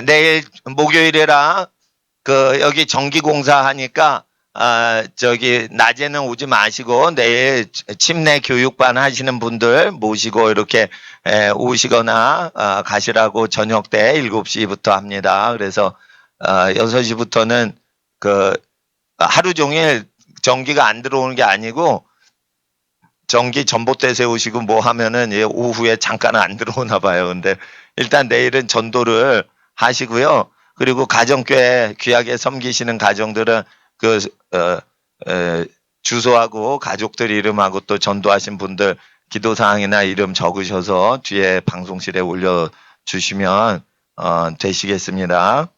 내일 목요일이라 여기 전기공사 하니까 저기 낮에는 오지 마시고 내일 침례 교육반 하시는 분들 모시고 이렇게 오시거나 가시라고 저녁 때 7시부터 합니다. 그래서 6시부터는 하루 종일 전기가 안 들어오는 게 아니고 전기 전봇대 세우시고 뭐 하면은 오후에 잠깐 안 들어오나 봐요. 근데 일단 내일은 전도를 하시고요. 그리고 가정교회 귀하게 섬기시는 가정들은 주소하고 가족들 이름하고 또 전도하신 분들 기도사항이나 이름 적으셔서 뒤에 방송실에 올려주시면 되시겠습니다.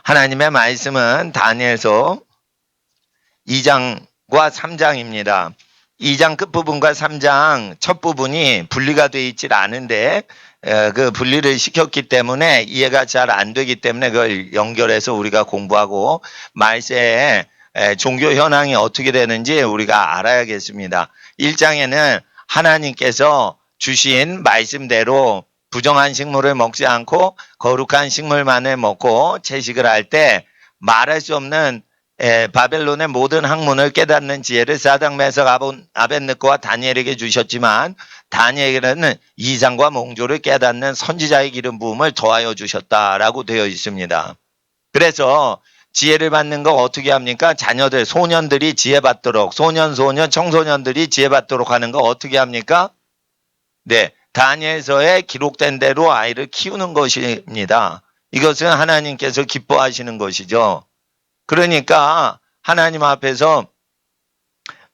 하나님의 말씀은 다니엘서 2장과 3장입니다. 2장 끝부분과 3장 첫 부분이 분리가 되어 있질 않은데 그 분리를 시켰기 때문에 이해가 잘 안 되기 때문에 그걸 연결해서 우리가 공부하고 말세에 종교 현황이 어떻게 되는지 우리가 알아야겠습니다. 1장에는 하나님께서 주신 말씀대로 부정한 식물을 먹지 않고 거룩한 식물만을 먹고 채식을 할 때 말할 수 없는 바벨론의 모든 학문을 깨닫는 지혜를 사드락 메삭 아벳느고와 다니엘에게 주셨지만 다니엘에게는 이상과 몽조를 깨닫는 선지자의 기름 부음을 더하여 주셨다라고 되어 있습니다. 그래서 지혜를 받는 거 어떻게 합니까? 자녀들, 소년들이 지혜 받도록, 소년, 청소년들이 지혜 받도록 하는 거 어떻게 합니까? 네, 다니엘서에 기록된 대로 아이를 키우는 것입니다. 이것은 하나님께서 기뻐하시는 것이죠. 그러니까 하나님 앞에서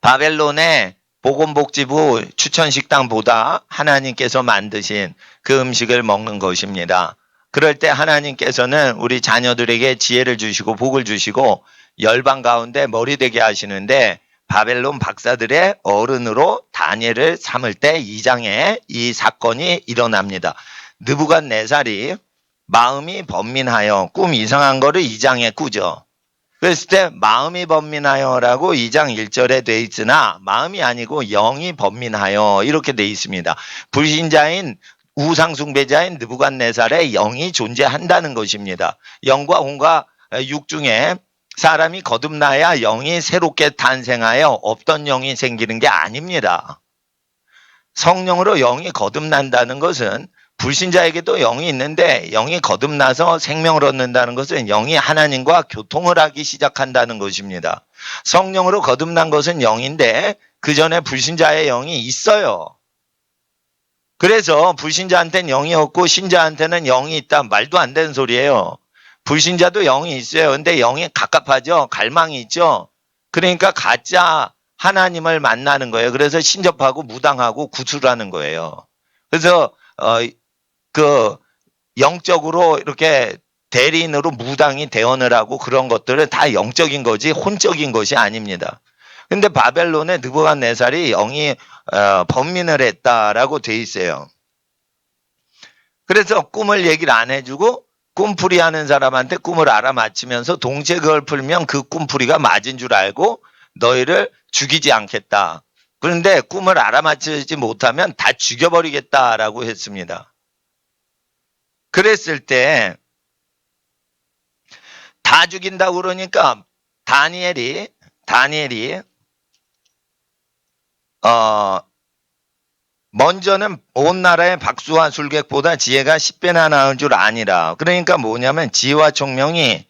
바벨론의 보건복지부 추천식당보다 하나님께서 만드신 그 음식을 먹는 것입니다. 그럴 때 하나님께서는 우리 자녀들에게 지혜를 주시고 복을 주시고 열방 가운데 머리 되게 하시는데 바벨론 박사들의 어른으로 다니엘을 삼을 때 2장에 이 사건이 일어납니다. 느부갓네살이 마음이 번민하여 꿈 이상한 거를 2장에 꾸죠. 그랬을 때 마음이 번민하여라고 2장 1절에 돼 있으나 마음이 아니고 영이 번민하여 이렇게 돼 있습니다. 불신자인 우상숭배자인 느부갓네살의 영이 존재한다는 것입니다. 영과 혼과 육 중에 사람이 거듭나야 영이 새롭게 탄생하여 없던 영이 생기는 게 아닙니다. 성령으로 영이 거듭난다는 것은 불신자에게도 영이 있는데 영이 거듭나서 생명을 얻는다는 것은 영이 하나님과 교통을 하기 시작한다는 것입니다. 성령으로 거듭난 것은 영인데 그 전에 불신자의 영이 있어요. 그래서 불신자한테는 영이 없고 신자한테는 영이 있다. 말도 안 되는 소리예요. 불신자도 영이 있어요. 근데 영이 갑갑하죠. 갈망이 있죠. 그러니까 가짜 하나님을 만나는 거예요. 그래서 신접하고 무당하고 구술하는 거예요. 그래서 영적으로 이렇게 대리인으로 무당이 대언을 하고 그런 것들은 다 영적인 거지 혼적인 것이 아닙니다. 근데 바벨론의 느부갓네살이 영이 번민을 했다라고 돼 있어요. 그래서 꿈을 얘기를 안 해주고 꿈풀이 하는 사람한테 꿈을 알아맞히면서 동시에 그걸 풀면 그 꿈풀이가 맞은 줄 알고 너희를 죽이지 않겠다. 그런데 꿈을 알아맞히지 못하면 다 죽여버리겠다라고 했습니다. 그랬을 때 다 죽인다고 그러니까 다니엘이 먼저는 온 나라의 박수와 술객보다 지혜가 10배나 나은 줄 아니라. 그러니까 뭐냐면 지혜와 총명이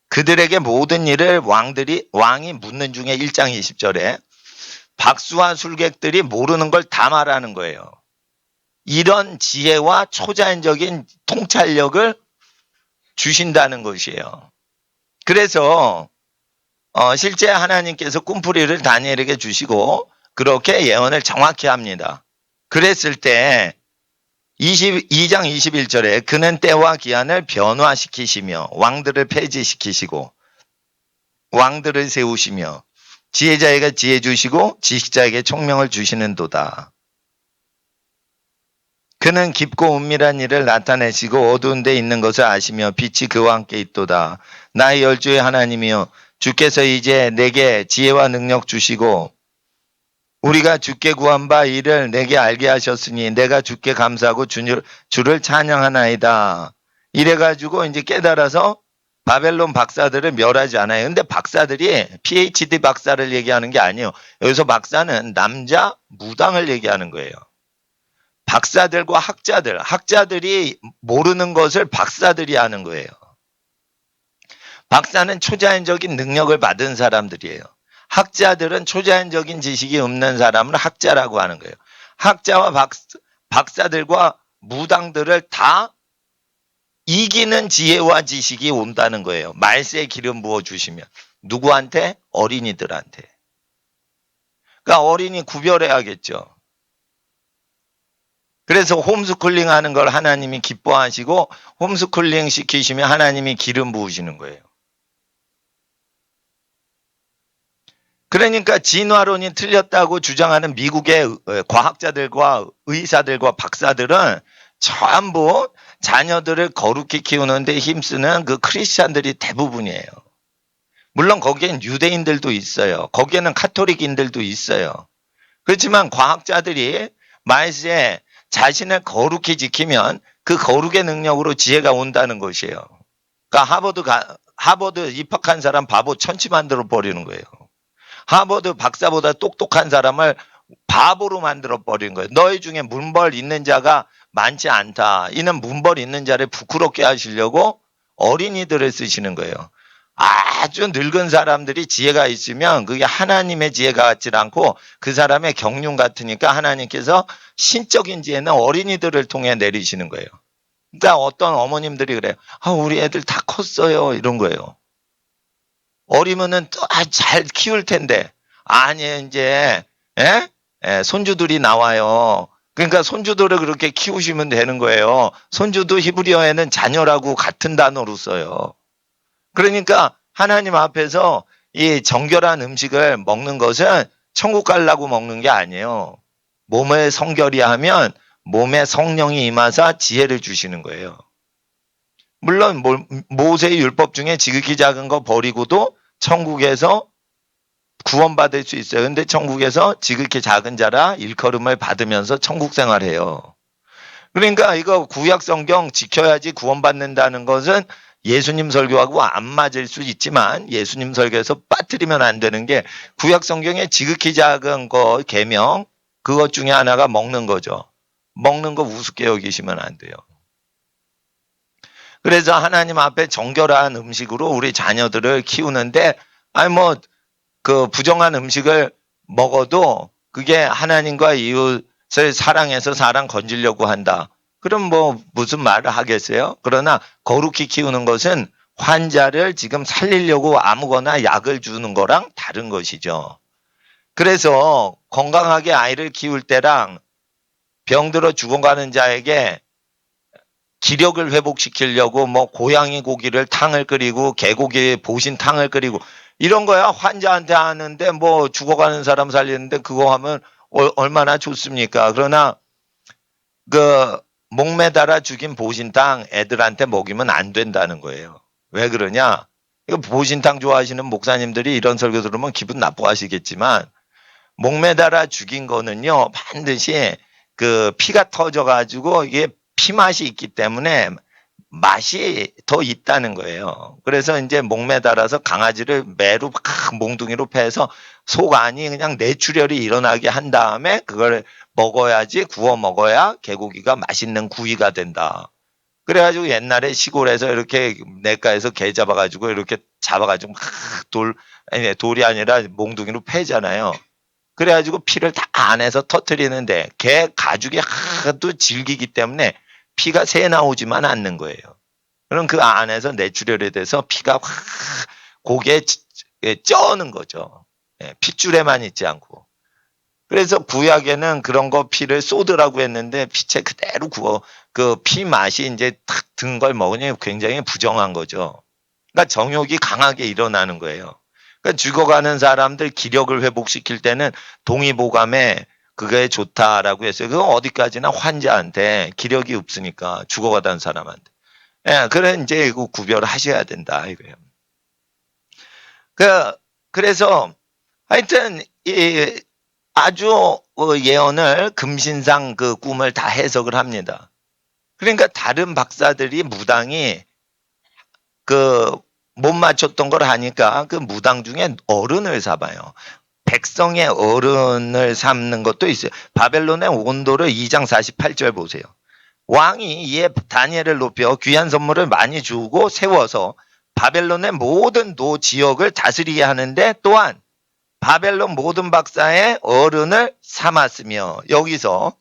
그들에게 모든 일을 왕이 묻는 중에 1장 20절에 박수와 술객들이 모르는 걸 다 말하는 거예요. 이런 지혜와 초자연적인 통찰력을 주신다는 것이에요. 그래서 실제 하나님께서 꿈풀이를 다니엘에게 주시고 그렇게 예언을 정확히 합니다. 그랬을 때 2장 21절에 그는 때와 기한을 변화시키시며 왕들을 폐지시키시고 왕들을 세우시며 지혜자에게 지혜 주시고 지식자에게 총명을 주시는도다. 그는 깊고 은밀한 일을 나타내시고 어두운 데 있는 것을 아시며 빛이 그와 함께 있도다. 나의 열조의 하나님이여 주께서 이제 내게 지혜와 능력 주시고 우리가 주께 구한 바 이를 내게 알게 하셨으니 내가 주께 감사하고 주를 찬양하나이다. 이래가지고 이제 깨달아서 바벨론 박사들을 멸하지 않아요. 근데 박사들이 PhD 박사를 얘기하는 게 아니에요. 여기서 박사는 남자 무당을 얘기하는 거예요. 박사들과 학자들이 모르는 것을 박사들이 하는 거예요. 박사는 초자연적인 능력을 받은 사람들이에요. 학자들은 초자연적인 지식이 없는 사람을 학자라고 하는 거예요. 학자와 박사들과 무당들을 다 이기는 지혜와 지식이 온다는 거예요. 말세에 기름 부어주시면. 누구한테? 어린이들한테. 그러니까 어린이 구별해야겠죠. 그래서 홈스쿨링 하는 걸 하나님이 기뻐하시고 홈스쿨링 시키시면 하나님이 기름 부으시는 거예요. 그러니까 진화론이 틀렸다고 주장하는 미국의 과학자들과 의사들과 박사들은 전부 자녀들을 거룩히 키우는데 힘쓰는 그 크리스찬들이 대부분이에요. 물론 거기엔 유대인들도 있어요. 거기에는 카톨릭인들도 있어요. 그렇지만 과학자들이 말세에 자신을 거룩히 지키면 그 거룩의 능력으로 지혜가 온다는 것이에요. 그러니까 하버드 입학한 사람 바보 천치 만들어 버리는 거예요. 하버드 박사보다 똑똑한 사람을 바보로 만들어 버린 거예요. 너희 중에 문벌 있는 자가 많지 않다. 이는 문벌 있는 자를 부끄럽게 하시려고 어린이들을 쓰시는 거예요. 아주 늙은 사람들이 지혜가 있으면 그게 하나님의 지혜가 같지 않고 그 사람의 경륜 같으니까 하나님께서 신적인 지혜는 어린이들을 통해 내리시는 거예요. 그러니까 어떤 어머님들이 그래요. 우리 애들 다 컸어요. 이런 거예요. 어리면은 또 잘 키울 텐데. 아니, 이제, 손주들이 나와요. 그러니까 손주들을 그렇게 키우시면 되는 거예요. 손주도 히브리어에는 자녀라고 같은 단어로 써요. 그러니까 하나님 앞에서 이 정결한 음식을 먹는 것은 천국 가려고 먹는 게 아니에요. 몸을 성결히 하면 몸에 성령이 임하사 지혜를 주시는 거예요. 물론 모세의 율법 중에 지극히 작은 거 버리고도 천국에서 구원받을 수 있어요. 근데 천국에서 지극히 작은 자라 일컬음을 받으면서 천국 생활해요. 그러니까 이거 구약 성경 지켜야지 구원받는다는 것은 예수님 설교하고 안 맞을 수 있지만 예수님 설교에서 빠뜨리면 안 되는 게 구약 성경에 지극히 작은 거 계명 그것 중에 하나가 먹는 거죠. 먹는 거 우습게 여기시면 안 돼요. 그래서 하나님 앞에 정결한 음식으로 우리 자녀들을 키우는데 그 부정한 음식을 먹어도 그게 하나님과 이웃을 사랑해서 사람 건지려고 한다. 그럼 무슨 말을 하겠어요? 그러나 거룩히 키우는 것은 환자를 지금 살리려고 아무거나 약을 주는 거랑 다른 것이죠. 그래서 건강하게 아이를 키울 때랑 병들어 죽어가는 자에게 기력을 회복시키려고 고양이 고기를 탕을 끓이고 개고기 보신탕을 끓이고 이런 거야 환자한테 하는데 죽어가는 사람 살리는데 그거 하면 얼마나 좋습니까? 그러나 그 목매달아 죽인 보신탕 애들한테 먹이면 안 된다는 거예요. 왜 그러냐? 이거 보신탕 좋아하시는 목사님들이 이런 설교 들으면 기분 나빠하시겠지만 목매달아 죽인 거는요 반드시 그 피가 터져가지고 이게 피맛이 있기 때문에 맛이 더 있다는 거예요. 그래서 이제 목매달아서 강아지를 매로 몽둥이로 패서 속 안이 그냥 뇌출혈이 일어나게 한 다음에 그걸 먹어야지 구워 먹어야 개고기가 맛있는 구이가 된다. 그래가지고 옛날에 시골에서 이렇게 냇가에서 개 잡아가지고 이렇게 잡아가지고 돌이 아니라 몽둥이로 패잖아요. 그래가지고 피를 다 안에서 터뜨리는데 개 가죽이 하도 질기기 때문에 피가 새 나오지만 않는 거예요. 그럼 그 안에서 뇌출혈이 돼서 피가 고기에 쪄는 거죠. 핏줄에만 있지 않고. 그래서 구약에는 그런 거 피를 쏟으라고 했는데 피채 그대로 구워 그 피 맛이 이제 탁 든 걸 먹으니 굉장히 부정한 거죠. 그러니까 정욕이 강하게 일어나는 거예요. 그러니까 죽어가는 사람들 기력을 회복시킬 때는 동의보감에 그게 좋다라고 했어요. 그건 어디까지나 환자한테 기력이 없으니까 죽어가던 사람한테. 그래 이제 이거 구별하셔야 된다 이거예요. 그래서 하여튼 아주 예언을 금신상 그 꿈을 다 해석을 합니다. 그러니까 다른 박사들이 무당이 그 못 맞췄던 걸 하니까 그 무당 중에 어른을 삼아요. 백성의 어른을 삼는 것도 있어요. 바벨론의 온도를 2장 48절 보세요. 왕이 이에 다니엘을 높여 귀한 선물을 많이 주고 세워서 바벨론의 모든 노 지역을 다스리게 하는데 또한 바벨론 모든 박사의 어른을 삼았으며, 여기서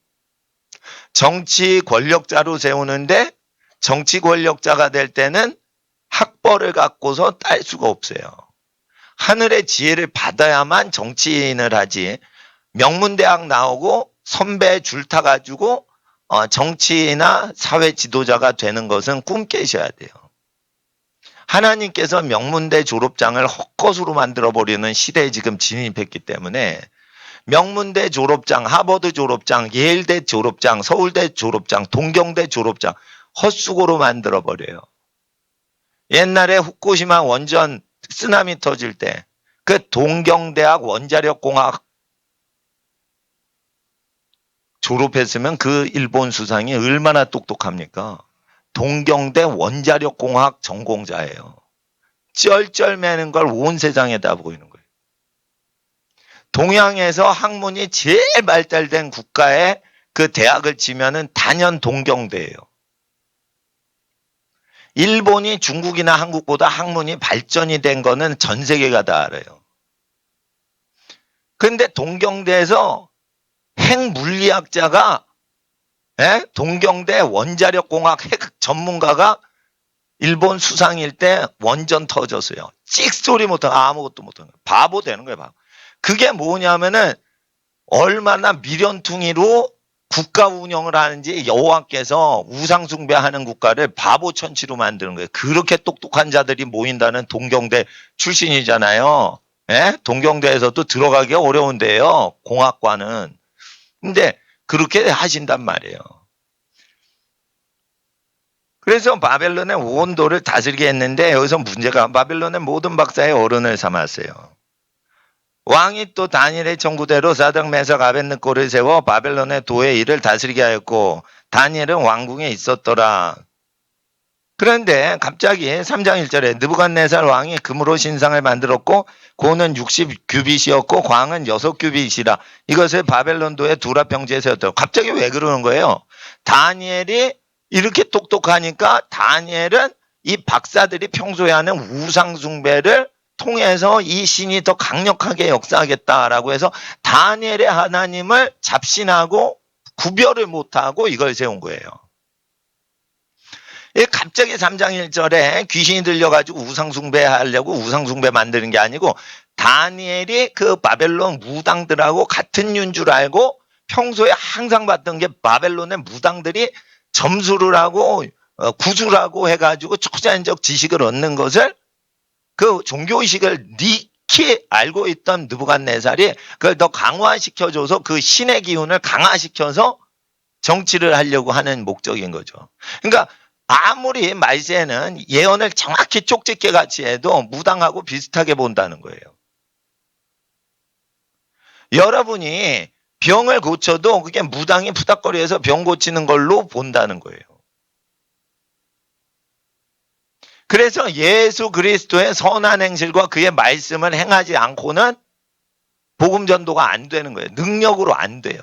정치 권력자로 세우는데 정치 권력자가 될 때는 학벌을 갖고서 딸 수가 없어요. 하늘의 지혜를 받아야만 정치인을 하지, 명문대학 나오고 선배 줄 타가지고 정치나 사회 지도자가 되는 것은 꿈 깨셔야 돼요. 하나님께서 명문대 졸업장을 헛것으로 만들어버리는 시대에 지금 진입했기 때문에 명문대 졸업장, 하버드 졸업장, 예일대 졸업장, 서울대 졸업장, 동경대 졸업장 헛수고로 만들어버려요. 옛날에 후쿠시마 원전 쓰나미 터질 때 그 동경대학 원자력공학 졸업했으면 그 일본 수상이 얼마나 똑똑합니까? 동경대 원자력공학 전공자예요. 쩔쩔매는 걸 온 세상에다 보이는 거예요. 동양에서 학문이 제일 발달된 국가에 그 대학을 치면은 단연 동경대예요. 일본이 중국이나 한국보다 학문이 발전이 된 거는 전 세계가 다 알아요. 그런데 동경대에서 핵물리학자가, 동경대 원자력공학 핵 전문가가 일본 수상일 때 원전 터졌어요. 찍소리 못하고 아무것도 못하는 거예요. 바보 되는 거예요. 바보. 그게 뭐냐면은 얼마나 미련퉁이로 국가 운영을 하는지 여호와께서 우상 숭배하는 국가를 바보 천치로 만드는 거예요. 그렇게 똑똑한 자들이 모인다는 동경대 출신이잖아요. 동경대에서도 들어가기 어려운데요. 공학과는. 근데 그렇게 하신단 말이에요. 그래서 바벨론의 온도를 다스리게 했는데 여기서 문제가 바벨론의 모든 박사의 어른을 삼았어요. 왕이 또 다니엘의 청구대로 사드락 메삭 아벳느고를 세워 바벨론의 도의 일을 다스리게 하였고 다니엘은 왕궁에 있었더라. 그런데 갑자기 3장 1절에 느부갓네살 왕이 금으로 신상을 만들었고 고는 60규빗이었고 광은 6규빗이라 이것을 바벨론도의 두라 평지에 세웠더라. 갑자기 왜 그러는 거예요? 다니엘이 이렇게 똑똑하니까 다니엘은 이 박사들이 평소에 하는 우상 숭배를 통해서 이 신이 더 강력하게 역사하겠다라고 해서 다니엘의 하나님을 잡신하고 구별을 못하고 이걸 세운 거예요. 갑자기 3장 1절에 귀신이 들려가지고 우상숭배하려고 우상숭배 만드는 게 아니고 다니엘이 그 바벨론 무당들하고 같은 류인 줄 알고 평소에 항상 봤던 게 바벨론의 무당들이 점수를 하고 구술을 하고 해가지고 초자연적 지식을 얻는 것을 그 종교의식을 익히 알고 있던 느부갓네살이 그걸 더 강화시켜줘서 그 신의 기운을 강화시켜서 정치를 하려고 하는 목적인 거죠. 그러니까 아무리 말세는 예언을 정확히 쪽집게 같이 해도 무당하고 비슷하게 본다는 거예요. 여러분이 병을 고쳐도 그게 무당이 푸닥거리해서 병 고치는 걸로 본다는 거예요. 그래서 예수 그리스도의 선한 행실과 그의 말씀을 행하지 않고는 복음 전도가 안 되는 거예요. 능력으로 안 돼요.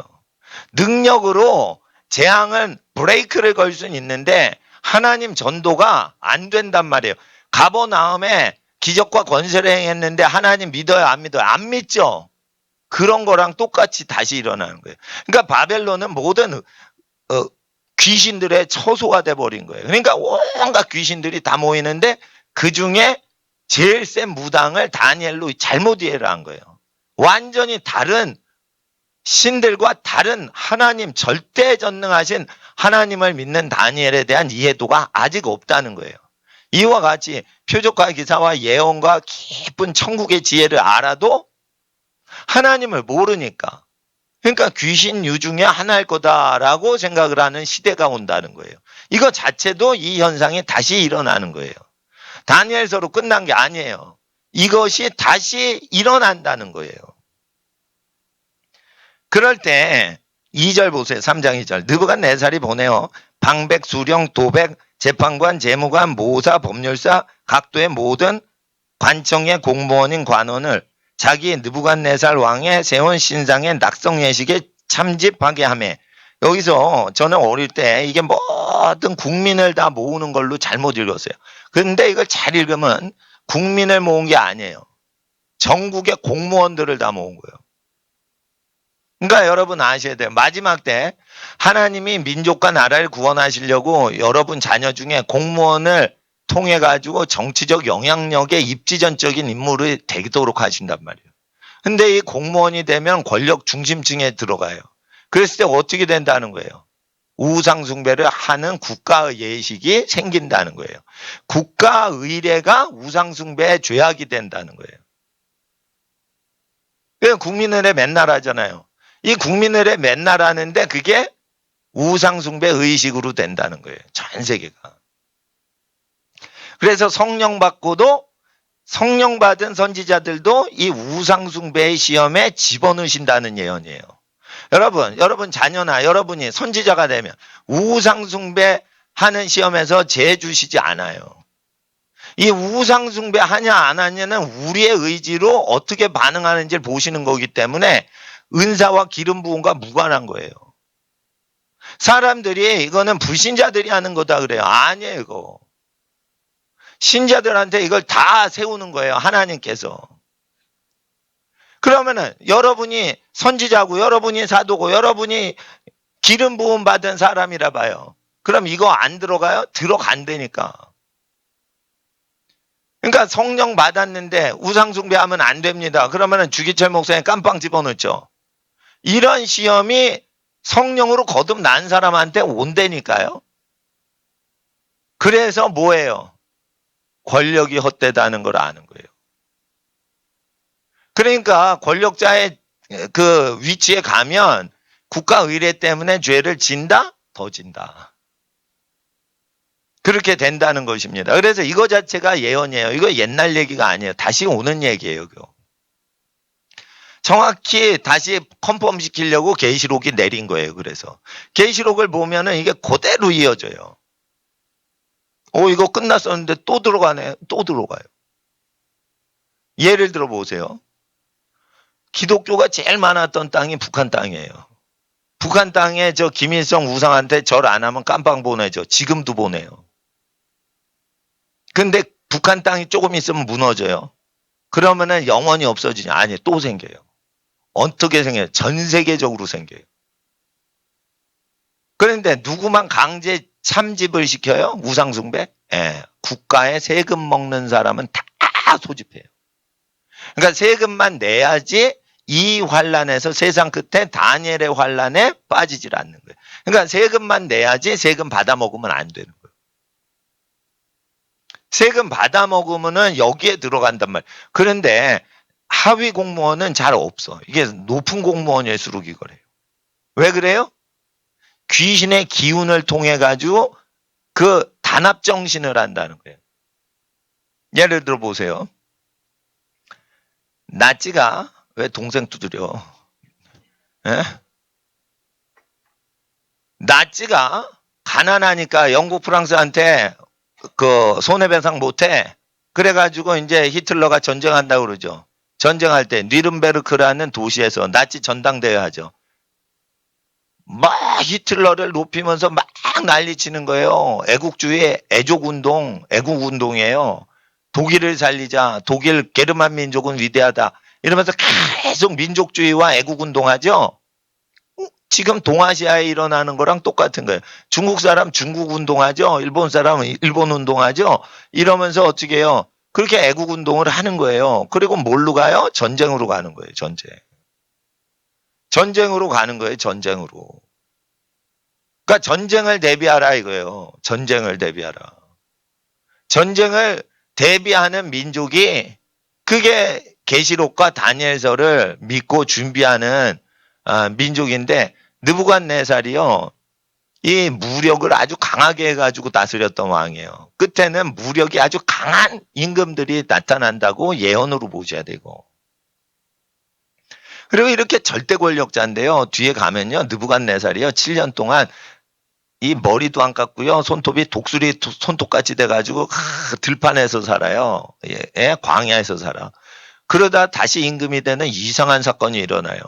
능력으로 재앙은 브레이크를 걸 수는 있는데 하나님 전도가 안 된단 말이에요. 가버나움에 기적과 권세를 행했는데 하나님 믿어요, 안 믿어요? 안 믿죠. 그런 거랑 똑같이 다시 일어나는 거예요. 그러니까 바벨론은 모든 귀신들의 처소가 돼버린 거예요. 그러니까 온갖 귀신들이 다 모이는데 그중에 제일 센 무당을 다니엘로 잘못 이해를 한 거예요. 완전히 다른 신들과 다른 하나님, 절대전능하신 하나님을 믿는 다니엘에 대한 이해도가 아직 없다는 거예요. 이와 같이 표적과 기사와 예언과 깊은 천국의 지혜를 알아도 하나님을 모르니까, 그러니까 귀신 유중에 하나일 거다라고 생각을 하는 시대가 온다는 거예요. 이거 자체도 이 현상이 다시 일어나는 거예요. 다니엘서로 끝난 게 아니에요. 이것이 다시 일어난다는 거예요. 그럴 때 2절 보세요. 3장 2절. 느부갓네살이 보내어 방백, 수령, 도백, 재판관, 재무관, 모사, 법률사, 각도의 모든 관청의 공무원인 관원을 자기 느부갓네살 왕의 세운 신상의 낙성 예식에 참집하게 하며, 여기서 저는 어릴 때 이게 모든 국민을 다 모으는 걸로 잘못 읽었어요. 근데 이걸 잘 읽으면 국민을 모은 게 아니에요. 전국의 공무원들을 다 모은 거예요. 그러니까 여러분 아셔야 돼요. 마지막 때 하나님이 민족과 나라를 구원하시려고 여러분 자녀 중에 공무원을 통해 가지고 정치적 영향력의 입지전적인 인물이 되도록 하신단 말이에요. 근데 이 공무원이 되면 권력 중심층에 들어가요. 그랬을 때 어떻게 된다는 거예요? 우상 숭배를 하는 국가 예식이 생긴다는 거예요. 국가 의례가 우상 숭배의 죄악이 된다는 거예요. 그러니까 국민의례 맨날 하잖아요. 이 국민의례 맨날 하는데 그게 우상 숭배 의식으로 된다는 거예요. 전 세계가. 그래서 성령 받고도 성령 받은 선지자들도 이 우상 숭배의 시험에 집어넣으신다는 예언이에요. 여러분 자녀나 여러분이 선지자가 되면 우상 숭배하는 시험에서 재 주시지 않아요. 이 우상 숭배 하냐 안 하냐는 우리의 의지로 어떻게 반응하는지를 보시는 거기 때문에 은사와 기름 부음과 무관한 거예요. 사람들이 이거는 불신자들이 하는 거다 그래요. 아니에요, 이거. 신자들한테 이걸 다 세우는 거예요, 하나님께서. 그러면은 여러분이 선지자고 여러분이 사도고 여러분이 기름 부음 받은 사람이라 봐요. 그럼 이거 안 들어가요? 들어간다니까. 그러니까 성령 받았는데 우상 숭배하면 안 됩니다. 그러면은 주기철 목사님 깜빵 집어넣죠. 이런 시험이 성령으로 거듭난 사람한테 온다니까요. 그래서 뭐예요? 권력이 헛되다는 걸 아는 거예요. 그러니까 권력자의 그 위치에 가면 국가 의례 때문에 죄를 진다? 더 진다. 그렇게 된다는 것입니다. 그래서 이거 자체가 예언이에요. 이거 옛날 얘기가 아니에요. 다시 오는 얘기예요. 이거. 정확히 다시 컨펌 시키려고 계시록이 내린 거예요. 그래서 계시록을 보면은 이게 그대로 이어져요. 이거 끝났었는데 또 들어가네. 또 들어가요. 예를 들어 보세요. 기독교가 제일 많았던 땅이 북한 땅이에요. 북한 땅에 저 김일성 우상한테 절 안 하면 깜빵 보내죠. 지금도 보내요. 근데 북한 땅이 조금 있으면 무너져요. 그러면은 영원히 없어지냐? 아니, 또 생겨요. 어떻게 생겨요? 전 세계적으로 생겨요. 그런데 누구만 강제 참집을 시켜요? 우상숭배? 예. 국가에 세금 먹는 사람은 다 소집해요. 그러니까 세금만 내야지 이 환란에서 세상 끝에 다니엘의 환란에 빠지질 않는 거예요. 그러니까 세금만 내야지 세금 받아 먹으면 안 되는 거예요. 세금 받아 먹으면은 여기에 들어간단 말이에요. 그런데 하위 공무원은 잘 없어. 이게 높은 공무원일수록 이거래요. 왜 그래요? 귀신의 기운을 통해 가지고 그 단합 정신을 한다는 거예요. 예를 들어 보세요. 나찌가 왜 동생 두드려? 에? 나찌가 가난하니까 영국 프랑스한테 그 손해배상 못해. 그래가지고 이제 히틀러가 전쟁한다고 그러죠. 전쟁할 때 뉘른베르크라는 도시에서 나치 전당대회 하죠. 막 히틀러를 높이면서 막 난리치는 거예요. 애국주의, 애국운동이에요. 독일을 살리자. 독일 게르만 민족은 위대하다. 이러면서 계속 민족주의와 애국운동하죠. 지금 동아시아에 일어나는 거랑 똑같은 거예요. 중국 사람 중국 운동하죠. 일본 사람은 일본 운동하죠. 이러면서 어떻게 해요? 그렇게 애국 운동을 하는 거예요. 그리고 뭘로 가요? 전쟁으로 가는 거예요. 전쟁으로 가는 거예요. 전쟁으로. 그러니까 전쟁을 대비하라 이거예요. 전쟁을 대비하라. 전쟁을 대비하는 민족이 그게 계시록과 다니엘서를 믿고 준비하는 민족인데 느부갓네살이요. 이 무력을 아주 강하게 해가지고 다스렸던 왕이에요. 끝에는 무력이 아주 강한 임금들이 나타난다고 예언으로 보셔야 되고. 그리고 이렇게 절대 권력자인데요. 뒤에 가면요. 느부갓네살이요. 7년 동안 이 머리도 안 깎고요. 손톱이 독수리 손톱같이 돼가지고 들판에서 살아요. 예, 광야에서 살아. 그러다 다시 임금이 되는 이상한 사건이 일어나요.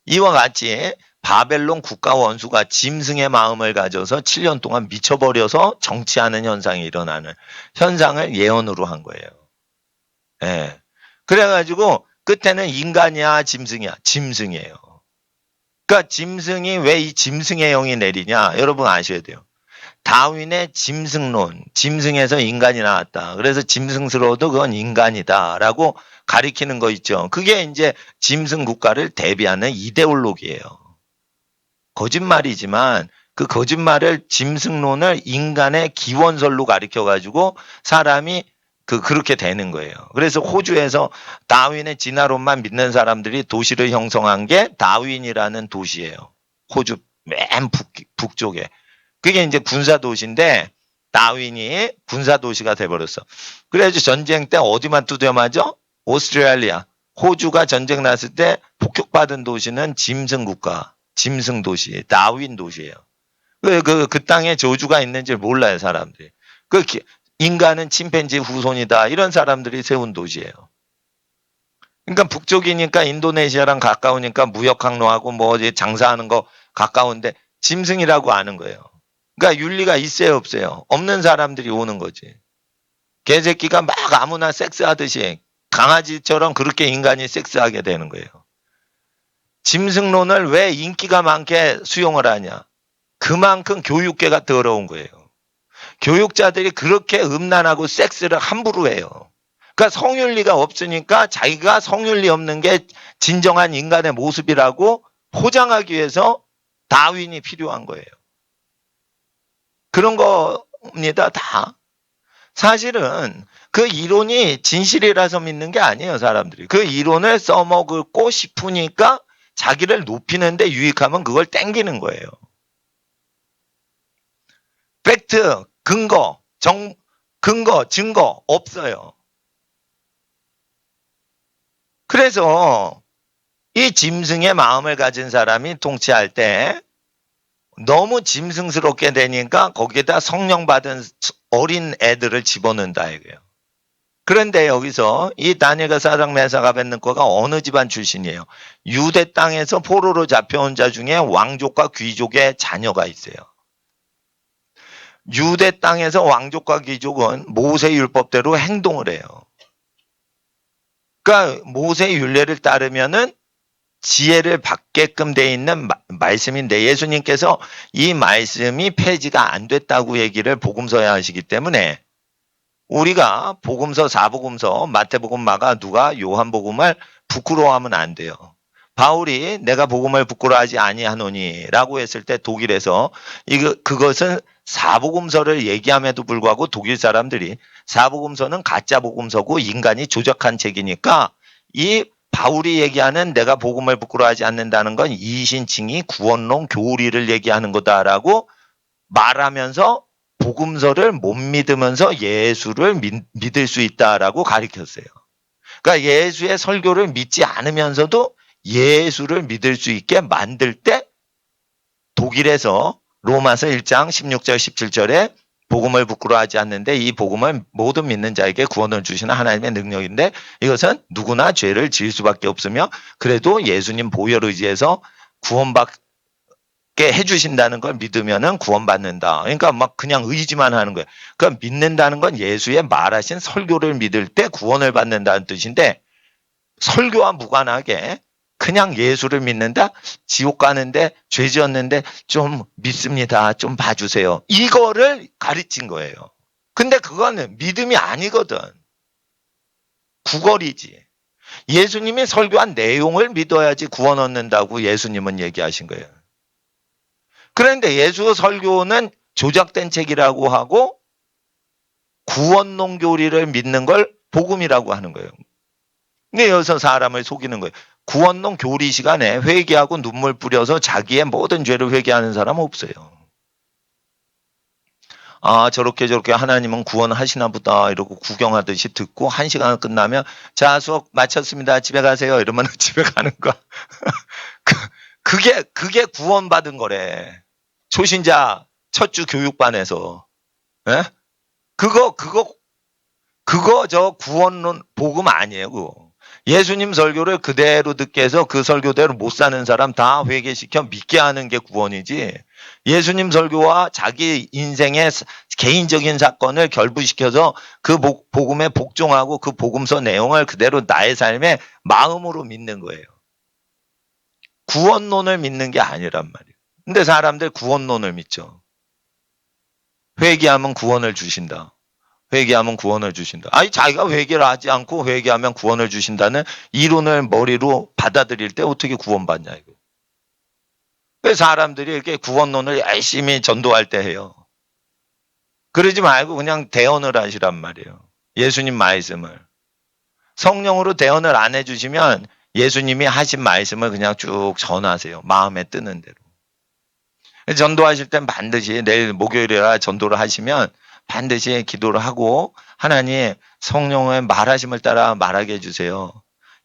이와 같이 바벨론 국가 원수가 짐승의 마음을 가져서 7년 동안 미쳐버려서 정치하는 현상이 일어나는 현상을 예언으로 한 거예요. 예. 그래가지고 끝에는 인간이야 짐승이야? 짐승이에요. 그러니까 짐승이 왜 이 짐승의 영이 내리냐? 여러분 아셔야 돼요. 다윈의 짐승론, 짐승에서 인간이 나왔다. 그래서 짐승스러워도 그건 인간이다라고 가리키는 거 있죠. 그게 이제 짐승 국가를 대비하는 이데올로기예요. 거짓말이지만 그 거짓말을 짐승론을 인간의 기원설로 가리켜가지고 사람이 그렇게 되는 거예요. 그래서 호주에서 다윈의 진화론만 믿는 사람들이 도시를 형성한 게 다윈이라는 도시예요. 호주 맨 북쪽에. 그게 이제 군사도시인데 다윈이 군사도시가 돼버렸어. 그래서 전쟁 때 어디만 두드려 맞아? 오스트레일리아. 호주가 전쟁 났을 때 폭격받은 도시는 짐승 국가, 짐승 도시, 다윈 도시예요. 그 땅에 저주가 있는지 몰라요, 사람들이. 인간은 침팬지 후손이다. 이런 사람들이 세운 도시예요. 그러니까 북쪽이니까 인도네시아랑 가까우니까 무역 항로하고 뭐 장사하는 거 가까운데 짐승이라고 아는 거예요. 그러니까 윤리가 있어요, 없어요? 없는 사람들이 오는 거지. 개새끼가 막 아무나 섹스하듯이 강아지처럼 그렇게 인간이 섹스하게 되는 거예요. 짐승론을 왜 인기가 많게 수용을 하냐? 그만큼 교육계가 더러운 거예요. 교육자들이 그렇게 음란하고 섹스를 함부로 해요. 그러니까 성윤리가 없으니까 자기가 성윤리 없는 게 진정한 인간의 모습이라고 포장하기 위해서 다윈이 필요한 거예요. 그런 겁니다, 다. 사실은 그 이론이 진실이라서 믿는 게 아니에요, 사람들이. 그 이론을 써먹고 싶으니까 자기를 높이는데 유익하면 그걸 땡기는 거예요. 팩트, 근거, 증거 없어요. 그래서 이 짐승의 마음을 가진 사람이 통치할 때 너무 짐승스럽게 되니까 거기에다 성령 받은 어린 애들을 집어넣는다 이거예요. 그런데 여기서 이 다니엘과 사드락 메삭 아벳느고가 어느 집안 출신이에요? 유대 땅에서 포로로 잡혀온 자 중에 왕족과 귀족의 자녀가 있어요. 유대 땅에서 왕족과 귀족은 모세 율법대로 행동을 해요. 그러니까 모세 율례를 따르면은 지혜를 받게끔 돼 있는 말씀인데 예수님께서 이 말씀이 폐지가 안 됐다고 얘기를 복음서에 하시기 때문에 우리가 복음서, 사복음서, 마태복음, 마가, 누가, 요한복음을 부끄러워하면 안 돼요. 바울이 내가 복음을 부끄러워하지 아니하노니라고 했을 때 독일에서 그것은 사복음서를 얘기함에도 불구하고 독일 사람들이 사복음서는 가짜 복음서고 인간이 조작한 책이니까 이 바울이 얘기하는 내가 복음을 부끄러워하지 않는다는 건 이신칭이 구원론 교리를 얘기하는 거다라고 말하면서 복음서를 못 믿으면서 예수를 믿을 수 있다라고 가르쳤어요. 그러니까 예수의 설교를 믿지 않으면서도 예수를 믿을 수 있게 만들 때 독일에서 로마서 1장 16절 17절에 복음을 부끄러워하지 않는데 이 복음을 모든 믿는 자에게 구원을 주시는 하나님의 능력인데 이것은 누구나 죄를 지을 수밖에 없으며 그래도 예수님 보혈 의지해서 구원받게 해주신다는 걸 믿으면은 구원받는다. 그러니까 막 그냥 의지만 하는 거예요. 그러니까 믿는다는 건 예수의 말하신 설교를 믿을 때 구원을 받는다는 뜻인데 설교와 무관하게 그냥 예수를 믿는다? 지옥 가는데 죄 지었는데 좀 믿습니다. 좀 봐주세요. 이거를 가르친 거예요. 근데 그거는 믿음이 아니거든. 구걸이지. 예수님이 설교한 내용을 믿어야지 구원 얻는다고 예수님은 얘기하신 거예요. 그런데 예수 설교는 조작된 책이라고 하고 구원론 교리를 믿는 걸 복음이라고 하는 거예요. 근데 여기서 사람을 속이는 거예요. 구원론 교리 시간에 회개하고 눈물 뿌려서 자기의 모든 죄를 회개하는 사람은 없어요. 아, 저렇게 하나님은 구원하시나 보다 이러고 구경하듯이 듣고 1시간 끝나면 자, 수업 마쳤습니다. 집에 가세요. 이러면 집에 가는 거야. 그게 구원받은 거래. 초신자 첫 주 교육반에서. 예? 그거 저 구원론 복음 아니에요, 그거. 예수님 설교를 그대로 듣게 해서 그 설교대로 못 사는 사람 다 회개시켜 믿게 하는 게 구원이지. 예수님 설교와 자기 인생의 개인적인 사건을 결부시켜서 그 복음에 복종하고 그 복음서 내용을 그대로 나의 삶에 마음으로 믿는 거예요. 구원론을 믿는 게 아니란 말이에요. 근데 사람들 구원론을 믿죠. 회개하면 구원을 주신다. 회개하면 구원을 주신다. 아니, 자기가 회개를 하지 않고 회개하면 구원을 주신다는 이론을 머리로 받아들일 때 어떻게 구원받냐, 이거. 그래서 사람들이 이렇게 구원론을 열심히 전도할 때 해요. 그러지 말고 그냥 대언을 하시란 말이에요. 예수님 말씀을. 성령으로 대언을 안 해주시면 예수님이 하신 말씀을 그냥 쭉 전하세요. 마음에 뜨는 대로. 전도하실 땐 반드시 내일 목요일이라 전도를 하시면 반드시 기도를 하고 하나님 성령의 말하심을 따라 말하게 해주세요.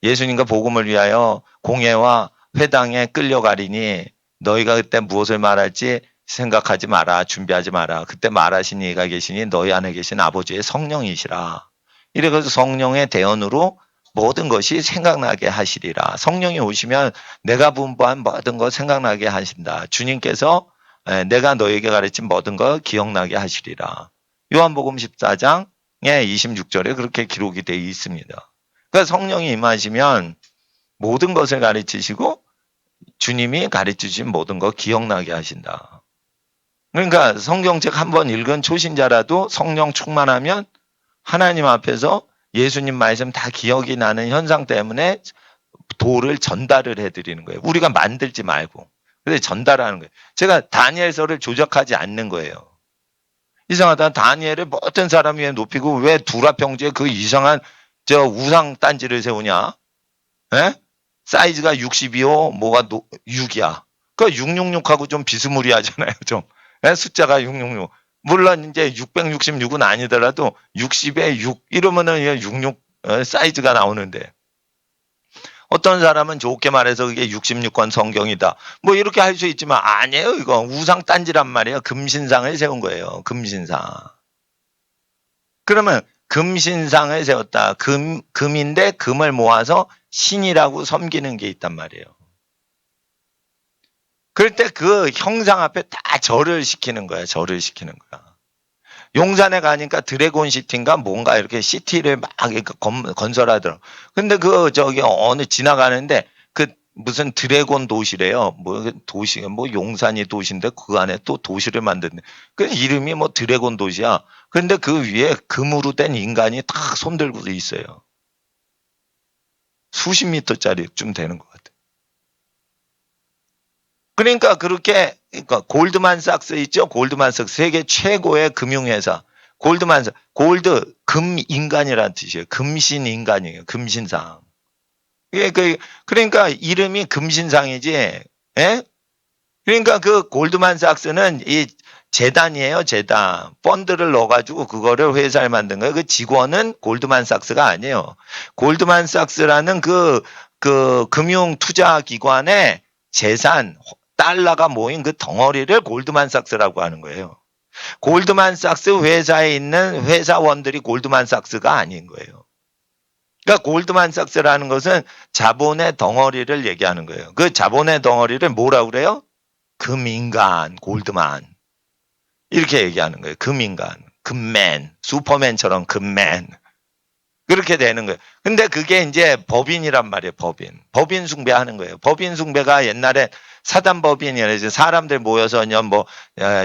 예수님과 복음을 위하여 공회와 회당에 끌려가리니 너희가 그때 무엇을 말할지 생각하지 마라. 준비하지 마라. 그때 말하신 이가 계시니 너희 안에 계신 아버지의 성령이시라. 이래서 성령의 대언으로 모든 것이 생각나게 하시리라. 성령이 오시면 내가 분부한 모든 것 생각나게 하신다. 주님께서 내가 너에게 가르친 모든 것 기억나게 하시리라. 요한복음 14장의 26절에 그렇게 기록이 되어 있습니다. 그러니까 성령이 임하시면 모든 것을 가르치시고 주님이 가르치신 모든 것 기억나게 하신다. 그러니까 성경책 한번 읽은 초신자라도 성령 충만하면 하나님 앞에서 예수님 말씀 다 기억이 나는 현상 때문에 도를 전달을 해드리는 거예요. 우리가 만들지 말고. 그래서 전달하는 거예요. 제가 다니엘서를 조작하지 않는 거예요. 이상하다. 다니엘을 모든 사람 위에 높이고 왜 두라평지에 그 이상한 저 우상 딴지를 세우냐? 에? 사이즈가 62호, 뭐가 6이야. 그 666하고 좀 비스무리하잖아요. 좀. 에? 숫자가 666. 물론 이제 666은 아니더라도 60에 6 이러면은 66 사이즈가 나오는데 어떤 사람은 좋게 말해서 그게 66권 성경이다. 뭐 이렇게 할 수 있지만 아니에요. 이거 우상 딴지란 말이에요. 금신상을 세운 거예요. 금신상. 그러면 금신상을 세웠다. 금인데 금을 모아서 신이라고 섬기는 게 있단 말이에요. 그럴 때 그 형상 앞에 다 절을 시키는 거야. 절을 시키는 거야. 용산에 가니까 드래곤 시티인가 뭔가 이렇게 시티를 막 건설하더라고. 근데 저기 어느 지나가는데 그 무슨 드래곤 도시래요. 뭐 도시가 뭐 용산이 도시인데 그 안에 또 도시를 만드네. 그 이름이 뭐 드래곤 도시야. 그런데 그 위에 금으로 된 인간이 딱 손들고 있어요. 수십 미터짜리쯤 되는 것 같아. 그러니까 그렇게 그러니까 골드만삭스 있죠? 골드만삭스 세계 최고의 금융회사. 골드만삭스 골드 금인간이라는 뜻이에요. 금신 인간이에요. 금신상. 그러니까 이름이 금신상이지. 예? 그러니까 그 골드만삭스는 이 재단이에요. 재단. 펀드를 넣어가지고 그거를 회사를 만든 거예요. 그 직원은 골드만삭스가 아니에요. 골드만삭스라는 그 금융투자기관의 재산 달러가 모인 그 덩어리를 골드만삭스라고 하는 거예요. 골드만삭스 회사에 있는 회사원들이 골드만삭스가 아닌 거예요. 그러니까 골드만삭스라는 것은 자본의 덩어리를 얘기하는 거예요. 그 자본의 덩어리를 뭐라고 그래요? 금인간, 골드만. 이렇게 얘기하는 거예요. 금인간, 금맨, 슈퍼맨처럼 금맨. 그렇게 되는 거예요. 근데 그게 이제 법인이란 말이에요, 법인. 법인 숭배하는 거예요. 법인 숭배가 옛날에 사단법인이라 사람들 모여서 뭐,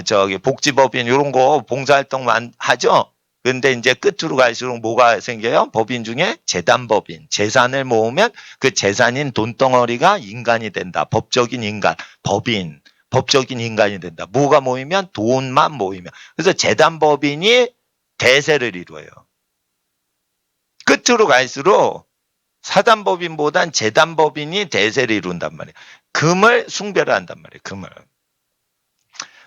저기 복지법인 이런 거 봉사활동만 하죠? 근데 이제 끝으로 갈수록 뭐가 생겨요? 법인 중에 재단법인. 재산을 모으면 그 재산인 돈덩어리가 인간이 된다. 법적인 인간, 법인. 법적인 인간이 된다. 뭐가 모이면? 돈만 모이면. 그래서 재단법인이 대세를 이루어요. 끝으로 갈수록 사단법인보단 재단법인이 대세를 이룬단 말이에요. 금을 숭배를 한단 말이에요. 금을.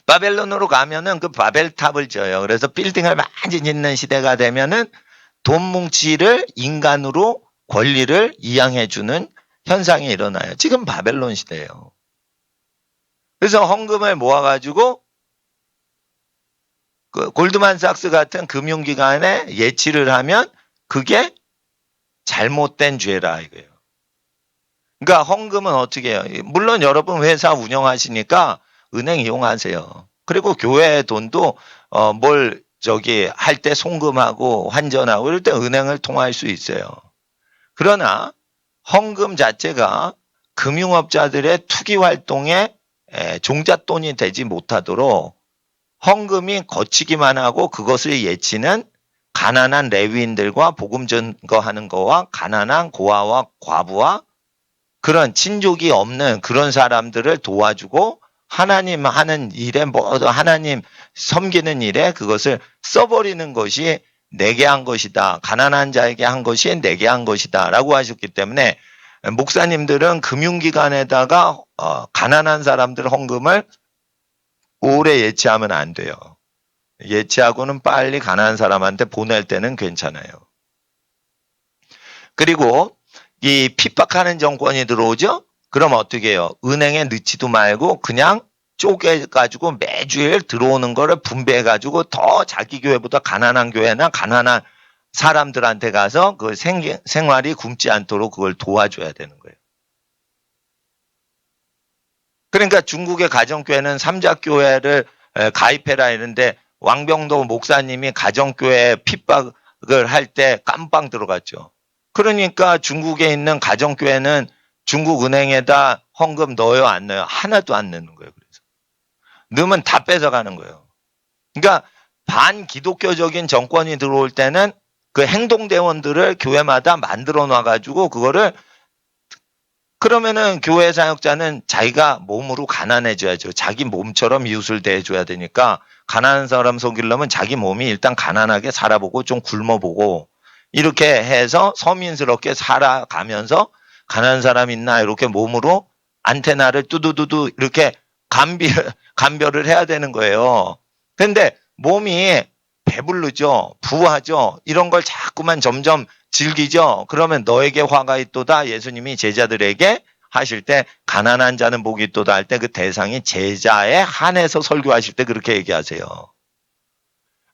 바벨론으로 가면은 그 바벨탑을 져요. 그래서 빌딩을 많이 짓는 시대가 되면은 돈 뭉치를 인간으로 권리를 이양해주는 현상이 일어나요. 지금 바벨론 시대예요. 그래서 헌금을 모아가지고 그 골드만삭스 같은 금융기관에 예치를 하면 그게 잘못된 죄라 이거예요. 그러니까 헌금은 어떻게 해요? 물론 여러분 회사 운영하시니까 은행 이용하세요. 그리고 교회 돈도 뭘 저기 할 때 송금하고 환전하고 이럴 때 은행을 통할 수 있어요. 그러나 헌금 자체가 금융업자들의 투기 활동에 종잣돈이 되지 못하도록 헌금이 거치기만 하고 그것을 예치는 가난한 레위인들과 복음 전거하는 거와 가난한 고아와 과부와 그런 친족이 없는 그런 사람들을 도와주고 하나님 하는 일에 모두 하나님 섬기는 일에 그것을 써버리는 것이 내게 한 것이다. 가난한 자에게 한 것이 내게 한 것이다. 라고 하셨기 때문에 목사님들은 금융기관에다가 가난한 사람들 헌금을 오래 예치하면 안 돼요. 예치하고는 빨리 가난한 사람한테 보낼 때는 괜찮아요. 그리고 이 핍박하는 정권이 들어오죠? 그럼 어떻게 해요? 은행에 넣지도 말고 그냥 쪼개가지고 매주일 들어오는 거를 분배해가지고 더 자기 교회보다 가난한 교회나 가난한 사람들한테 가서 그 생활이 굶지 않도록 그걸 도와줘야 되는 거예요. 그러니까 중국의 가정교회는 삼자교회를 가입해라 이러는데 왕병도 목사님이 가정교회 핍박을 할 때 깜빵 들어갔죠. 그러니까 중국에 있는 가정교회는 중국 은행에다 헌금 넣어요, 안 넣어요? 하나도 안 넣는 거예요. 그래서 넣으면 다 뺏어가는 거예요. 그러니까 반기독교적인 정권이 들어올 때는 그 행동대원들을 교회마다 만들어 놔가지고 그거를 그러면은 교회 사역자는 자기가 몸으로 가난해져야죠. 자기 몸처럼 이웃을 대해줘야 되니까 가난한 사람 속이려면 자기 몸이 일단 가난하게 살아보고 좀 굶어보고 이렇게 해서 서민스럽게 살아가면서 가난한 사람 있나 이렇게 몸으로 안테나를 뚜두두두 이렇게 감별을 해야 되는 거예요. 근데 몸이 배부르죠. 부하죠. 이런 걸 자꾸만 점점 즐기죠. 그러면 너에게 화가 있도다. 예수님이 제자들에게 하실 때 가난한 자는 복이 있도다 할 때 그 대상이 제자에 한해서 설교하실 때 그렇게 얘기하세요.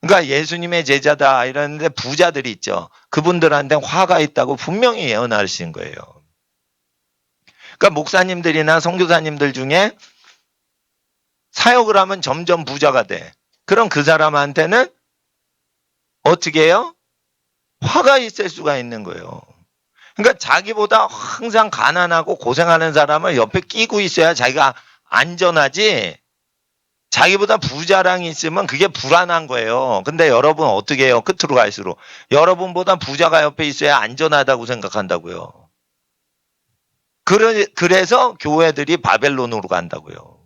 그러니까 예수님의 제자다 이러는데 부자들이 있죠. 그분들한테 화가 있다고 분명히 예언하신 거예요. 그러니까 목사님들이나 선교사님들 중에 사역을 하면 점점 부자가 돼. 그럼 그 사람한테는 어떻게 해요? 화가 있을 수가 있는 거예요. 그러니까 자기보다 항상 가난하고 고생하는 사람을 옆에 끼고 있어야 자기가 안전하지 자기보다 부자랑이 있으면 그게 불안한 거예요. 근데 여러분 어떻게 해요? 끝으로 갈수록. 여러분보다 부자가 옆에 있어야 안전하다고 생각한다고요. 그래서 교회들이 바벨론으로 간다고요.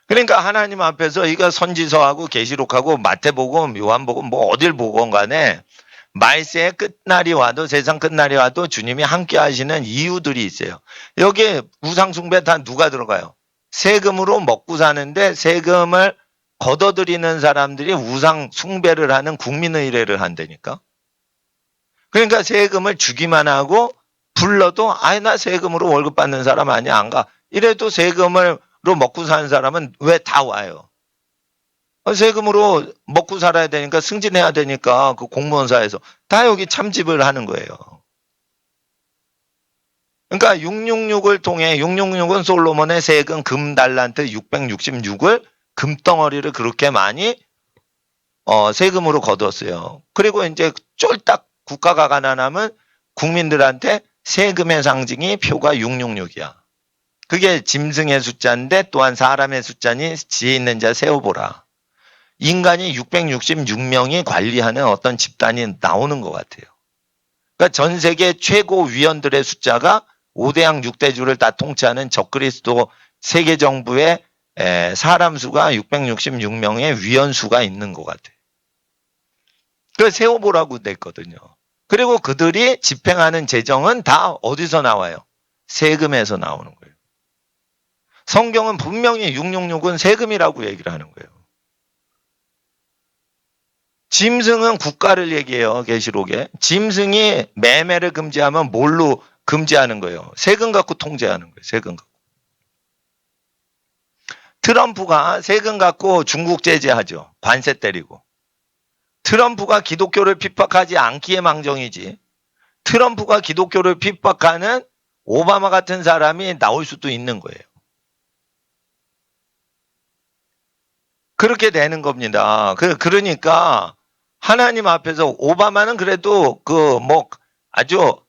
그러니까 하나님 앞에서 이거 선지서하고 계시록하고 마태복음, 요한복음 뭐 어딜 보건 간에 말세의 끝날이 와도 세상 끝날이 와도 주님이 함께 하시는 이유들이 있어요. 여기에 우상숭배 다 누가 들어가요? 세금으로 먹고 사는데 세금을 걷어들이는 사람들이 우상숭배를 하는 국민의례를 한다니까. 그러니까 세금을 주기만 하고 불러도 아이 나 세금으로 월급 받는 사람 아니야 안 가. 이래도 세금으로 먹고 사는 사람은 왜 다 와요? 세금으로 먹고 살아야 되니까 승진해야 되니까 그 공무원사에서 다 여기 참집을 하는 거예요. 그러니까 666을 통해 666은 솔로몬의 세금 금달란트 666을 금덩어리를 그렇게 많이 세금으로 거뒀어요. 그리고 이제 쫄딱 국가가 가난하면 국민들한테 세금의 상징이 표가 666이야. 그게 짐승의 숫자인데 또한 사람의 숫자니 지혜 있는 자 세어보라. 인간이 666명이 관리하는 어떤 집단이 나오는 것 같아요. 그러니까 전 세계 최고 위원들의 숫자가 5대양 6대주를 다 통치하는 적그리스도 세계정부의 사람 수가 666명의 위원 수가 있는 것 같아요. 그걸 세워보라고 냈거든요. 그리고 그들이 집행하는 재정은 다 어디서 나와요? 세금에서 나오는 거예요. 성경은 분명히 666은 세금이라고 얘기를 하는 거예요. 짐승은 국가를 얘기해요. 계시록에. 짐승이 매매를 금지하면 뭘로 금지하는 거예요? 세금 갖고 통제하는 거예요. 세금 갖고. 트럼프가 세금 갖고 중국 제재하죠. 관세 때리고. 트럼프가 기독교를 핍박하지 않기에 망정이지. 트럼프가 기독교를 핍박하는 오바마 같은 사람이 나올 수도 있는 거예요. 그렇게 되는 겁니다. 그러니까 하나님 앞에서 오바마는 그래도 아주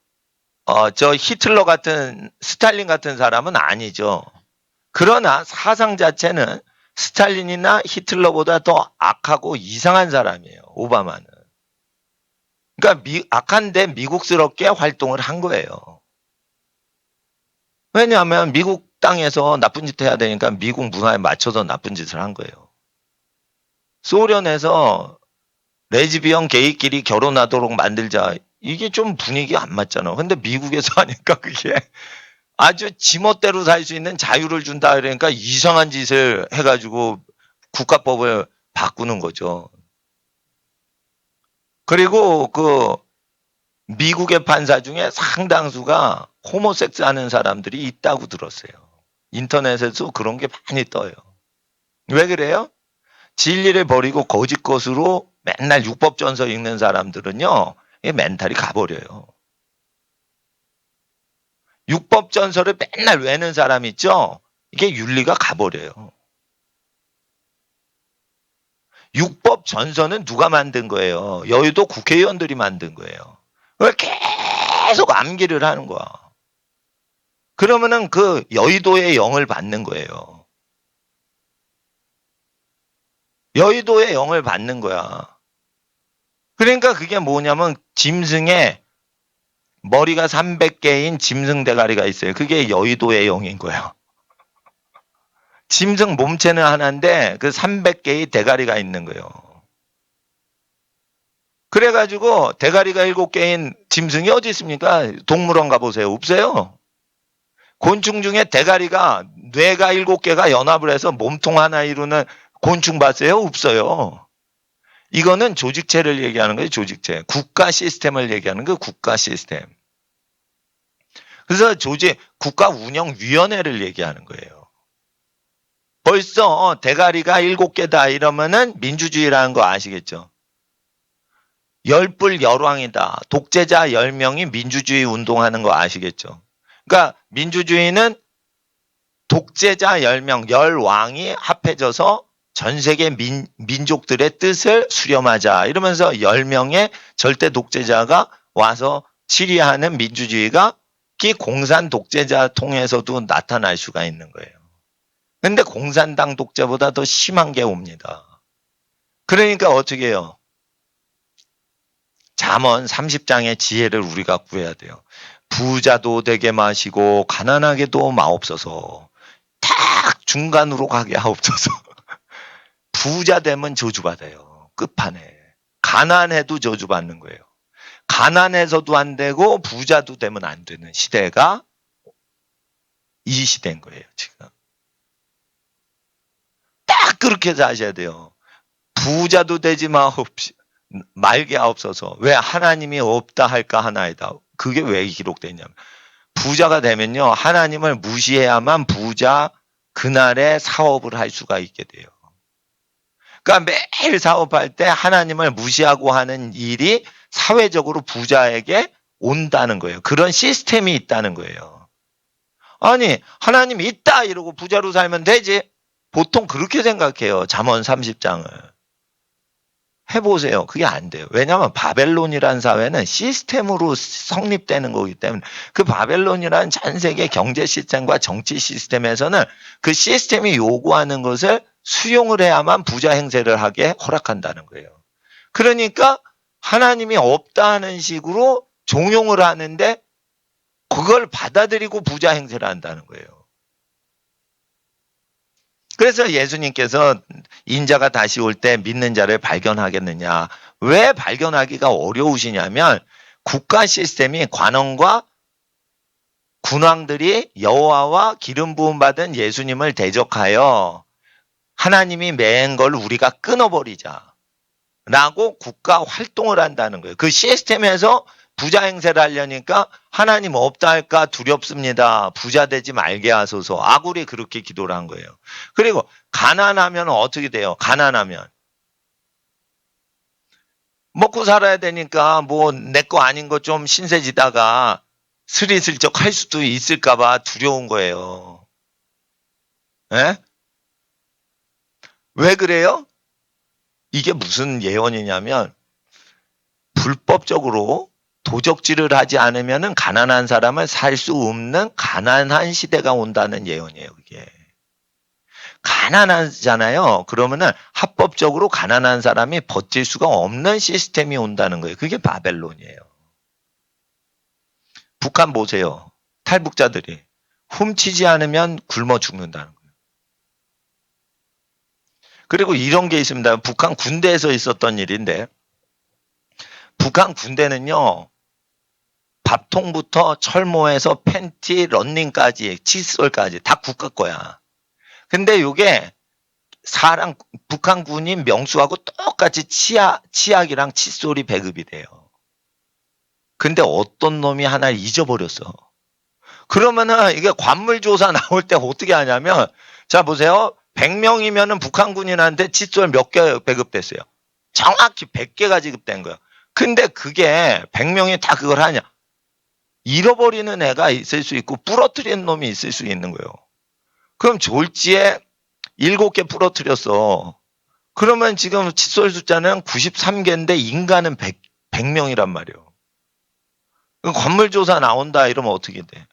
저 히틀러 같은 스탈린 같은 사람은 아니죠. 그러나 사상 자체는 스탈린이나 히틀러보다 더 악하고 이상한 사람이에요. 오바마는. 그러니까 악한데 미국스럽게 활동을 한 거예요. 왜냐하면 미국 땅에서 나쁜 짓 해야 되니까 미국 문화에 맞춰서 나쁜 짓을 한 거예요. 소련에서 레즈비언 게이끼리 결혼하도록 만들자. 이게 좀 분위기 안 맞잖아. 근데 미국에서 하니까 그게 아주 지멋대로 살 수 있는 자유를 준다 그러니까 이상한 짓을 해가지고 국가법을 바꾸는 거죠. 그리고 미국의 판사 중에 상당수가 호모섹스 하는 사람들이 있다고 들었어요. 인터넷에서 그런 게 많이 떠요. 왜 그래요? 진리를 버리고 거짓 것으로 맨날 율법전서 읽는 사람들은요, 멘탈이 가버려요. 율법전서를 맨날 외는 사람 있죠? 이게 윤리가 가버려요. 율법전서는 누가 만든 거예요? 여의도 국회의원들이 만든 거예요. 왜 계속 암기를 하는 거야? 그러면은 그 여의도의 영을 받는 거예요. 여의도의 영을 받는 거야. 그러니까 그게 뭐냐면 짐승의 머리가 300개인 짐승 대가리가 있어요. 그게 여의도의 영인 거예요. 짐승 몸체는 하나인데 그 300개의 대가리가 있는 거예요. 그래가지고 대가리가 7개인 짐승이 어디 있습니까? 동물원 가보세요. 없어요. 곤충 중에 대가리가 뇌가 7개가 연합을 해서 몸통 하나 이루는 곤충 봤어요? 없어요. 이거는 조직체를 얘기하는 거예요. 조직체. 국가 시스템을 얘기하는 거예요. 국가 시스템. 그래서 국가운영위원회를 얘기하는 거예요. 벌써 대가리가 7개다 이러면은 민주주의라는 거 아시겠죠? 열불 열왕이다. 독재자 10명이 민주주의 운동하는 거 아시겠죠? 그러니까 민주주의는 독재자 10명, 열왕이 합해져서 전 세계 민족들의 뜻을 수렴하자 이러면서 10명의 절대 독재자가 와서 치리하는 민주주의가 공산 독재자 통해서도 나타날 수가 있는 거예요. 근데 공산당 독재보다 더 심한 게 옵니다. 그러니까 어떻게 해요? 잠언 30장의 지혜를 우리가 구해야 돼요. 부자도 되게 마시고 가난하게도 마옵소서. 딱 중간으로 가게 하옵소서. 부자 되면 저주받아요. 끝판에. 가난해도 저주받는 거예요. 가난해서도 안 되고 부자도 되면 안 되는 시대가 이 시대인 거예요. 지금. 딱 그렇게 사셔야 돼요. 부자도 되지 말게 하옵소서. 왜 하나님이 없다 할까 하나이다. 그게 왜 기록되냐면 부자가 되면요. 하나님을 무시해야만 부자 그날의 사업을 할 수가 있게 돼요. 그러니까 매일 사업할 때 하나님을 무시하고 하는 일이 사회적으로 부자에게 온다는 거예요. 그런 시스템이 있다는 거예요. 아니 하나님이 있다 이러고 부자로 살면 되지. 보통 그렇게 생각해요. 잠언 30장을. 해보세요. 그게 안 돼요. 왜냐하면 바벨론이라는 사회는 시스템으로 성립되는 거기 때문에 그 바벨론이라는 전 세계 경제 시스템과 정치 시스템에서는 그 시스템이 요구하는 것을 수용을 해야만 부자 행세를 하게 허락한다는 거예요. 그러니까 하나님이 없다는 식으로 종용을 하는데 그걸 받아들이고 부자 행세를 한다는 거예요. 그래서 예수님께서 인자가 다시 올 때 믿는 자를 발견하겠느냐. 왜 발견하기가 어려우시냐면 국가 시스템이 관원과 군왕들이 여호와와 기름 부음 받은 예수님을 대적하여 하나님이 맹 걸 우리가 끊어버리자 라고 국가 활동을 한다는 거예요. 그 시스템에서 부자 행세를 하려니까 하나님 없다 할까 두렵습니다. 부자 되지 말게 하소서. 아굴이 그렇게 기도를 한 거예요. 그리고 가난하면 어떻게 돼요? 가난하면 먹고 살아야 되니까 뭐 내 거 아닌 거 좀 신세지다가 스리슬쩍 할 수도 있을까 봐 두려운 거예요. 예? 왜 그래요? 이게 무슨 예언이냐면 불법적으로 도적질을 하지 않으면 가난한 사람은 살 수 없는 가난한 시대가 온다는 예언이에요. 그게. 가난하잖아요. 그러면은 합법적으로 가난한 사람이 버틸 수가 없는 시스템이 온다는 거예요. 그게 바벨론이에요. 북한 보세요. 탈북자들이 훔치지 않으면 굶어 죽는다는 거예요. 그리고 이런 게 있습니다. 북한 군대에서 있었던 일인데 북한 군대는요. 밥통부터 철모에서 팬티, 런닝까지, 칫솔까지 다 국가 거야. 근데 이게 북한 군인 명수하고 똑같이 치약이랑 칫솔이 배급이 돼요. 근데 어떤 놈이 하나 잊어버렸어. 그러면은 이게 관물조사 나올 때 어떻게 하냐면, 자, 보세요. 100명이면은 북한 군인한테 칫솔 몇 개 배급됐어요. 정확히 100개가 지급된 거예요. 근데 그게 100명이 다 그걸 하냐? 잃어버리는 애가 있을 수 있고 부러뜨리는 놈이 있을 수 있는 거예요. 그럼 졸지에 7개 부러뜨렸어. 그러면 지금 칫솔 숫자는 93개인데 인간은 100명이란 말이에요. 관물조사 나온다 이러면 어떻게 돼?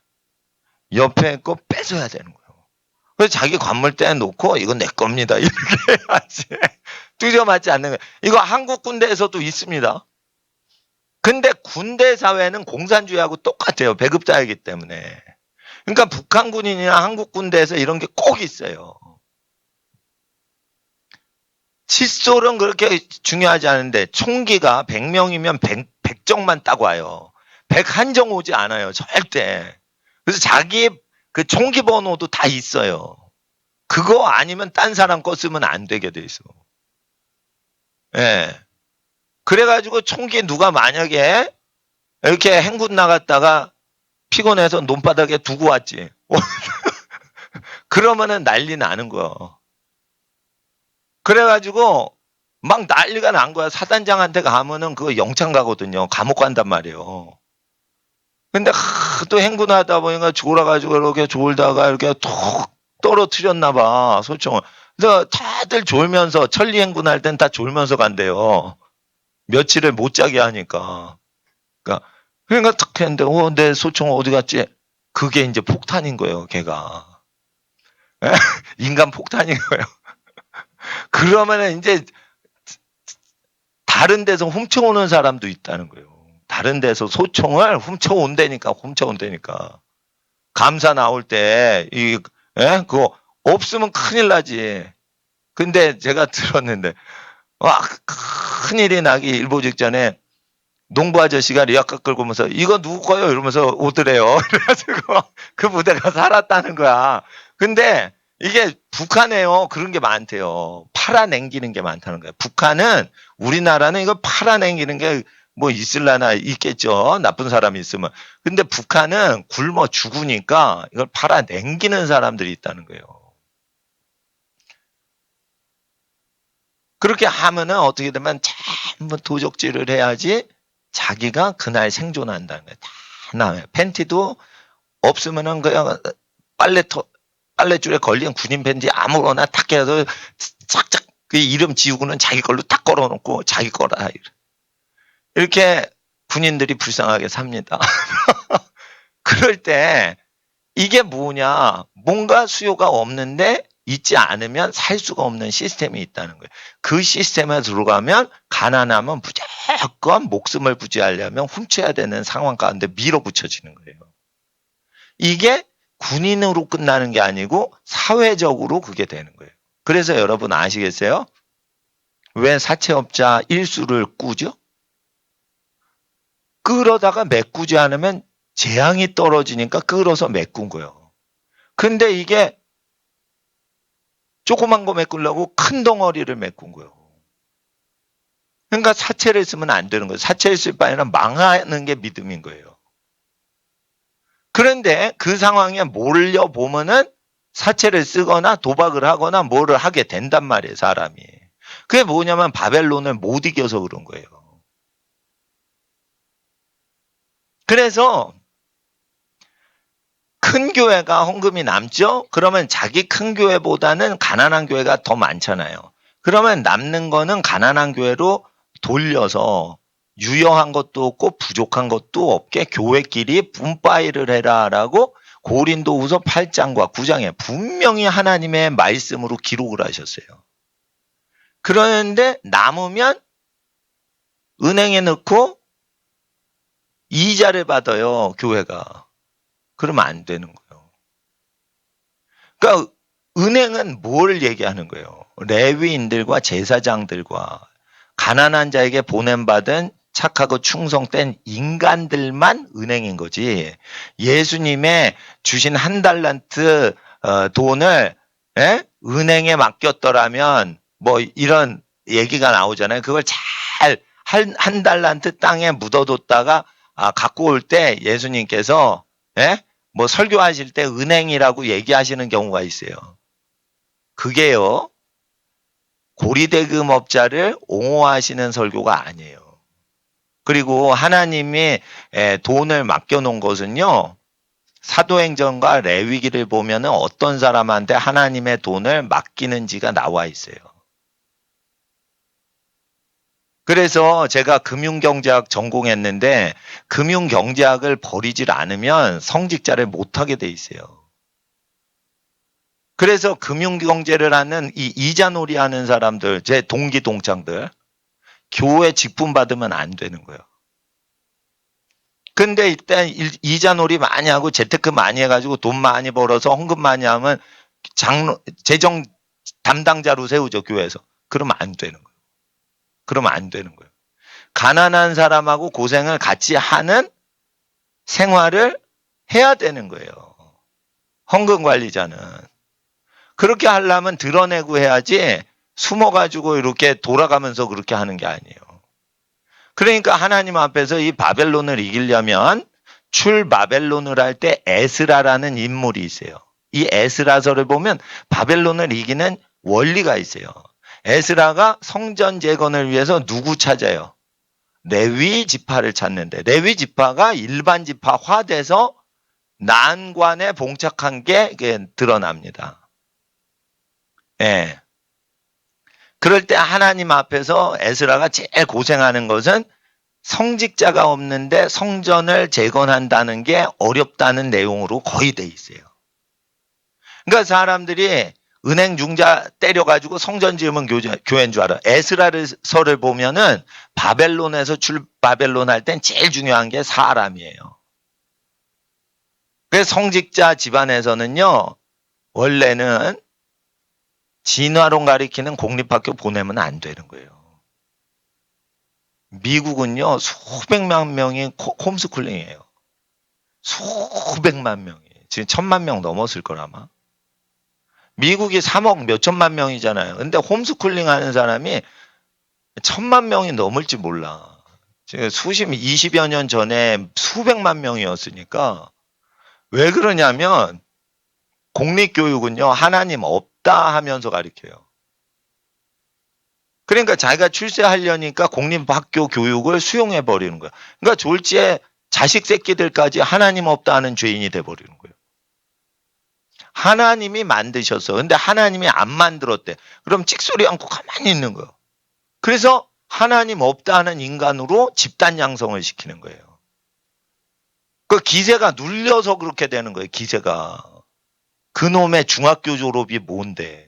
옆에 거 뺏어야 되는 거예요. 그래서 자기 관물 떼놓고 이건 내 겁니다. 이렇게 해야지. 두려 맞지 않는 거예요. 이거 한국 군대에서도 있습니다. 근데 군대 사회는 공산주의하고 똑같아요. 배급자이기 때문에. 그러니까 북한 군인이나 한국 군대에서 이런 게 꼭 있어요. 칫솔은 그렇게 중요하지 않은데 총기가 100명이면 100정만 따고 와요. 101정 오지 않아요. 절대. 그래서 자기 그 총기 번호도 다 있어요. 그거 아니면 딴 사람 거 쓰면 안 되게 돼 있어. 예. 그래가지고 총기 누가 만약에 이렇게 행군 나갔다가 피곤해서 논바닥에 두고 왔지. 그러면은 난리 나는 거야. 그래가지고 막 난리가 난 거야. 사단장한테 가면은 그거 영창 가거든요. 감옥 간단 말이에요. 근데 또 행군하다 보니까 졸아가지고 이렇게 졸다가 이렇게 톡 떨어뜨렸나 봐. 소총을. 그래서 다들 졸면서 천리 행군할 땐 다 졸면서 간대요. 며칠을 못 자게 하니까. 그러니까 탁 했는데 내 소총 어디 갔지? 그게 이제 폭탄인 거예요. 걔가. 인간 폭탄인 거예요. 그러면은 이제 다른 데서 훔쳐오는 사람도 있다는 거예요. 다른 데서 소총을 훔쳐온다니까. 감사 나올 때 그거 없으면 큰일 나지. 근데 제가 들었는데 와 큰일이 나기 일보 직전에 농부 아저씨가 리아카 끌고 오면서 이거 누구 거요? 이러면서 오더래요. 그래가지고 그 부대가 살았다는 거야. 근데 이게 북한에요. 그런 게 많대요. 팔아넘기는 게 많다는 거야. 북한은 우리나라는 이거 팔아넘기는 게 뭐 있을라나 있겠죠. 나쁜 사람이 있으면. 근데 북한은 굶어 죽으니까 이걸 팔아넘기는 사람들이 있다는 거예요. 그렇게 하면은 어떻게 되면 전부 도적질을 해야지 자기가 그날 생존한다는 거예요. 다 나와요. 팬티도 없으면은 그냥 빨래줄에 걸린 군인 팬티 아무거나 탁 해서 착착 그 이름 지우고는 자기 걸로 딱 걸어놓고 자기 거라. 이렇게 군인들이 불쌍하게 삽니다. 그럴 때 이게 뭐냐. 뭔가 수요가 없는데 있지 않으면 살 수가 없는 시스템이 있다는 거예요. 그 시스템에 들어가면 가난하면 무조건 목숨을 부지하려면 훔쳐야 되는 상황 가운데 밀어붙여지는 거예요. 이게 군인으로 끝나는 게 아니고 사회적으로 그게 되는 거예요. 그래서 여러분 아시겠어요? 왜 사채업자 일수를 꾸죠? 그러다가 메꾸지 않으면 재앙이 떨어지니까 끌어서 메꾼 거예요. 근데 이게 조그만 거 메꾸려고 큰 덩어리를 메꾼 거예요. 그러니까 사채를 쓰면 안 되는 거예요. 사채를 쓸 바에는 망하는 게 믿음인 거예요. 그런데 그 상황에 몰려보면은 사채를 쓰거나 도박을 하거나 뭐를 하게 된단 말이에요, 사람이. 그게 뭐냐면 바벨론을 못 이겨서 그런 거예요. 그래서 큰 교회가 헌금이 남죠? 그러면 자기 큰 교회보다는 가난한 교회가 더 많잖아요. 그러면 남는 거는 가난한 교회로 돌려서 유효한 것도 없고 부족한 것도 없게 교회끼리 분파일을 해라라고 고린도후서 8장과 9장에 분명히 하나님의 말씀으로 기록을 하셨어요. 그런데 남으면 은행에 넣고 이자를 받아요, 교회가. 그러면 안 되는 거예요. 그러니까 은행은 뭘 얘기하는 거예요? 레위인들과 제사장들과 가난한 자에게 보냄받은 착하고 충성된 인간들만 은행인 거지. 예수님의 주신 한 달란트 돈을 은행에 맡겼더라면 뭐 이런 얘기가 나오잖아요. 그걸 잘 한 달란트 땅에 묻어뒀다가 갖고 올 때 예수님께서 뭐 설교하실 때 은행이라고 얘기하시는 경우가 있어요. 그게요, 고리대금업자를 옹호하시는 설교가 아니에요. 그리고 하나님이 돈을 맡겨놓은 것은요, 사도행전과 레위기를 보면 어떤 사람한테 하나님의 돈을 맡기는지가 나와 있어요. 그래서 제가 금융경제학 전공했는데 금융경제학을 버리질 않으면 성직자를 못하게 돼 있어요. 그래서 금융경제를 하는 이 이자놀이 하는 사람들, 제 동기 동창들, 교회 직분 받으면 안 되는 거예요. 근데 일단 이자놀이 많이 하고 재테크 많이 해가지고 돈 많이 벌어서 헌금 많이 하면 재정 담당자로 세우죠, 교회에서. 그러면 안 되는 거예요. 그러면 안 되는 거예요. 가난한 사람하고 고생을 같이 하는 생활을 해야 되는 거예요. 헌금 관리자는. 그렇게 하려면 드러내고 해야지 숨어가지고 이렇게 돌아가면서 그렇게 하는 게 아니에요. 그러니까 하나님 앞에서 이 바벨론을 이기려면 출바벨론을 할 때 에스라라는 인물이 있어요. 이 에스라서를 보면 바벨론을 이기는 원리가 있어요. 에스라가 성전 재건을 위해서 누구 찾아요? 레위 지파를 찾는데 레위 지파가 일반 지파화돼서 난관에 봉착한 게 드러납니다. 예. 그럴 때 하나님 앞에서 에스라가 제일 고생하는 것은 성직자가 없는데 성전을 재건한다는 게 어렵다는 내용으로 거의 돼 있어요. 그러니까 사람들이 은행 융자 때려가지고 성전 지으면 교회인 줄 알아. 에스라서를 보면은 바벨론에서 바벨론 할 땐 제일 중요한 게 사람이에요. 그래서 성직자 집안에서는요, 원래는 진화론 가리키는 공립학교 보내면 안 되는 거예요. 미국은요, 수백만 명이 홈스쿨링이에요. 수백만 명이. 지금 1,000만 명 넘었을 걸 아마. 미국이 3억 몇천만 명이잖아요. 근데 홈스쿨링 하는 사람이 1,000만 명이 넘을지 몰라. 지금 20여 년 전에 수백만 명이었으니까. 왜 그러냐면 공립교육은요, 하나님 없다 하면서 가르쳐요. 그러니까 자기가 출세하려니까 공립학교 교육을 수용해 버리는 거야. 그러니까 졸지에 자식 새끼들까지 하나님 없다 하는 죄인이 돼 버리는 거예요. 하나님이 만드셨어. 근데 하나님이 안 만들었대. 그럼 찍소리 않고 가만히 있는 거예요. 그래서 하나님 없다 하는 인간으로 집단 양성을 시키는 거예요. 그 기세가 눌려서 그렇게 되는 거예요. 기세가. 그놈의 중학교 졸업이 뭔데.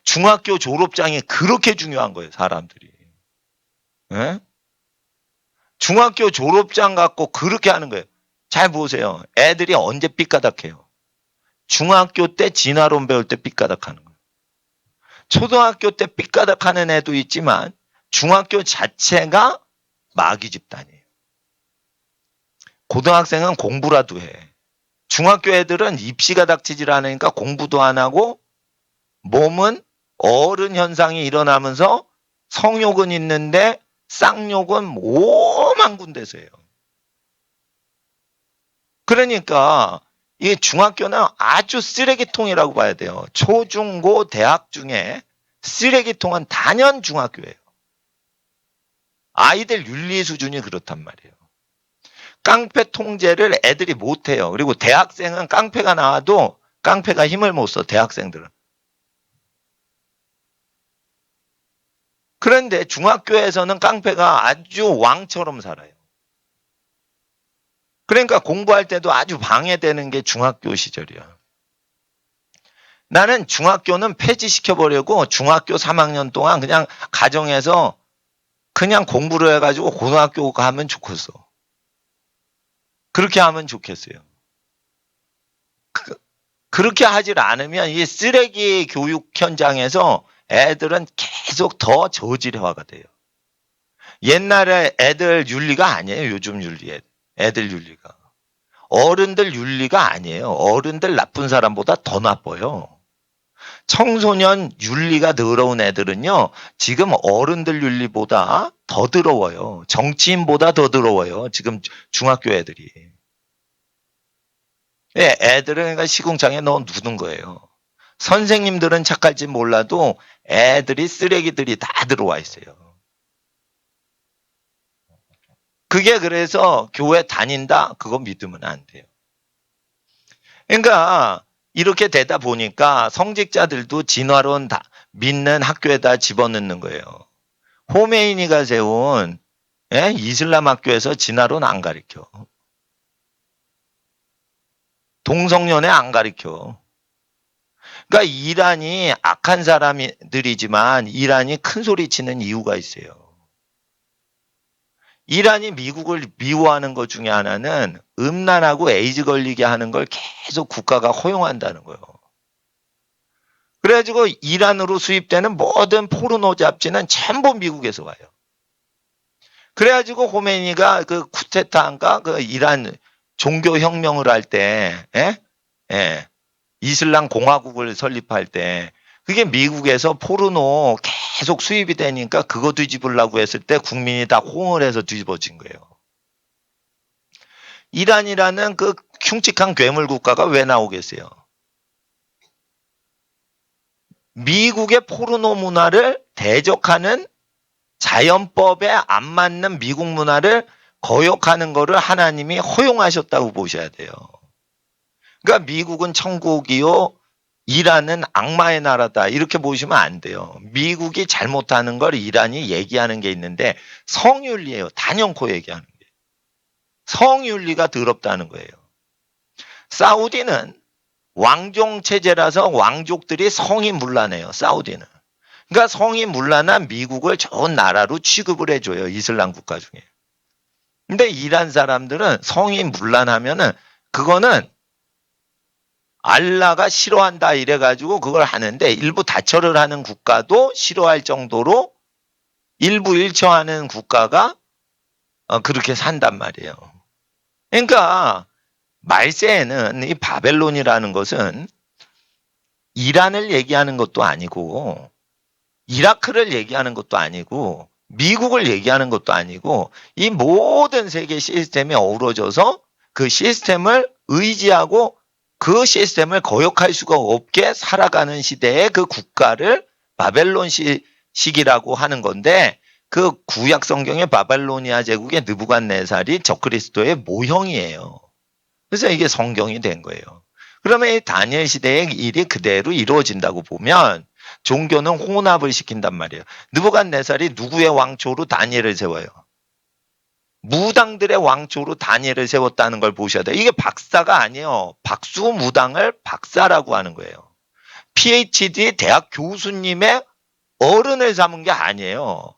중학교 졸업장이 그렇게 중요한 거예요. 사람들이. 에? 중학교 졸업장 갖고 그렇게 하는 거예요. 잘 보세요. 애들이 언제 삐까닥해요. 중학교 때 진화론 배울 때 삐까닥하는 거예요. 초등학교 때 삐까닥하는 애도 있지만 중학교 자체가 마귀 집단이에요. 고등학생은 공부라도 해. 중학교 애들은 입시가 닥치질 않으니까 공부도 안 하고 몸은 어른 현상이 일어나면서 성욕은 있는데 쌍욕은 오만 군데서 해요. 그러니까 이 중학교는 아주 쓰레기통이라고 봐야 돼요. 초중고 대학 중에 쓰레기통은 단연 중학교예요. 아이들 윤리 수준이 그렇단 말이에요. 깡패 통제를 애들이 못해요. 그리고 대학생은 깡패가 나와도 깡패가 힘을 못 써, 대학생들은. 그런데 중학교에서는 깡패가 아주 왕처럼 살아요. 그러니까 공부할 때도 아주 방해되는 게 중학교 시절이야. 나는 중학교는 폐지시켜보려고 중학교 3학년 동안 그냥 가정에서 그냥 공부를 해가지고 고등학교 가면 좋겠어. 그렇게 하면 좋겠어요. 그렇게 하질 않으면 이 쓰레기 교육 현장에서 애들은 계속 더 저질화가 돼요. 옛날에 애들 윤리가 아니에요. 요즘 윤리 애들 윤리가. 어른들 윤리가 아니에요. 어른들 나쁜 사람보다 더 나빠요. 청소년 윤리가 더러운 애들은요. 지금 어른들 윤리보다 더 더러워요. 정치인보다 더 더러워요. 지금 중학교 애들이. 애들은 그러니까 시궁창에 넣어 두는 거예요. 선생님들은 착할지 몰라도 애들이 쓰레기들이 다 들어와 있어요. 그게 그래서 교회 다닌다? 그거 믿으면 안 돼요. 그러니까 이렇게 되다 보니까 성직자들도 진화론 다 믿는 학교에다 집어넣는 거예요. 호메이니가 세운 이슬람 학교에서 진화론 안 가르쳐. 동성연애 안 가르쳐. 그러니까 이란이 악한 사람들이지만 이란이 큰 소리 치는 이유가 있어요. 이란이 미국을 미워하는 것 중에 하나는 음란하고 에이즈 걸리게 하는 걸 계속 국가가 허용한다는 거예요. 그래가지고 이란으로 수입되는 모든 포르노 잡지는 전부 미국에서 와요. 그래가지고 호메니가 그 쿠데타인가 그 이란 종교혁명을 할 때, 이슬람 공화국을 설립할 때 그게 미국에서 포르노 계속 수입이 되니까 그거 뒤집으려고 했을 때 국민이 다 호응을 해서 뒤집어진 거예요. 이란이라는 그 흉측한 괴물 국가가 왜 나오겠어요? 미국의 포르노 문화를 대적하는 자연법에 안 맞는 미국 문화를 거역하는 거를 하나님이 허용하셨다고 보셔야 돼요. 그러니까 미국은 천국이요, 이란은 악마의 나라다 이렇게 보시면 안 돼요. 미국이 잘못하는 걸 이란이 얘기하는 게 있는데 성윤리예요. 단연코 얘기하는 게. 성윤리가 더럽다는 거예요. 사우디는 왕종 체제라서 왕족들이 성이 문란해요. 사우디는. 그러니까 성이 문란한 미국을 좋은 나라로 취급을 해줘요. 이슬람 국가 중에. 근데 이란 사람들은 성이 문란하면은 그거는 알라가 싫어한다 이래가지고 그걸 하는데 일부 다처를 하는 국가도 싫어할 정도로 일부 일처하는 국가가 그렇게 산단 말이에요. 그러니까 말세에는 이 바벨론이라는 것은 이란을 얘기하는 것도 아니고 이라크를 얘기하는 것도 아니고 미국을 얘기하는 것도 아니고 이 모든 세계 시스템이 어우러져서 그 시스템을 의지하고 그 시스템을 거역할 수가 없게 살아가는 시대의 그 국가를 바벨론 시기라고 하는 건데 그 구약 성경의 바벨로니아 제국의 느부갓네살이 적그리스도의 모형이에요. 그래서 이게 성경이 된 거예요. 그러면 이 다니엘 시대의 일이 그대로 이루어진다고 보면 종교는 혼합을 시킨단 말이에요. 느부갓네살이 누구의 왕초로 다니엘을 세워요? 무당들의 왕초로 다니엘을 세웠다는 걸 보셔야 돼요. 이게 박사가 아니에요. 박수무당을 박사라고 하는 거예요. PhD 대학 교수님의 어른을 삼은 게 아니에요.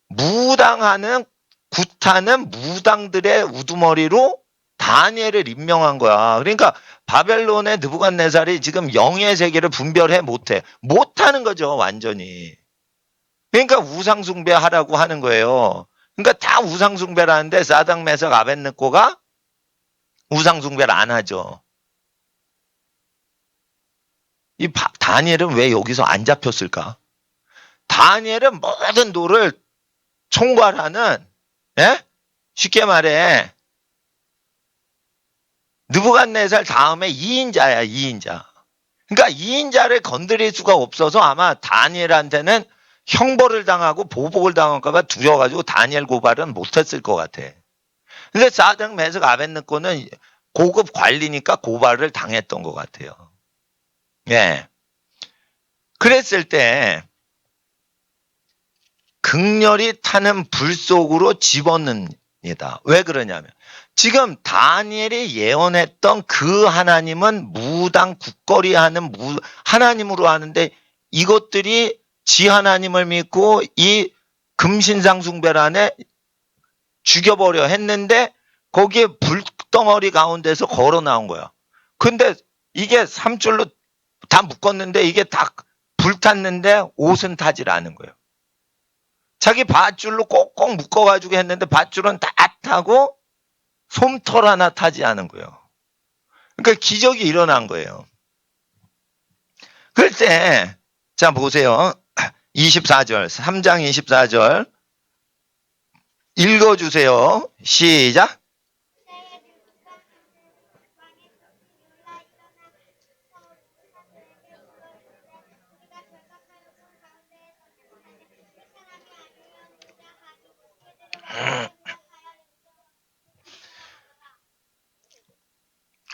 무당하는 굿하는 무당들의 우두머리로 다니엘을 임명한 거야. 그러니까 바벨론의 느부갓네살이 지금 영의 세계를 분별해 못해. 못하는 거죠. 완전히. 그러니까 우상숭배하라고 하는 거예요. 그러니까 다 우상숭배를 하는데 사당 메석 아벳느고가 우상숭배를 안 하죠. 이 다니엘은 왜 여기서 안 잡혔을까? 다니엘은 모든 도를 총괄하는, 예? 쉽게 말해 느부갓네살 다음에 2인자야, 2인자. 그러니까 2인자를 건드릴 수가 없어서 아마 다니엘한테는 형벌을 당하고 보복을 당할까 봐 두려워가지고 다니엘 고발은 못했을 것 같아. 근데 사드락 메석 아벳느고는 고급 관리니까 고발을 당했던 것 같아요. 예. 그랬을 때 극렬히 타는 불 속으로 집어넣습니다. 왜 그러냐면 지금 다니엘이 예언했던 그 하나님은 무당 국거리하는 하나님으로 하는데 이것들이 지 하나님을 믿고 이 금신상 숭배를 안에 죽여버려 했는데 거기에 불덩어리 가운데서 걸어 나온 거야. 근데 이게 3줄로 다 묶었는데 이게 다 불탔는데 옷은 타질 않은 거예요. 자기 밧줄로 꼭꼭 묶어가지고 했는데 밧줄은 다 타고 솜털 하나 타지 않은 거예요. 그러니까 기적이 일어난 거예요. 그럴 때, 자, 보세요. 24절, 3장 24절. 읽어주세요. 시작.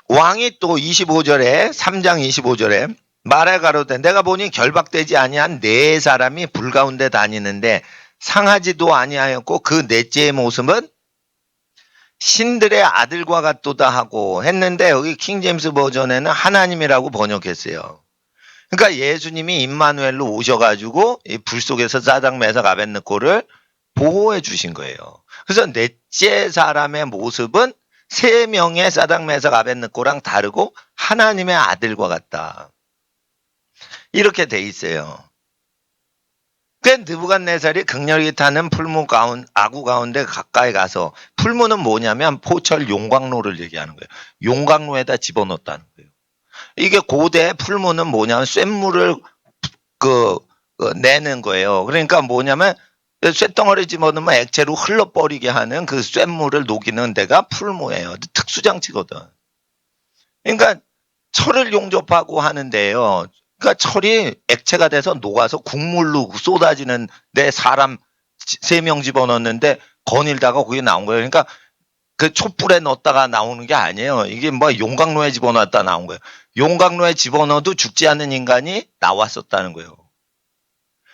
왕이 또 25절에, 3장 25절에 말해 가로되 내가 보니 결박되지 아니한 네 사람이 불 가운데 다니는데 상하지도 아니하였고 그 넷째의 모습은 신들의 아들과 같도다 하고 했는데 여기 킹제임스 버전에는 하나님이라고 번역했어요. 그러니까 예수님이 임마누엘로 오셔가지고 이 불 속에서 사드락 메삭 아벳느고를 보호해 주신 거예요. 그래서 넷째 사람의 모습은 세 명의 사드락 메삭 아벳느고랑 다르고 하나님의 아들과 같다. 이렇게 돼 있어요. 그 느부갓네살이 극렬히 타는 풀무 아구 가운데 가까이 가서 풀무는 뭐냐면 포철 용광로를 얘기하는 거예요. 용광로에다 집어넣었다는 거예요. 이게 고대 풀무는 뭐냐면 쇳물을 내는 거예요. 그러니까 뭐냐면 쇳덩어리 집어넣으면 액체로 흘러버리게 하는 그 쇳물을 녹이는 데가 풀무예요. 특수장치거든. 그러니까 철을 용접하고 하는데요. 그러니까 철이 액체가 돼서 녹아서 국물로 쏟아지는데 사람 3명 집어넣었는데 거닐다가 거기 나온 거예요. 그러니까 그 촛불에 넣었다가 나오는 게 아니에요. 이게 뭐 용광로에 집어넣었다 나온 거예요. 용광로에 집어넣어도 죽지 않는 인간이 나왔었다는 거예요.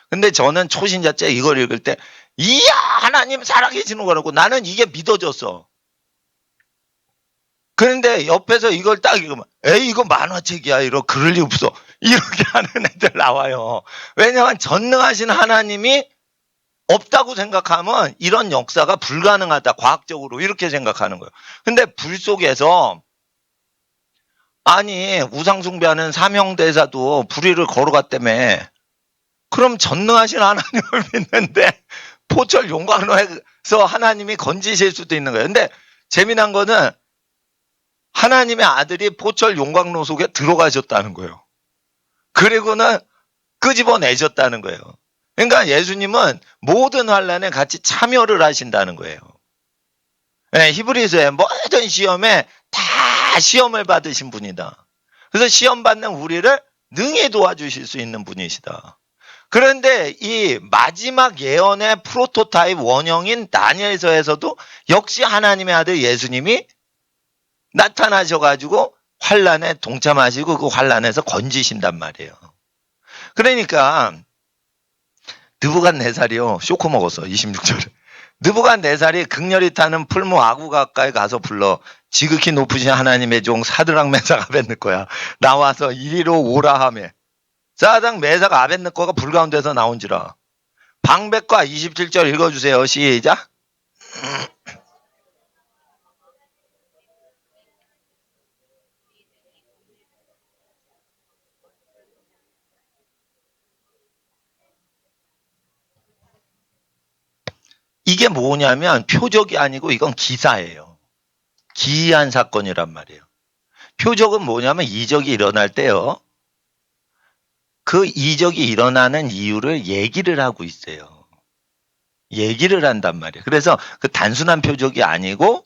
근데 저는 초신자 때 이걸 읽을 때 이야 하나님 살아계시는 거라고 나는 이게 믿어졌어. 그런데 옆에서 이걸 딱 읽으면 에이 이거 만화책이야 이러 그럴 리 없어 이렇게 하는 애들 나와요. 왜냐하면 전능하신 하나님이 없다고 생각하면 이런 역사가 불가능하다 과학적으로 이렇게 생각하는 거예요. 근데 불 속에서 아니 우상숭배하는 삼형대사도 불의를 걸어갔다며. 그럼 전능하신 하나님을 믿는데 포철 용광로에서 하나님이 건지실 수도 있는 거예요. 근데 재미난 거는 하나님의 아들이 포철 용광로 속에 들어가셨다는 거예요. 그리고는 끄집어내셨다는 거예요. 그러니까 예수님은 모든 환란에 같이 참여를 하신다는 거예요. 네, 히브리서의 모든 시험에 다 시험을 받으신 분이다. 그래서 시험 받는 우리를 능히 도와주실 수 있는 분이시다. 그런데 이 마지막 예언의 프로토타입 원형인 다니엘서에서도 역시 하나님의 아들 예수님이 나타나셔가지고 환란에 동참하시고 그 환란에서 건지신단 말이에요. 그러니까 느부갓네살이요 쇼크 먹었어. 26절에 느부갓네살이 극렬히 타는 풀무 아구 가까이 가서 불러 지극히 높으신 하나님의 종 사드락 메삭 아벳느고야 나와서 이리로 오라 하며 사드락 메삭 아벳느고가 불 가운데서 나온지라. 방백과 27절 읽어주세요. 시작. 이게 뭐냐면 표적이 아니고 이건 기사예요. 기이한 사건이란 말이에요. 표적은 뭐냐면 이적이 일어날 때요. 그 이적이 일어나는 이유를 얘기를 하고 있어요. 얘기를 한단 말이에요. 그래서 그 단순한 표적이 아니고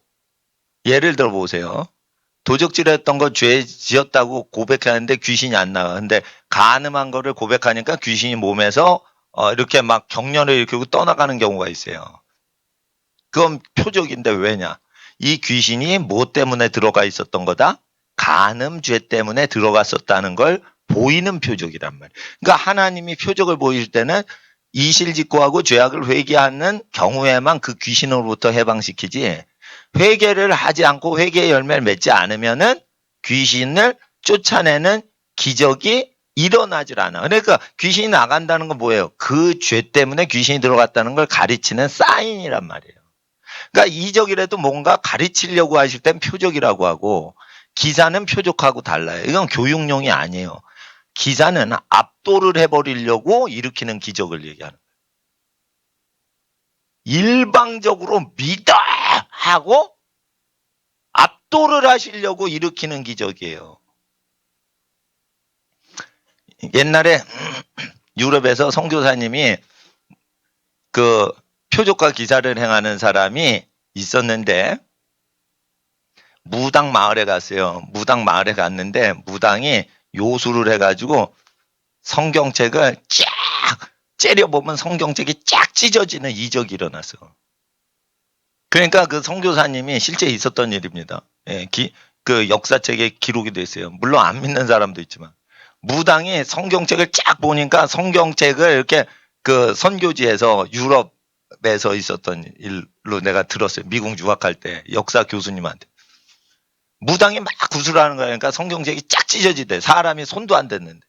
예를 들어 보세요. 도적질했던 거 죄 지었다고 고백하는데 귀신이 안 나와. 근데 간음한 거를 고백하니까 귀신이 몸에서 이렇게 막 경련을 일으키고 떠나가는 경우가 있어요. 그건 표적인데 왜냐? 이 귀신이 뭐 때문에 들어가 있었던 거다? 간음죄 때문에 들어갔었다는 걸 보이는 표적이란 말이에요. 그러니까 하나님이 표적을 보일 때는 이실직고하고 죄악을 회개하는 경우에만 그 귀신으로부터 해방시키지, 회개를 하지 않고 회개의 열매를 맺지 않으면은 귀신을 쫓아내는 기적이 일어나질 않아. 그러니까 귀신이 나간다는 건 뭐예요? 그 죄 때문에 귀신이 들어갔다는 걸 가르치는 사인이란 말이에요. 그러니까 이적이라도 뭔가 가르치려고 하실 땐 표적이라고 하고, 기사는 표적하고 달라요. 이건 교육용이 아니에요. 기사는 압도를 해버리려고 일으키는 기적을 얘기하는 거예요. 일방적으로 믿어! 하고 압도를 하시려고 일으키는 기적이에요. 옛날에 유럽에서 선교사님이 그 표적과 기사를 행하는 사람이 있었는데, 무당 마을에 갔어요. 무당 마을에 갔는데 무당이 요술을 해가지고 성경책을 쫙 째려보면 성경책이 쫙 찢어지는 이적이 일어났어. 그러니까 그 선교사님이 실제 있었던 일입니다. 예, 그 역사책에 기록이 돼 있어요. 물론 안 믿는 사람도 있지만, 무당이 성경책을 쫙 보니까 성경책을 이렇게 그 선교지에서 유럽에서 있었던 일로 내가 들었어요. 미국 유학할 때 역사 교수님한테. 무당이 막 구슬하는 거야. 그러니까 성경책이 쫙 찢어지대. 사람이 손도 안 댔는데.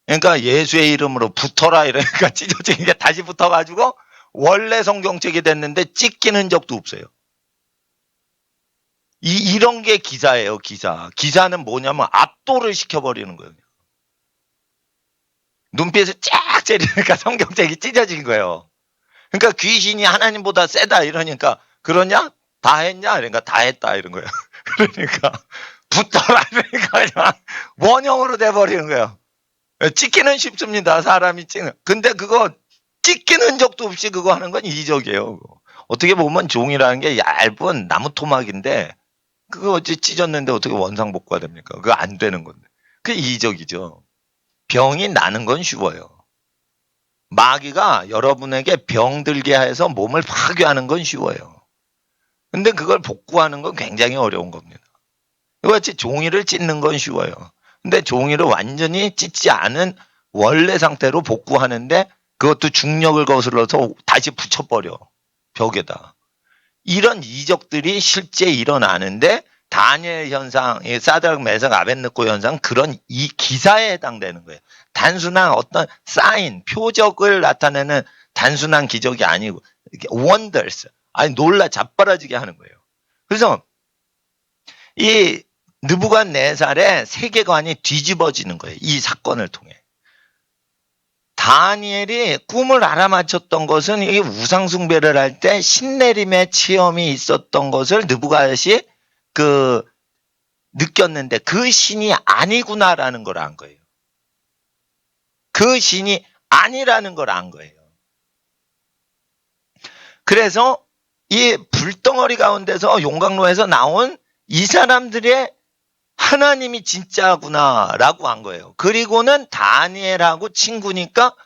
그러니까 예수의 이름으로 붙어라 이러니까 찢어진 게 다시 붙어가지고 원래 성경책이 됐는데 찢기는 적도 없어요. 이런 게 기사예요, 기사. 기사는 뭐냐면 압도를 시켜버리는 거예요. 눈빛을 쫙 째리니까 성경책이 찢어진 거예요. 그러니까 귀신이 하나님보다 세다 이러니까, 그러냐? 다 했냐? 그러니까 다 했다 이런 거예요. 그러니까 붙어라 이러니까 그냥 원형으로 돼버리는 거예요. 찍기는 쉽습니다. 사람이 찍는. 근데 그거 찍기는 적도 없이 그거 하는 건 이적이에요. 어떻게 보면 종이라는 게 얇은 나무 토막인데 그거 어찌 찢었는데 어떻게 원상복구가 됩니까? 그거 안 되는 건데. 그게 이적이죠. 병이 나는 건 쉬워요. 마귀가 여러분에게 병들게 해서 몸을 파괴하는 건 쉬워요. 근데 그걸 복구하는 건 굉장히 어려운 겁니다. 이같이 종이를 찢는 건 쉬워요. 근데 종이를 완전히 찢지 않은 원래 상태로 복구하는데 그것도 중력을 거슬러서 다시 붙여버려. 벽에다. 이런 이적들이 실제 일어나는데 다니엘 현상, 사드락 메삭 아벳느고 현상, 그런 이 기사에 해당되는 거예요. 단순한 어떤 사인, 표적을 나타내는 단순한 기적이 아니고 wonders, 아니 놀라 자빠라지게 하는 거예요. 그래서 이 느부갓네살의 세계관이 뒤집어지는 거예요. 이 사건을 통해. 다니엘이 꿈을 알아맞혔던 것은 이 우상숭배를 할 때 신내림의 체험이 있었던 것을 느부갓이 느꼈는데 그 신이 아니구나라는 걸 안 거예요. 그 신이 아니라는 걸 안 거예요. 그래서 이 불덩어리 가운데서 용광로에서 나온 이 사람들의 하나님이 진짜구나라고 한 거예요. 그리고는 다니엘하고 친구니까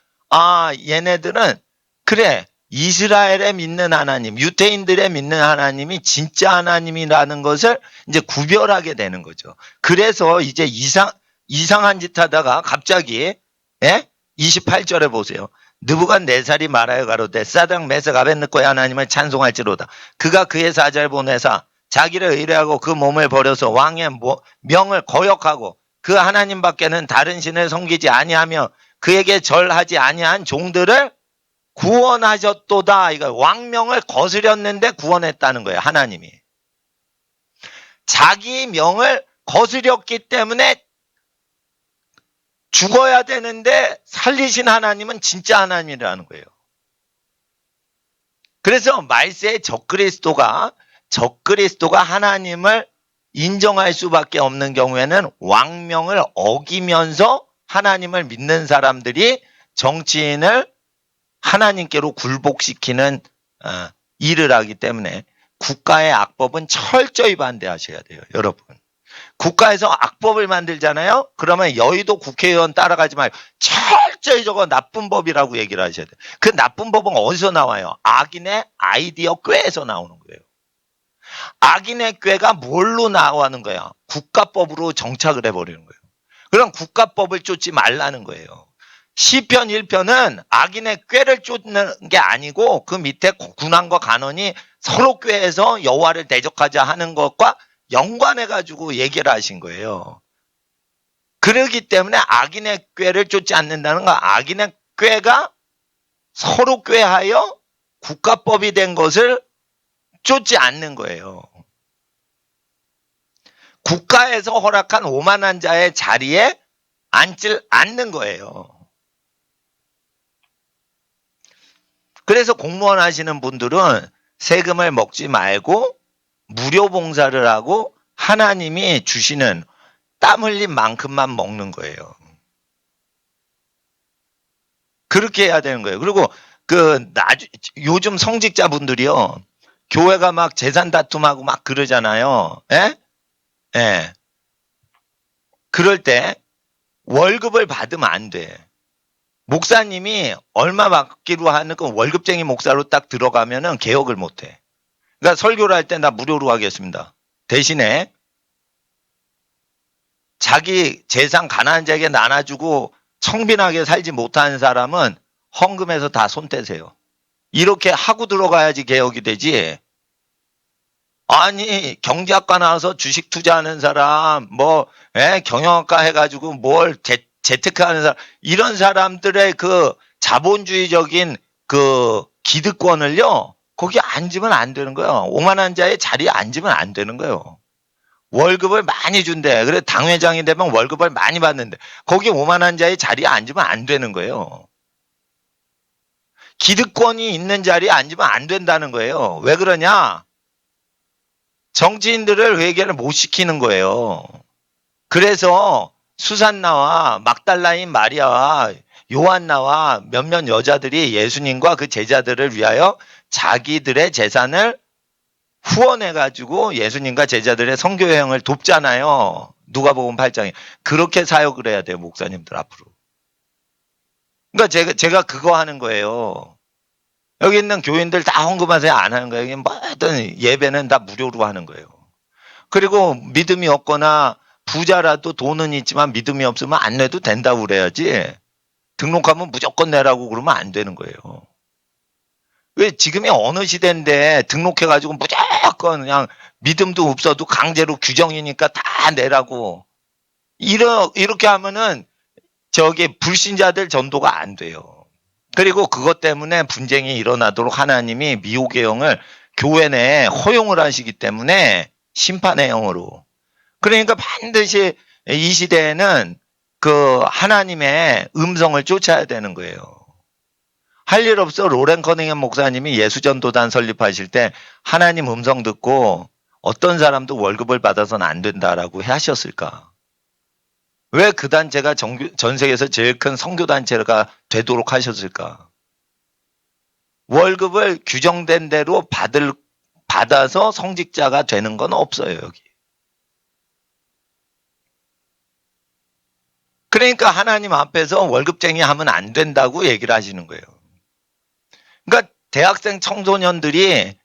얘네들은 그래, 이스라엘에 믿는 하나님, 유대인들의 믿는 하나님이 진짜 하나님이라는 것을 이제 구별하게 되는 거죠. 그래서 이제 이상한 짓 하다가 갑자기 28절에 보세요. 느부갓네살이 말하여 가로되 사드락 메삭 아벳느고의 하나님을 찬송할지로다. 그가 그의 사자를 보내사 자기를 의뢰하고 그 몸을 버려서 왕의 명을 거역하고 그 하나님밖에는 다른 신을 섬기지 아니하며 그에게 절하지 아니한 종들을 구원하셨도다. 이거 왕명을 거스렸는데 구원했다는 거예요. 하나님이. 자기 명을 거스렸기 때문에 죽어야 되는데 살리신 하나님은 진짜 하나님이라는 거예요. 그래서 말세의 적그리스도가 하나님을 인정할 수밖에 없는 경우에는 왕명을 어기면서 하나님을 믿는 사람들이 정치인을 하나님께로 굴복시키는 일을 하기 때문에 국가의 악법은 철저히 반대하셔야 돼요, 여러분. 국가에서 악법을 만들잖아요. 그러면 여의도 국회의원 따라가지 말고 철저히 저거 나쁜 법이라고 얘기를 하셔야 돼요. 그 나쁜 법은 어디서 나와요? 악인의 아이디어 꾀에서 나오는 거예요. 악인의 꾀가 뭘로 나오는 거야? 국가법으로 정착을 해버리는 거예요. 그럼 국가법을 쫓지 말라는 거예요. 시편 1편은 악인의 꾀를 쫓는 게 아니고 그 밑에 군왕과 간원이 서로 꾀해서 여호와를 대적하자 하는 것과 연관해가지고 얘기를 하신 거예요. 그렇기 때문에 악인의 꾀를 쫓지 않는다는 건 악인의 꾀가 서로 꾀하여 국가법이 된 것을 쫓지 않는 거예요. 국가에서 허락한 오만한 자의 자리에 앉질 않는 거예요. 그래서 공무원 하시는 분들은 세금을 먹지 말고 무료 봉사를 하고 하나님이 주시는 땀 흘린 만큼만 먹는 거예요. 그렇게 해야 되는 거예요. 그리고 요즘 성직자분들이요. 교회가 막 재산 다툼하고 막 그러잖아요. 예? 예. 그럴 때 월급을 받으면 안 돼. 목사님이 얼마 받기로 하는 그 월급쟁이 목사로 딱 들어가면은 개혁을 못 해. 그러니까 설교를 할 때 나 무료로 하겠습니다. 대신에 자기 재산 가난한 자에게 나눠주고 청빈하게 살지 못하는 사람은 헌금해서 다 손 떼세요. 이렇게 하고 들어가야지 개혁이 되지. 아니 경제학과 나와서 주식 투자하는 사람 경영학과 해가지고 뭘 재테크하는 사람 이런 사람들의 그 자본주의적인 그 기득권을요 거기 앉으면 안 되는 거예요. 오만한 자의 자리에 앉으면 안 되는 거예요. 월급을 많이 준대. 그래 당회장이 되면 월급을 많이 받는데 거기 오만한 자의 자리에 앉으면 안 되는 거예요. 기득권이 있는 자리에 앉으면 안 된다는 거예요. 왜 그러냐? 정치인들을 회개를 못 시키는 거예요. 그래서 수산나와 막달라인 마리아와 요한나와 몇몇 여자들이 예수님과 그 제자들을 위하여 자기들의 재산을 후원해가지고 예수님과 제자들의 선교 여행을 돕잖아요. 누가복음 8장에. 그렇게 사역을 해야 돼요, 목사님들 앞으로. 그러니까 제가 그거 하는 거예요. 여기 있는 교인들 다 헌금하세요? 안 하는 거예요. 뭐든 예배는 다 무료로 하는 거예요. 그리고 믿음이 없거나 부자라도 돈은 있지만 믿음이 없으면 안 내도 된다고 그래야지. 등록하면 무조건 내라고 그러면 안 되는 거예요. 왜 지금이 어느 시대인데 등록해가지고 무조건 그냥 믿음도 없어도 강제로 규정이니까 다 내라고. 이렇게 하면은 저기 불신자들 전도가 안 돼요. 그리고 그것 때문에 분쟁이 일어나도록 하나님이 미혹의 영을 교회 내에 허용을 하시기 때문에 심판의 영으로. 그러니까 반드시 이 시대에는 그 하나님의 음성을 쫓아야 되는 거예요. 할 일 없어 로렌 커닝햄 목사님이 예수전도단 설립하실 때 하나님 음성 듣고 어떤 사람도 월급을 받아서는 안 된다라고 하셨을까? 왜 그 단체가 전 세계에서 제일 큰 선교단체가 되도록 하셨을까? 월급을 규정된 대로 받아서 성직자가 되는 건 없어요, 여기. 그러니까 하나님 앞에서 월급쟁이 하면 안 된다고 얘기를 하시는 거예요. 그러니까 대학생 청소년들이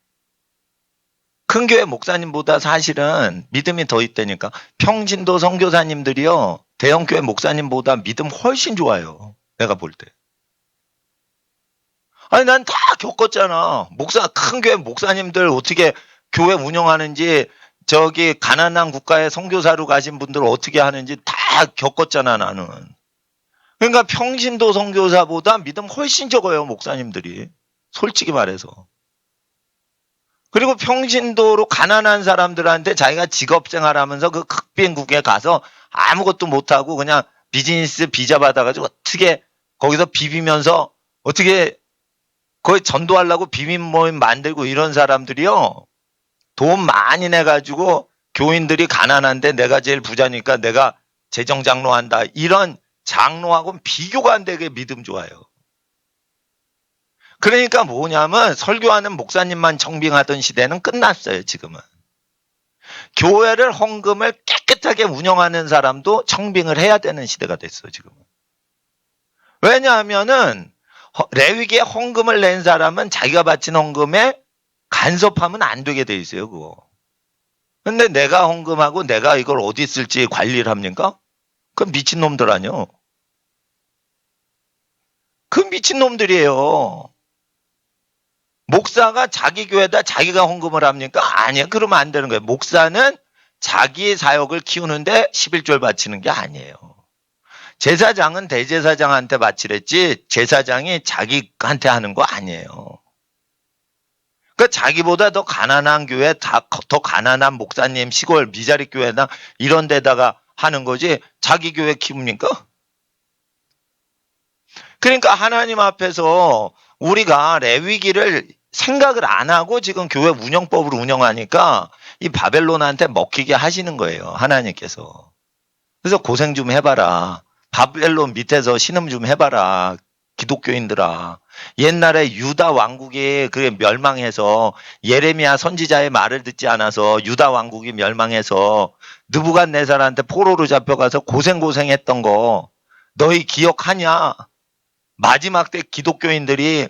큰 교회 목사님보다 사실은 믿음이 더 있다니까. 평신도 선교사님들이요. 대형 교회 목사님보다 믿음 훨씬 좋아요. 내가 볼 때. 아니 난 다 겪었잖아. 큰 교회 목사님들 어떻게 교회 운영하는지 저기 가난한 국가에 선교사로 가신 분들 어떻게 하는지 다 겪었잖아 나는. 그러니까 평신도 선교사보다 믿음 훨씬 적어요 목사님들이. 솔직히 말해서. 그리고 평신도로 가난한 사람들한테 자기가 직업생활하면서 그 극빈국에 가서 아무것도 못하고 그냥 비즈니스 비자 받아가지고 어떻게 거기서 비비면서 어떻게 거기 전도하려고 비밀 모임 만들고 이런 사람들이요. 돈 많이 내가지고 교인들이 가난한데 내가 제일 부자니까 내가 재정장로 한다. 이런 장로하고는 비교가 안 되게 믿음 좋아요. 그러니까 뭐냐면 설교하는 목사님만 청빙하던 시대는 끝났어요, 지금은. 교회를 헌금을 깨끗하게 운영하는 사람도 청빙을 해야 되는 시대가 됐어요, 지금은. 왜냐하면은 레위기에 헌금을 낸 사람은 자기가 바친 헌금에 간섭하면 안 되게 돼 있어요, 그거. 근데 내가 헌금하고 내가 이걸 어디 쓸지 관리를 합니까? 그건 미친놈들 아니요. 그 미친놈들이에요. 목사가 자기 교회에다 자기가 헌금을 합니까? 아니에요. 그러면 안 되는 거예요. 목사는 자기 사역을 키우는데 11조 바치는 게 아니에요. 제사장은 대제사장한테 바치랬지 제사장이 자기한테 하는 거 아니에요. 그러니까 자기보다 더 가난한 교회, 더 가난한 목사님, 시골 미자리 교회나 이런 데다가 하는 거지 자기 교회 키웁니까? 그러니까 하나님 앞에서 우리가 레위기를 생각을 안 하고 지금 교회 운영법을 운영하니까 이 바벨론한테 먹히게 하시는 거예요. 하나님께서. 그래서 고생 좀 해봐라. 바벨론 밑에서 신음 좀 해봐라. 기독교인들아. 옛날에 유다 왕국이 그게 멸망해서 예레미야 선지자의 말을 듣지 않아서 유다 왕국이 멸망해서 느부갓네살한테 포로로 잡혀가서 고생했던 거 너희 기억하냐? 마지막 때 기독교인들이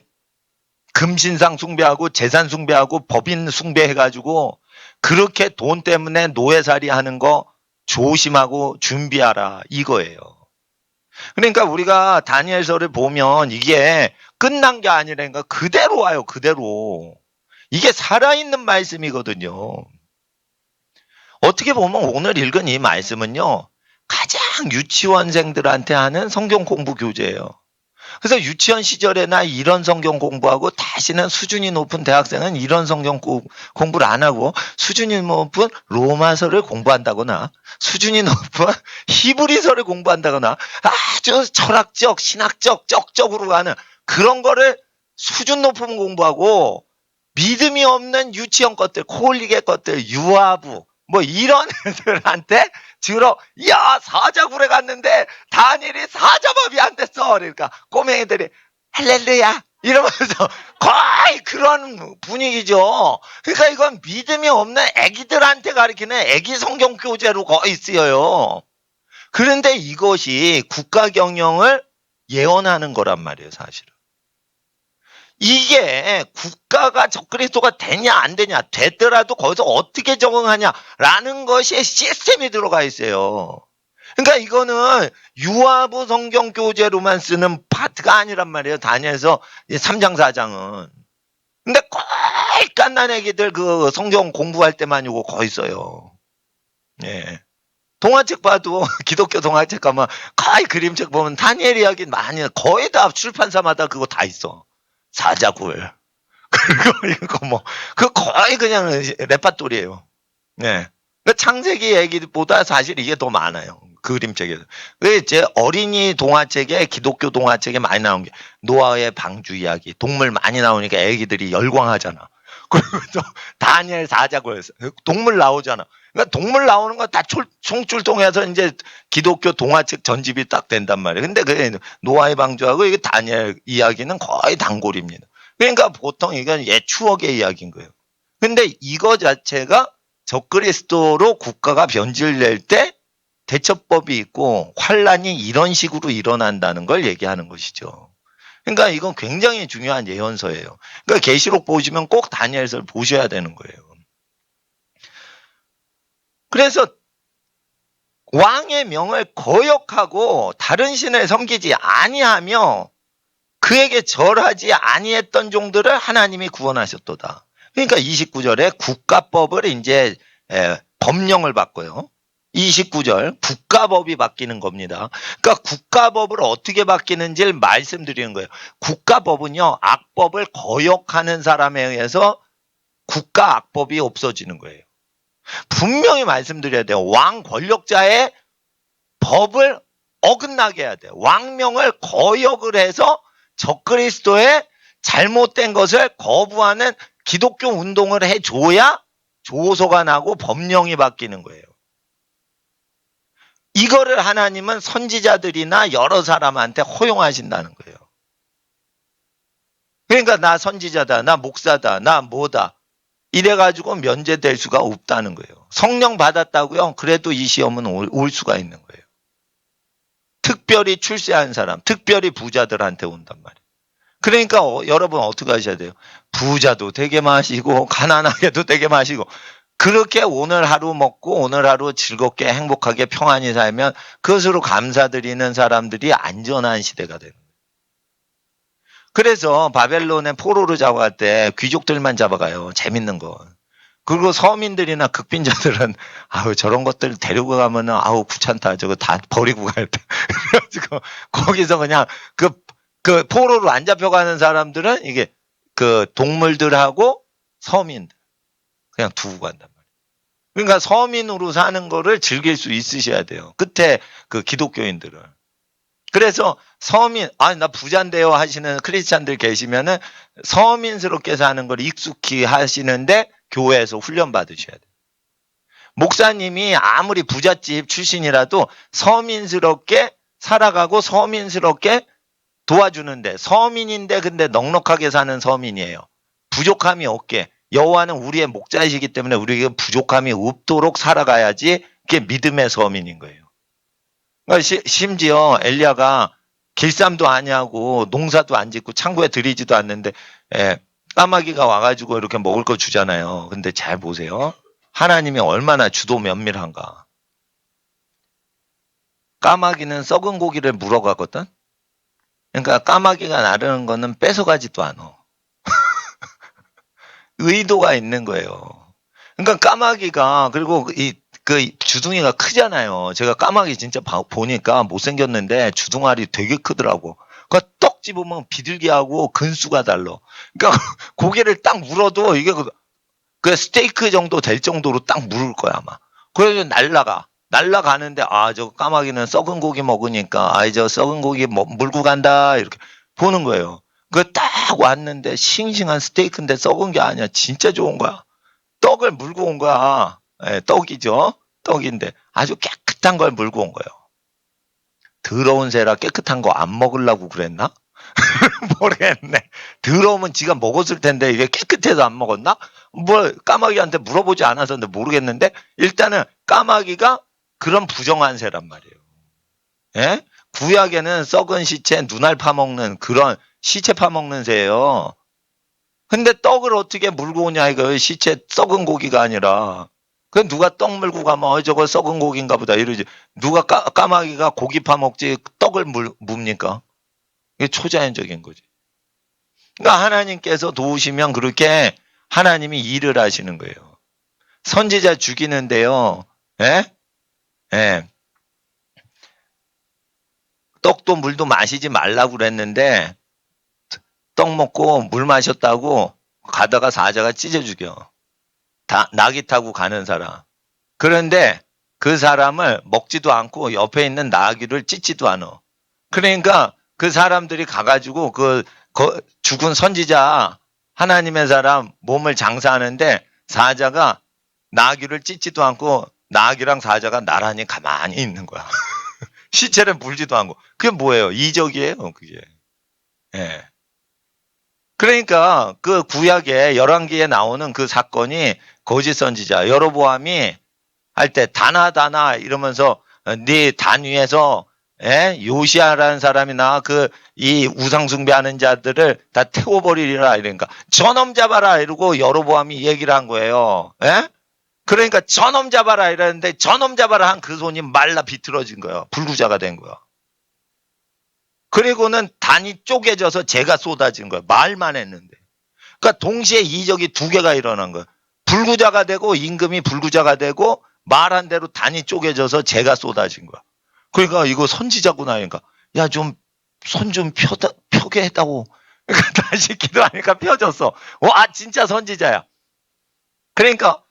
금신상 숭배하고 재산 숭배하고 법인 숭배해가지고 그렇게 돈 때문에 노예살이 하는 거 조심하고 준비하라 이거예요. 그러니까 우리가 다니엘서를 보면 이게 끝난 게 아니라니까 그대로 와요. 그대로. 이게 살아있는 말씀이거든요. 어떻게 보면 오늘 읽은 이 말씀은요. 가장 유치원생들한테 하는 성경 공부 교재예요. 그래서 유치원 시절에나 이런 성경 공부하고 다시는 수준이 높은 대학생은 이런 성경 공부를 안 하고 수준이 높은 로마서를 공부한다거나 수준이 높은 히브리서를 공부한다거나 아주 철학적, 신학적, 적적으로 가는 그런 거를 수준 높은 공부하고 믿음이 없는 유치원 것들, 코올리게 것들, 유아부 뭐 이런 애들한테 주로 야 사자굴에 갔는데 다니엘이 사자밥이 안 됐어. 그러니까 꼬맹이들이 할렐루야 이러면서 거의 그런 분위기죠. 그러니까 이건 믿음이 없는 애기들한테 가르치는 애기 성경 교재로 거의 쓰여요. 그런데 이것이 국가 경영을 예언하는 거란 말이에요, 사실은. 이게 국가가 적그리스도가 되냐 안 되냐 됐더라도 거기서 어떻게 적응하냐라는 것이 시스템이 들어가 있어요. 그러니까 이거는 유아부 성경 교재로만 쓰는 파트가 아니란 말이에요. 다니엘서 3장 4장은. 근데 거의 갓난 애기들 그 성경 공부할 때만 이거 거의 써요. 예. 동화책 봐도 기독교 동화책 가면 거의 그림책 보면 다니엘 이야기 많이 거의 다 출판사마다 그거 다 있어. 사자굴. 그리고 이거 뭐, 그 거의 그냥 레파토리예요. 네. 창세기 얘기보다 사실 이게 더 많아요. 그림책에서. 제 어린이 동화책에 기독교 동화책에 많이 나온 게 노아의 방주 이야기, 동물 많이 나오니까 애기들이 열광하잖아. 그리고 또 다니엘 사자굴에서 동물 나오잖아. 그러니까 동물 나오는 거 다 총출동해서 이제 기독교 동화책 전집이 딱 된단 말이에요. 근데 그 노아의 방주하고 이게 다니엘 이야기는 거의 단골입니다. 그러니까 보통 이건 옛 추억의 이야기인 거예요. 근데 이거 자체가 적그리스도로 국가가 변질될 때 대처법이 있고 환란이 이런 식으로 일어난다는 걸 얘기하는 것이죠. 그러니까 이건 굉장히 중요한 예언서예요. 그러니까 계시록 보시면 꼭 다니엘서를 보셔야 되는 거예요. 그래서 왕의 명을 거역하고 다른 신을 섬기지 아니하며 그에게 절하지 아니했던 종들을 하나님이 구원하셨도다. 그러니까 29절에 국가법을 이제 법령을 바꿔요. 29절 국가법이 바뀌는 겁니다. 그러니까 국가법을 어떻게 바뀌는지를 말씀드리는 거예요. 국가법은요. 악법을 거역하는 사람에 의해서 국가 악법이 없어지는 거예요. 분명히 말씀드려야 돼요. 왕 권력자의 법을 어긋나게 해야 돼요. 왕명을 거역을 해서 적그리스도의 잘못된 것을 거부하는 기독교 운동을 해줘야 조소가 나고 법령이 바뀌는 거예요. 이거를 하나님은 선지자들이나 여러 사람한테 허용하신다는 거예요. 그러니까 나 선지자다, 나 목사다, 나 뭐다 이래가지고 면제될 수가 없다는 거예요. 성령 받았다고요? 그래도 이 시험은 올 수가 있는 거예요. 특별히 출세한 사람, 특별히 부자들한테 온단 말이에요. 그러니까 여러분 어떻게 하셔야 돼요? 부자도 되게 마시고 가난하게도 되게 마시고 그렇게 오늘 하루 먹고 오늘 하루 즐겁게 행복하게 평안히 살면 그것으로 감사드리는 사람들이 안전한 시대가 되는 거예요. 그래서 바벨론에 포로로 잡아갈 때 귀족들만 잡아가요. 재밌는 거. 그리고 서민들이나 극빈자들은 아우 저런 것들 데리고 가면은 아우 귀찮다. 저거 다 버리고 가야 돼. 그래가지고 거기서 그냥 그 포로로 안 잡혀가는 사람들은 이게 그 동물들하고 서민들 그냥 두고 간단 말이에요. 그러니까 서민으로 사는 거를 즐길 수 있으셔야 돼요. 끝에 그 기독교인들은. 그래서 서민, 나 부자인데요 하시는 크리스찬들 계시면은 서민스럽게 사는 걸 익숙히 하시는데 교회에서 훈련 받으셔야 돼요. 목사님이 아무리 부잣집 출신이라도 서민스럽게 살아가고 서민스럽게 도와주는데 서민인데 근데 넉넉하게 사는 서민이에요. 부족함이 없게. 여호와는 우리의 목자이시기 때문에 우리에게 부족함이 없도록 살아가야지 그게 믿음의 서민인 거예요. 그러니까 심지어 엘리야가 길쌈도 아니하고 농사도 안 짓고 창고에 들이지도 않는데 까마귀가 와가지고 이렇게 먹을 거 주잖아요. 근데 잘 보세요. 하나님이 얼마나 주도 면밀한가. 까마귀는 썩은 고기를 물어가거든. 그러니까 까마귀가 나르는 거는 뺏어가지도 않아. 의도가 있는 거예요. 그러니까 까마귀가 그리고 그 주둥이가 크잖아요. 제가 까마귀 진짜 보니까 못생겼는데 주둥아리 되게 크더라고. 그러니까 떡 집으면 비둘기하고 근수가 달라. 그러니까 고개를 딱 물어도 이게 그 스테이크 정도 될 정도로 딱 물을 거야 아마. 그래서 날라가는데 저 까마귀는 썩은 고기 먹으니까 저 썩은 고기 물고 간다 이렇게 보는 거예요. 그 딱 왔는데 싱싱한 스테이크인데 썩은 게 아니야. 진짜 좋은 거야. 떡을 물고 온 거야. 떡이죠. 떡인데 아주 깨끗한 걸 물고 온 거예요. 더러운 새라 깨끗한 거 안 먹으려고 그랬나? 모르겠네. 더러우면 지가 먹었을 텐데 이게 깨끗해서 안 먹었나? 뭘 까마귀한테 물어보지 않아서 모르겠는데 일단은 까마귀가 그런 부정한 새란 말이에요. 예? 구약에는 썩은 시체 눈알 파먹는 그런 시체 파먹는 새예요. 근데 떡을 어떻게 물고 오냐 이거 시체 썩은 고기가 아니라 그 누가 떡 물고 가면 저거 썩은 고기인가 보다 이러지. 누가 까마귀가 고기 파먹지 떡을 묵니까? 이게 초자연적인 거지. 그러니까 하나님께서 도우시면 그렇게 하나님이 일을 하시는 거예요. 선지자 죽이는데요. 예? 떡도 물도 마시지 말라고 그랬는데 떡 먹고 물 마셨다고 가다가 사자가 찢어 죽여. 나귀 타고 가는 사람. 그런데 그 사람을 먹지도 않고 옆에 있는 나귀를 찢지도 않아. 그러니까 그 사람들이 가가지고 죽은 선지자 하나님의 사람 몸을 장사하는데 사자가 나귀를 찢지도 않고 나귀랑 사자가 나란히 가만히 있는 거야. 시체를 물지도 않고. 그게 뭐예요? 이적이에요, 그게. 예. 그러니까 그 구약에 열왕기에 나오는 그 사건이 거짓 선지자 여로보암이 할 때 다나 이러면서 네 단 위에서 요시아라는 사람이나 이 우상 숭배하는 자들을 다 태워버리리라 이러니까 저놈 잡아라 이러고 여로보암이 얘기를 한 거예요. 그러니까 저놈 잡아라 이러는데 저놈 잡아라 한 그 손이 말라 비틀어진 거예요. 불구자가 된 거예요. 그리고는 단이 쪼개져서 재가 쏟아진 거예요. 말만 했는데. 그러니까 동시에 이적이 두 개가 일어난 거예요. 불구자가 되고 임금이 불구자가 되고 말한 대로 단이 쪼개져서 재가 쏟아진 거야. 그러니까 이거 선지자구나. 그러니까 야 좀 손 좀 펴게 했다고. 그러니까 다시 기도하니까 펴졌어. 와 진짜 선지자야. 그러니까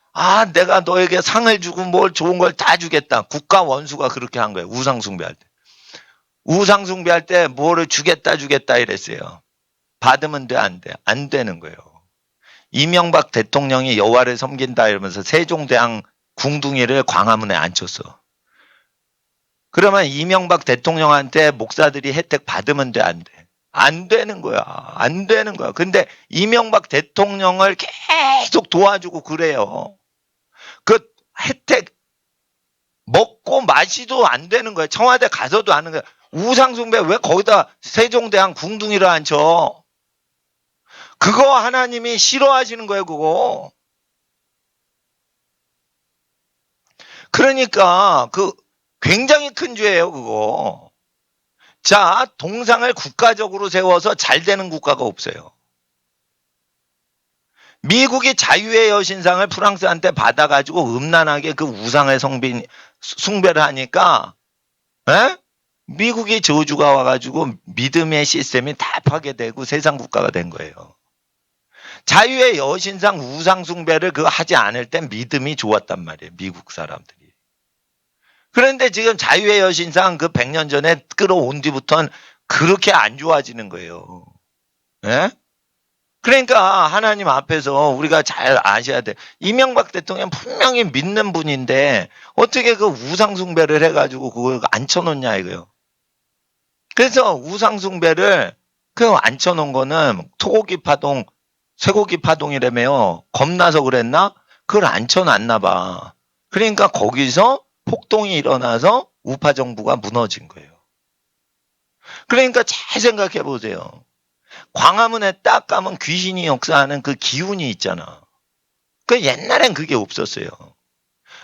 내가 너에게 상을 주고 뭘 좋은 걸 다 주겠다. 국가 원수가 그렇게 한 거예요. 우상 숭배할 때. 우상 숭배할 때 뭐를 주겠다 이랬어요. 받으면 돼, 안 돼? 안 되는 거예요. 이명박 대통령이 여호와를 섬긴다 이러면서 세종대왕 궁둥이를 광화문에 앉혔어. 그러면 이명박 대통령한테 목사들이 혜택 받으면 돼, 안 돼? 안 되는 거야. 안 되는 거야. 근데 이명박 대통령을 계속 도와주고 그래요. 그 혜택 먹고 마시도 안 되는 거야. 청와대 가서도 하는 거야. 우상숭배 왜 거기다 세종대왕 궁둥이를 앉혀? 그거 하나님이 싫어하시는 거예요, 그거. 그러니까 그 굉장히 큰 죄예요, 그거. 자, 동상을 국가적으로 세워서 잘 되는 국가가 없어요. 미국이 자유의 여신상을 프랑스한테 받아가지고 음란하게 그 우상을 숭배를 하니까, 에? 미국이 저주가 와가지고 믿음의 시스템이 다 파괴되고 세상 국가가 된 거예요. 자유의 여신상 우상 숭배를 그거 하지 않을 땐 믿음이 좋았단 말이에요, 미국 사람들이. 그런데 지금 자유의 여신상 그 100년 전에 끌어온 뒤부터는 그렇게 안 좋아지는 거예요. 예? 그러니까 하나님 앞에서 우리가 잘 아셔야 돼. 이명박 대통령 분명히 믿는 분인데 어떻게 그 우상숭배를 해가지고 그걸 앉혀놓냐 이거요. 그래서 우상숭배를 그 앉혀놓은 거는 소고기 파동, 쇠고기 파동이라며요. 겁나서 그랬나? 그걸 앉혀놨나 봐. 그러니까 거기서 폭동이 일어나서 우파 정부가 무너진 거예요. 그러니까 잘 생각해 보세요. 광화문에 딱 가면 귀신이 역사하는 그 기운이 있잖아. 그 옛날엔 그게 없었어요.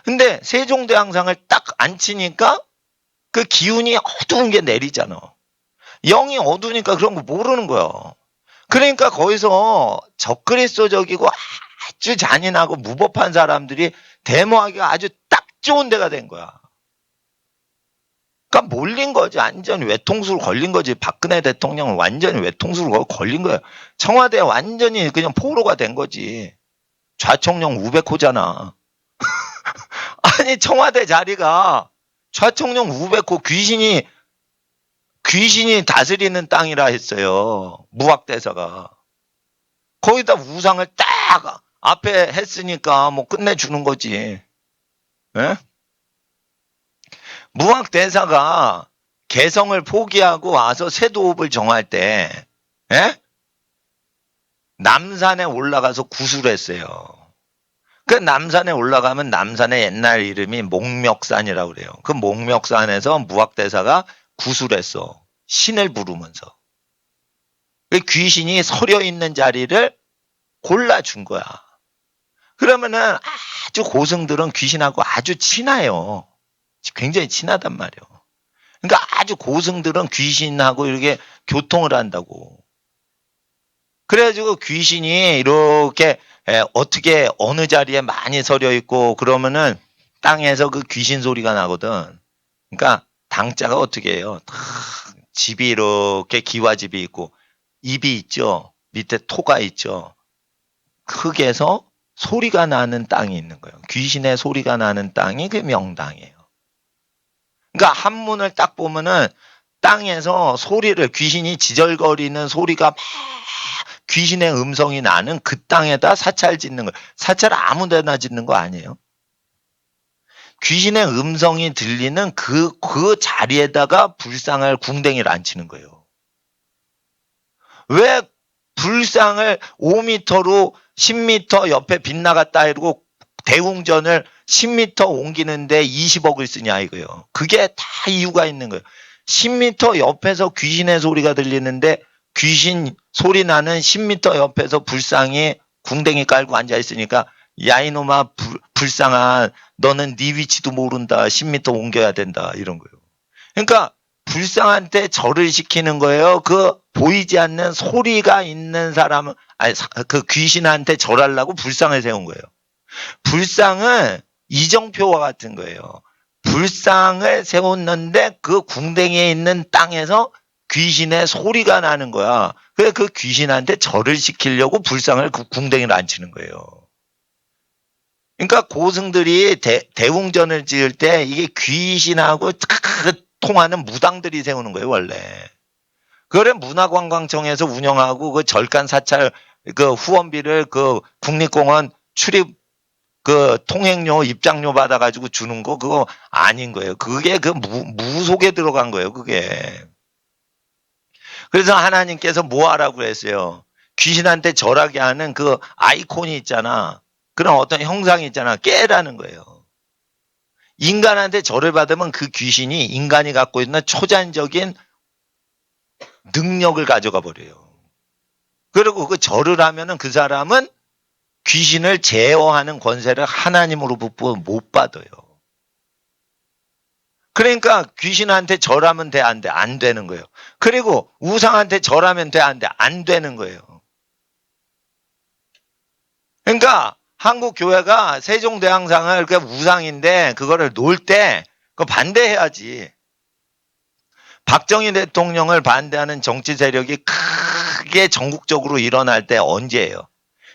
근데 세종대왕상을 딱 앉히니까 그 기운이 어두운 게 내리잖아. 영이 어두우니까 그런 거 모르는 거야. 그러니까 거기서 적그리스도적이고 아주 잔인하고 무법한 사람들이 데모하기가 아주 딱 좋은 데가 된 거야. 그러니까 몰린 거지. 완전히 외통수로 걸린 거지. 박근혜 대통령은 완전히 외통수로 걸린 거야. 청와대에 완전히 그냥 포로가 된 거지. 좌청령 우백호잖아. 아니 청와대 자리가 좌청령 우백호 귀신이 다스리는 땅이라 했어요. 무학대사가. 거기다 우상을 딱 앞에 했으니까 뭐 끝내주는 거지. 예? 무학대사가 개성을 포기하고 와서 세도읍을 정할 때 예? 남산에 올라가서 구술했어요. 그 남산에 올라가면 남산의 옛날 이름이 목멱산이라고 그래요. 그 목멱산에서 무학대사가 구술했어. 신을 부르면서. 그 귀신이 서려 있는 자리를 골라준 거야. 그러면은 아주 고승들은 귀신하고 아주 친해요. 굉장히 친하단 말이에요. 그러니까 아주 고승들은 귀신하고 이렇게 교통을 한다고. 그래가지고 귀신이 이렇게 어떻게 어느 자리에 많이 서려 있고 그러면은 땅에서 그 귀신 소리가 나거든. 그러니까 당자가 어떻게 해요? 집이 이렇게 기와집이 있고 입이 있죠. 밑에 토가 있죠. 흙에서 소리가 나는 땅이 있는 거예요. 귀신의 소리가 나는 땅이 그 명당이에요. 그러니까 한문을 딱 보면은 땅에서 소리를 귀신이 지절거리는 소리가 막 귀신의 음성이 나는 그 땅에다 사찰 짓는 거예요. 사찰 아무 데나 짓는 거 아니에요. 귀신의 음성이 들리는 그 자리에다가 불상을 궁뎅이를 앉히는 거예요. 왜 불상을 5m로 10m 옆에 빗나갔다 이러고 대웅전을 10m 옮기는데 20억을 쓰냐 이거예요. 그게 다 이유가 있는 거예요. 10m 옆에서 귀신의 소리가 들리는데 귀신 소리 나는 10m 옆에서 불상이 궁뎅이 깔고 앉아 있으니까 야 이놈아 불상아 너는 네 위치도 모른다. 10m 옮겨야 된다. 이런 거예요. 그러니까 불상한테 절을 시키는 거예요. 그 보이지 않는 소리가 있는 사람은 아니 그 귀신한테 절하려고 불상을 세운 거예요. 불상은 이정표와 같은 거예요. 불상을 세웠는데 그 궁뎅이에 있는 땅에서 귀신의 소리가 나는 거야. 그래서 그 귀신한테 절을 시키려고 불상을 그 궁뎅이를 앉히는 거예요. 그러니까 고승들이 대웅전을 지을 때 이게 귀신하고 통하는 무당들이 세우는 거예요, 원래. 그거를 문화관광청에서 운영하고 그 절간 사찰 그 후원비를 그 국립공원 출입 그 통행료 입장료 받아가지고 주는 거 그거 아닌 거예요. 그게 그 무속에 들어간 거예요. 그게. 그래서 하나님께서 뭐 하라고 했어요? 귀신한테 절하게 하는 그 아이콘이 있잖아. 그런 어떤 형상이 있잖아. 깨라는 거예요. 인간한테 절을 받으면 그 귀신이 인간이 갖고 있는 초자연적인 능력을 가져가 버려요. 그리고 그 절을 하면은 그 사람은 귀신을 제어하는 권세를 하나님으로부터 못 받아요. 그러니까 귀신한테 절하면 돼, 안 돼? 안 되는 거예요. 그리고 우상한테 절하면 돼, 안 돼? 안 되는 거예요. 그러니까 한국 교회가 세종대왕상을 그 우상인데 그거를 놓을 때 그거 반대해야지. 박정희 대통령을 반대하는 정치 세력이 크게 전국적으로 일어날 때 언제예요?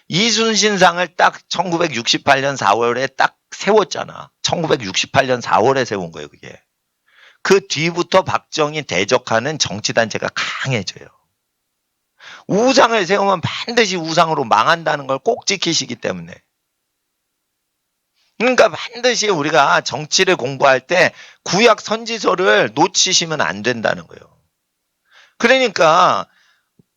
이순신상을 딱 1968년 4월에 딱 세웠잖아. 1968년 4월에 세운 거예요, 그게. 그 뒤부터 박정희 대적하는 정치단체가 강해져요. 우상을 세우면 반드시 우상으로 망한다는 걸 꼭 지키시기 때문에. 그러니까 반드시 우리가 정치를 공부할 때 구약 선지서를 놓치시면 안 된다는 거예요. 그러니까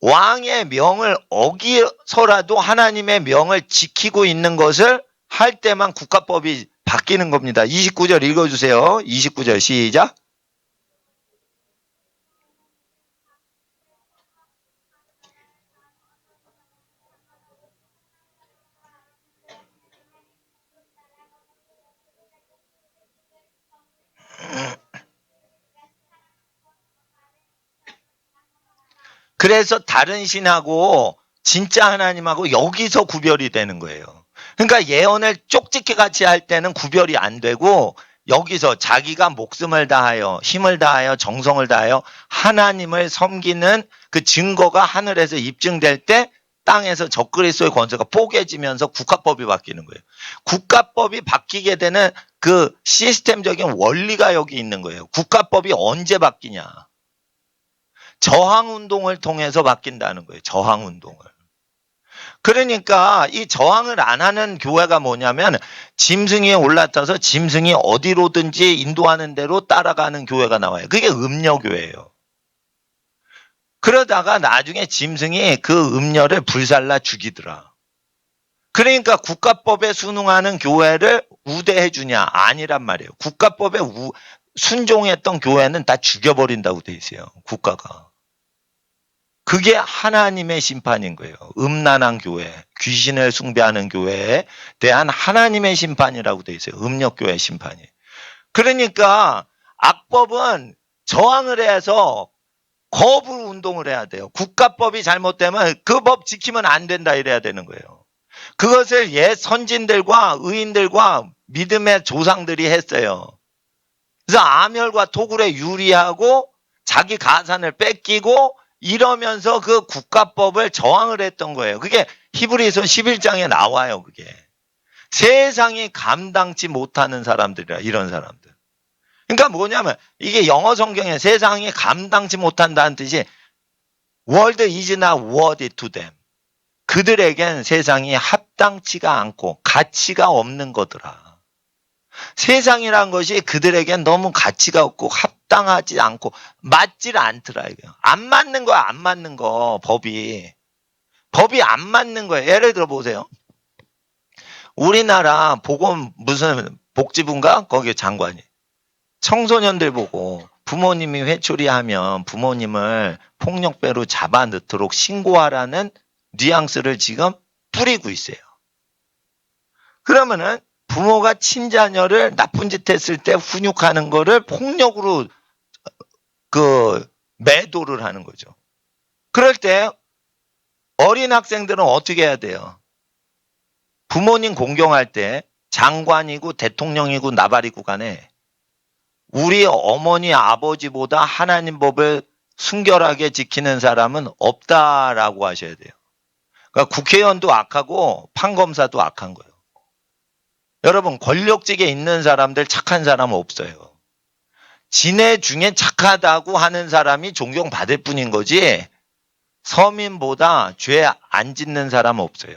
왕의 명을 어기서라도 하나님의 명을 지키고 있는 것을 할 때만 국가법이 바뀌는 겁니다. 29절 읽어주세요. 29절 시작. 그래서 다른 신하고 진짜 하나님하고 여기서 구별이 되는 거예요. 그러니까 예언을 쪽집게 같이 할 때는 구별이 안 되고 여기서 자기가 목숨을 다하여 힘을 다하여 정성을 다하여 하나님을 섬기는 그 증거가 하늘에서 입증될 때 땅에서 적그리스도의 권세가 뽀개지면서 국가법이 바뀌는 거예요. 국가법이 바뀌게 되는 그 시스템적인 원리가 여기 있는 거예요. 국가법이 언제 바뀌냐. 저항운동을 통해서 바뀐다는 거예요. 저항운동을. 그러니까 이 저항을 안 하는 교회가 뭐냐면 짐승 위에 올라타서 짐승이 어디로든지 인도하는 대로 따라가는 교회가 나와요. 그게 음녀교회예요. 그러다가 나중에 짐승이 그 음녀를 불살라 죽이더라. 그러니까 국가법에 순응하는 교회를 우대해 주냐? 아니란 말이에요. 국가법에 순종했던 교회는 다 죽여버린다고 돼 있어요. 국가가. 그게 하나님의 심판인 거예요. 음란한 교회, 귀신을 숭배하는 교회에 대한 하나님의 심판이라고 돼 있어요. 음력교회 심판이. 그러니까 악법은 저항을 해서 거부 운동을 해야 돼요. 국가법이 잘못되면 그 법 지키면 안 된다 이래야 되는 거예요. 그것을 옛 선진들과 의인들과 믿음의 조상들이 했어요. 그래서 아멸과 토굴에 유리하고 자기 가산을 뺏기고 이러면서 그 국가법을 저항을 했던 거예요. 그게 히브리서 11장에 나와요. 그게 세상이 감당치 못하는 사람들이라 이런 사람들. 그러니까 뭐냐면 이게 영어 성경에 세상이 감당치 못한다는 뜻이 world is not worthy to them. 그들에겐 세상이 합당치가 않고 가치가 없는 거더라. 세상이란 것이 그들에겐 너무 가치가 없고 합당하지 않고 맞질 않더라. 이거. 안 맞는 거야, 안 맞는 거, 법이. 법이 안 맞는 거예요. 예를 들어 보세요. 우리나라 무슨 복지부인가? 거기 장관이. 청소년들 보고 부모님이 회초리하면 부모님을 폭력배로 잡아 넣도록 신고하라는 뉘앙스를 지금 뿌리고 있어요. 그러면은 부모가 친자녀를 나쁜 짓 했을 때 훈육하는 거를 폭력으로 매도를 하는 거죠. 그럴 때 어린 학생들은 어떻게 해야 돼요? 부모님 공경할 때 장관이고 대통령이고 나발이고 간에 우리 어머니 아버지보다 하나님 법을 순결하게 지키는 사람은 없다라고 하셔야 돼요. 그러니까 국회의원도 악하고 판검사도 악한 거예요. 여러분 권력직에 있는 사람들 착한 사람은 없어요. 지네 중에 착하다고 하는 사람이 존경받을 뿐인 거지 서민보다 죄 안 짓는 사람 없어요.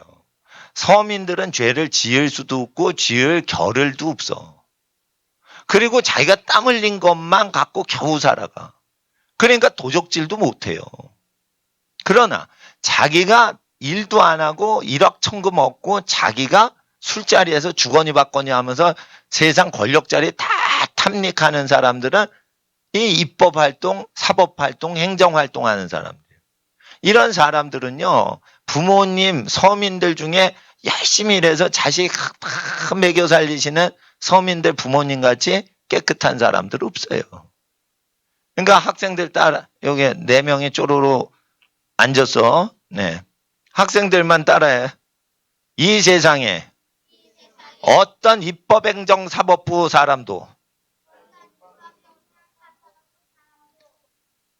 서민들은 죄를 지을 수도 없고 지을 겨를도 없어. 그리고 자기가 땀 흘린 것만 갖고 겨우 살아가. 그러니까 도적질도 못해요. 그러나 자기가 일도 안 하고 일확천금 얻고 자기가 술자리에서 주거니 받거니 하면서 세상 권력자리 다 탐닉하는 사람들은 이 입법활동, 사법활동, 행정활동하는 사람들. 이런 사람들은요. 부모님, 서민들 중에 열심히 일해서 자식 막 먹여 살리시는 서민들 부모님같이 깨끗한 사람들 없어요. 그러니까 학생들 따라 여기 4명이 쪼로로 앉았어. 네. 학생들만 따라해. 이 세상에 어떤 입법행정사법부 사람도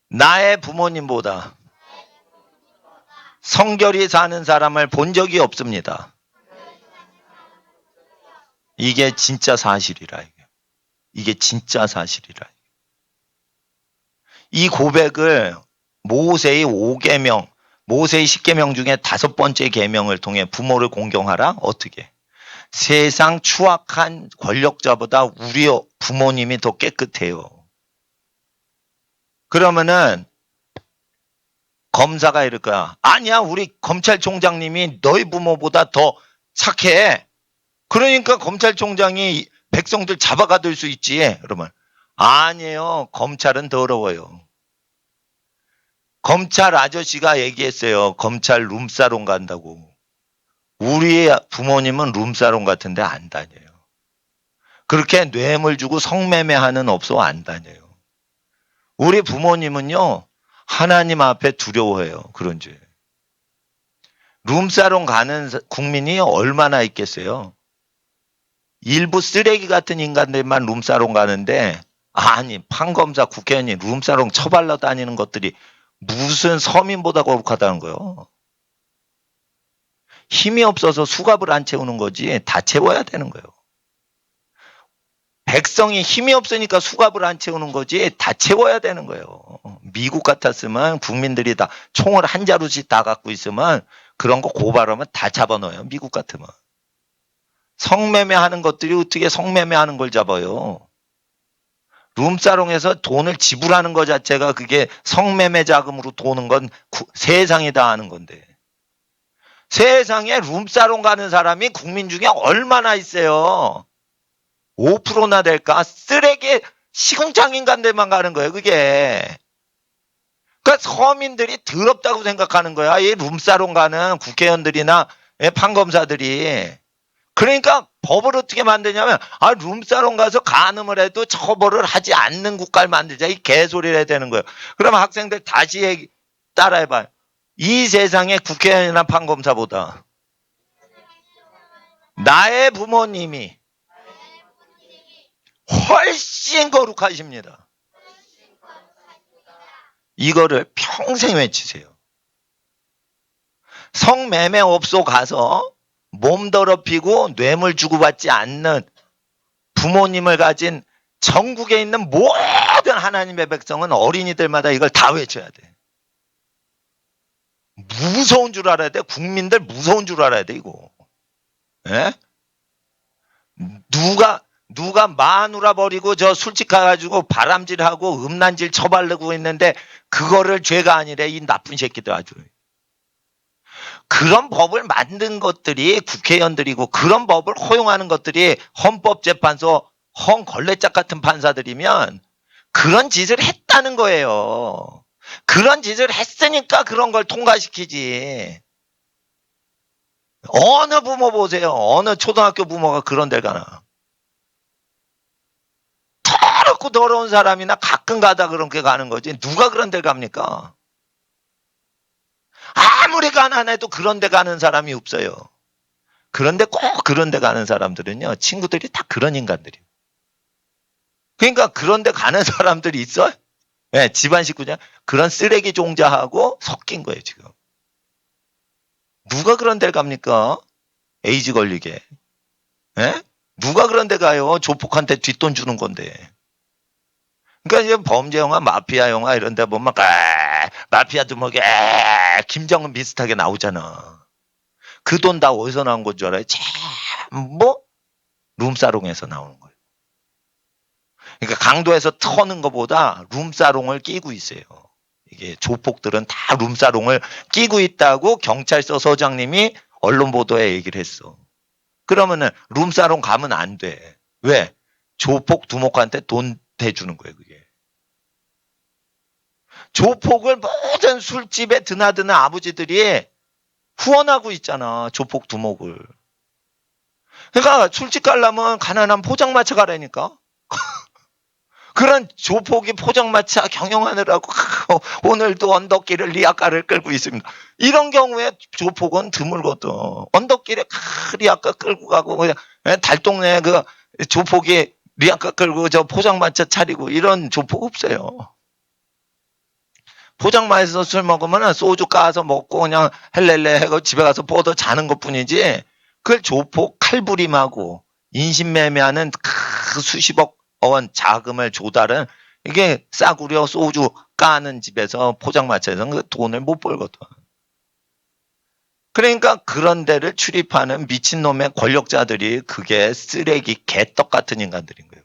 나의 부모님보다 성결히 사는 사람을 본 적이 없습니다. 이게 진짜 사실이라. 이게 진짜 사실이라. 이 고백을 모세의 5계명, 모세의 10계명 중에 5번째 계명을 통해 부모를 공경하라? 어떻게? 세상 추악한 권력자보다 우리 부모님이 더 깨끗해요. 그러면은 검사가 이럴 거야. 아니야, 우리 검찰총장님이 너희 부모보다 더 착해. 그러니까 검찰총장이 백성들 잡아가둘 수 있지. 그러면 아니에요. 검찰은 더러워요. 검찰 아저씨가 얘기했어요. 검찰 룸사롱 간다고. 우리 부모님은 룸사롱 같은데 안 다녀요. 그렇게 뇌물 주고 성매매하는 업소 안 다녀요. 우리 부모님은요. 하나님 앞에 두려워해요. 그런 죄. 룸사롱 가는 국민이 얼마나 있겠어요. 일부 쓰레기 같은 인간들만 룸사롱 가는데 아니 판검사 국회의원이 룸사롱 처발라 다니는 것들이 무슨 서민보다 거룩하다는 거예요. 힘이 없어서 수갑을 안 채우는 거지 다 채워야 되는 거예요. 백성이 힘이 없으니까 수갑을 안 채우는 거지 다 채워야 되는 거예요. 미국 같았으면 국민들이 다 총을 한 자루씩 다 갖고 있으면 그런 거 고발하면 다 잡아넣어요. 미국 같으면. 성매매하는 것들이 어떻게 성매매하는 걸 잡아요. 룸사롱에서 돈을 지불하는 것 자체가 그게 성매매 자금으로 도는 건 세상이 다 아는 건데. 세상에 룸사롱 가는 사람이 국민 중에 얼마나 있어요. 5%나 될까? 쓰레기 시궁창 인간들만 가는 거예요. 그게. 그러니까 서민들이 더럽다고 생각하는 거야. 이 룸사롱 가는 국회의원들이나 판검사들이. 그러니까 법을 어떻게 만드냐면 룸사롱 가서 간음을 해도 처벌을 하지 않는 국가를 만들자. 이 개소리를 해야 되는 거예요. 그러면 학생들 다시 따라해봐요. 이 세상에 국회의원이나 판검사보다 나의 부모님이 훨씬 거룩하십니다. 이거를 평생 외치세요. 성매매업소 가서 몸 더럽히고 뇌물 주고받지 않는 부모님을 가진 전국에 있는 모든 하나님의 백성은 어린이들마다 이걸 다 외쳐야 돼. 무서운 줄 알아야 돼. 국민들 무서운 줄 알아야 돼 이거. 예? 누가 마누라 버리고 저 술집 가가지고 바람질하고 음란질 처바르고 있는데 그거를 죄가 아니래. 이 나쁜 새끼들 아주. 그런 법을 만든 것들이 국회의원들이고 그런 법을 허용하는 것들이 헌법재판소 헌걸레짝 같은 판사들이면 그런 짓을 했다는 거예요. 그런 짓을 했으니까 그런 걸 통과시키지. 어느 부모 보세요. 어느 초등학교 부모가 그런 데 가나. 더럽고 더러운 사람이나 가끔 가다 그렇게 가는 거지. 누가 그런 데 갑니까? 아무리 가난해도 그런 데 가는 사람이 없어요. 그런데 꼭 그런 데 가는 사람들은요. 친구들이 다 그런 인간들이에요. 그러니까 그런 데 가는 사람들이 있어요. 네, 집안 식구냐. 그런 쓰레기 종자하고 섞인 거예요. 지금. 누가 그런 데 갑니까? 에이즈 걸리게. 네? 누가 그런 데 가요? 조폭한테 뒷돈 주는 건데. 그러니까 이제 범죄 영화, 마피아 영화 이런 데 보면 마피아 두목에 김정은 비슷하게 나오잖아. 그 돈 다 어디서 나온 건 줄 알아요? 전부 룸사롱에서 나오는 거예요. 그러니까 강도에서 터는 것보다 룸사롱을 끼고 있어요. 이게 조폭들은 다 룸사롱을 끼고 있다고 경찰서 서장님이 언론 보도에 얘기를 했어. 그러면은 룸사롱 가면 안 돼. 왜? 조폭 두목한테 돈 대주는 거예요, 그게. 조폭을 모든 술집에 드나드는 아버지들이 후원하고 있잖아, 조폭 두목을. 그러니까 술집 가려면 가난한 포장마차 가라니까. 그런 조폭이 포장마차 경영하느라고 오늘도 언덕길을 리아카를 끌고 있습니다. 이런 경우에 조폭은 드물거든. 언덕길에 리아카 끌고 가고 그냥 달동네 그 조폭이 리아카 끌고 저 포장마차 차리고 이런 조폭 없어요. 포장마차에서 술 먹으면 소주 까서 먹고 그냥 헬렐레 하고 집에 가서 뻗어 자는 것뿐이지 그걸 조폭 칼부림하고 인신매매하는 그 수십억 원 자금을 조달은 이게 싸구려 소주 까는 집에서 포장마차에서 그 돈을 못 벌거든. 그러니까 그런 데를 출입하는 미친놈의 권력자들이 그게 쓰레기 개떡 같은 인간들인 거예요.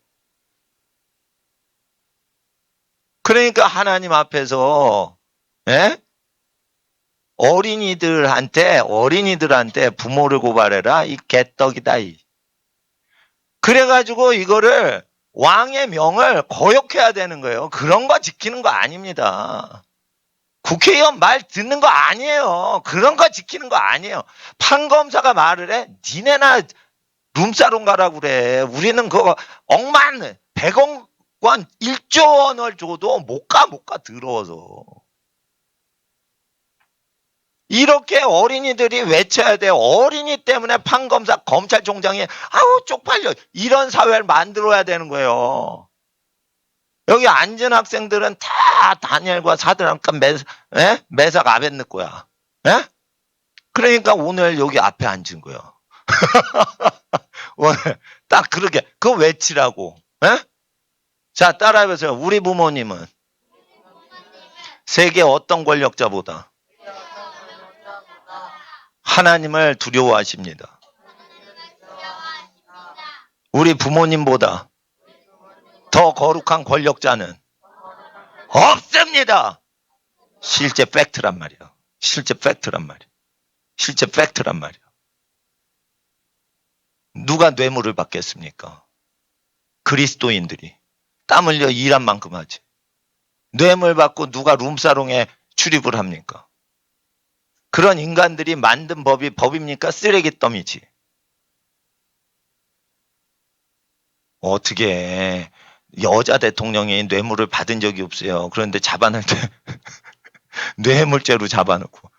그러니까 하나님 앞에서 어린이들한테 부모를 고발해라. 이 개떡이다. 그래가지고 이거를 왕의 명을 거역해야 되는 거예요. 그런 거 지키는 거 아닙니다. 국회의원 말 듣는 거 아니에요. 그런 거 지키는 거 아니에요. 판검사가 말을 해. 니네나 룸사롱 가라고 그래. 우리는 그거 억만 100억 원 1조 원을 줘도 못 가 더러워서. 이렇게 어린이들이 외쳐야 돼요. 어린이 때문에 판검사 검찰총장이 아우 쪽팔려. 이런 사회를 만들어야 되는 거예요. 여기 앉은 학생들은 다 다니엘과 사드랑과 메삭 아벳느고야. 그러니까 오늘 여기 앞에 앉은 거예요. 오늘 딱 그렇게 그거 외치라고. 자, 따라해보세요. 우리 부모님은 세계 어떤 권력자보다 하나님을 두려워하십니다. 우리 부모님보다 더 거룩한 권력자는 없습니다. 실제 팩트란 말이야. 실제 팩트란 말이야. 누가 뇌물을 받겠습니까? 그리스도인들이 땀 흘려 일한 만큼 하지. 뇌물 받고 누가 룸사롱에 출입을 합니까? 그런 인간들이 만든 법이 법입니까? 쓰레기 더미지. 어떻게 여자 대통령이 뇌물을 받은 적이 없어요. 그런데 잡아낼 때 뇌물죄로 잡아놓고.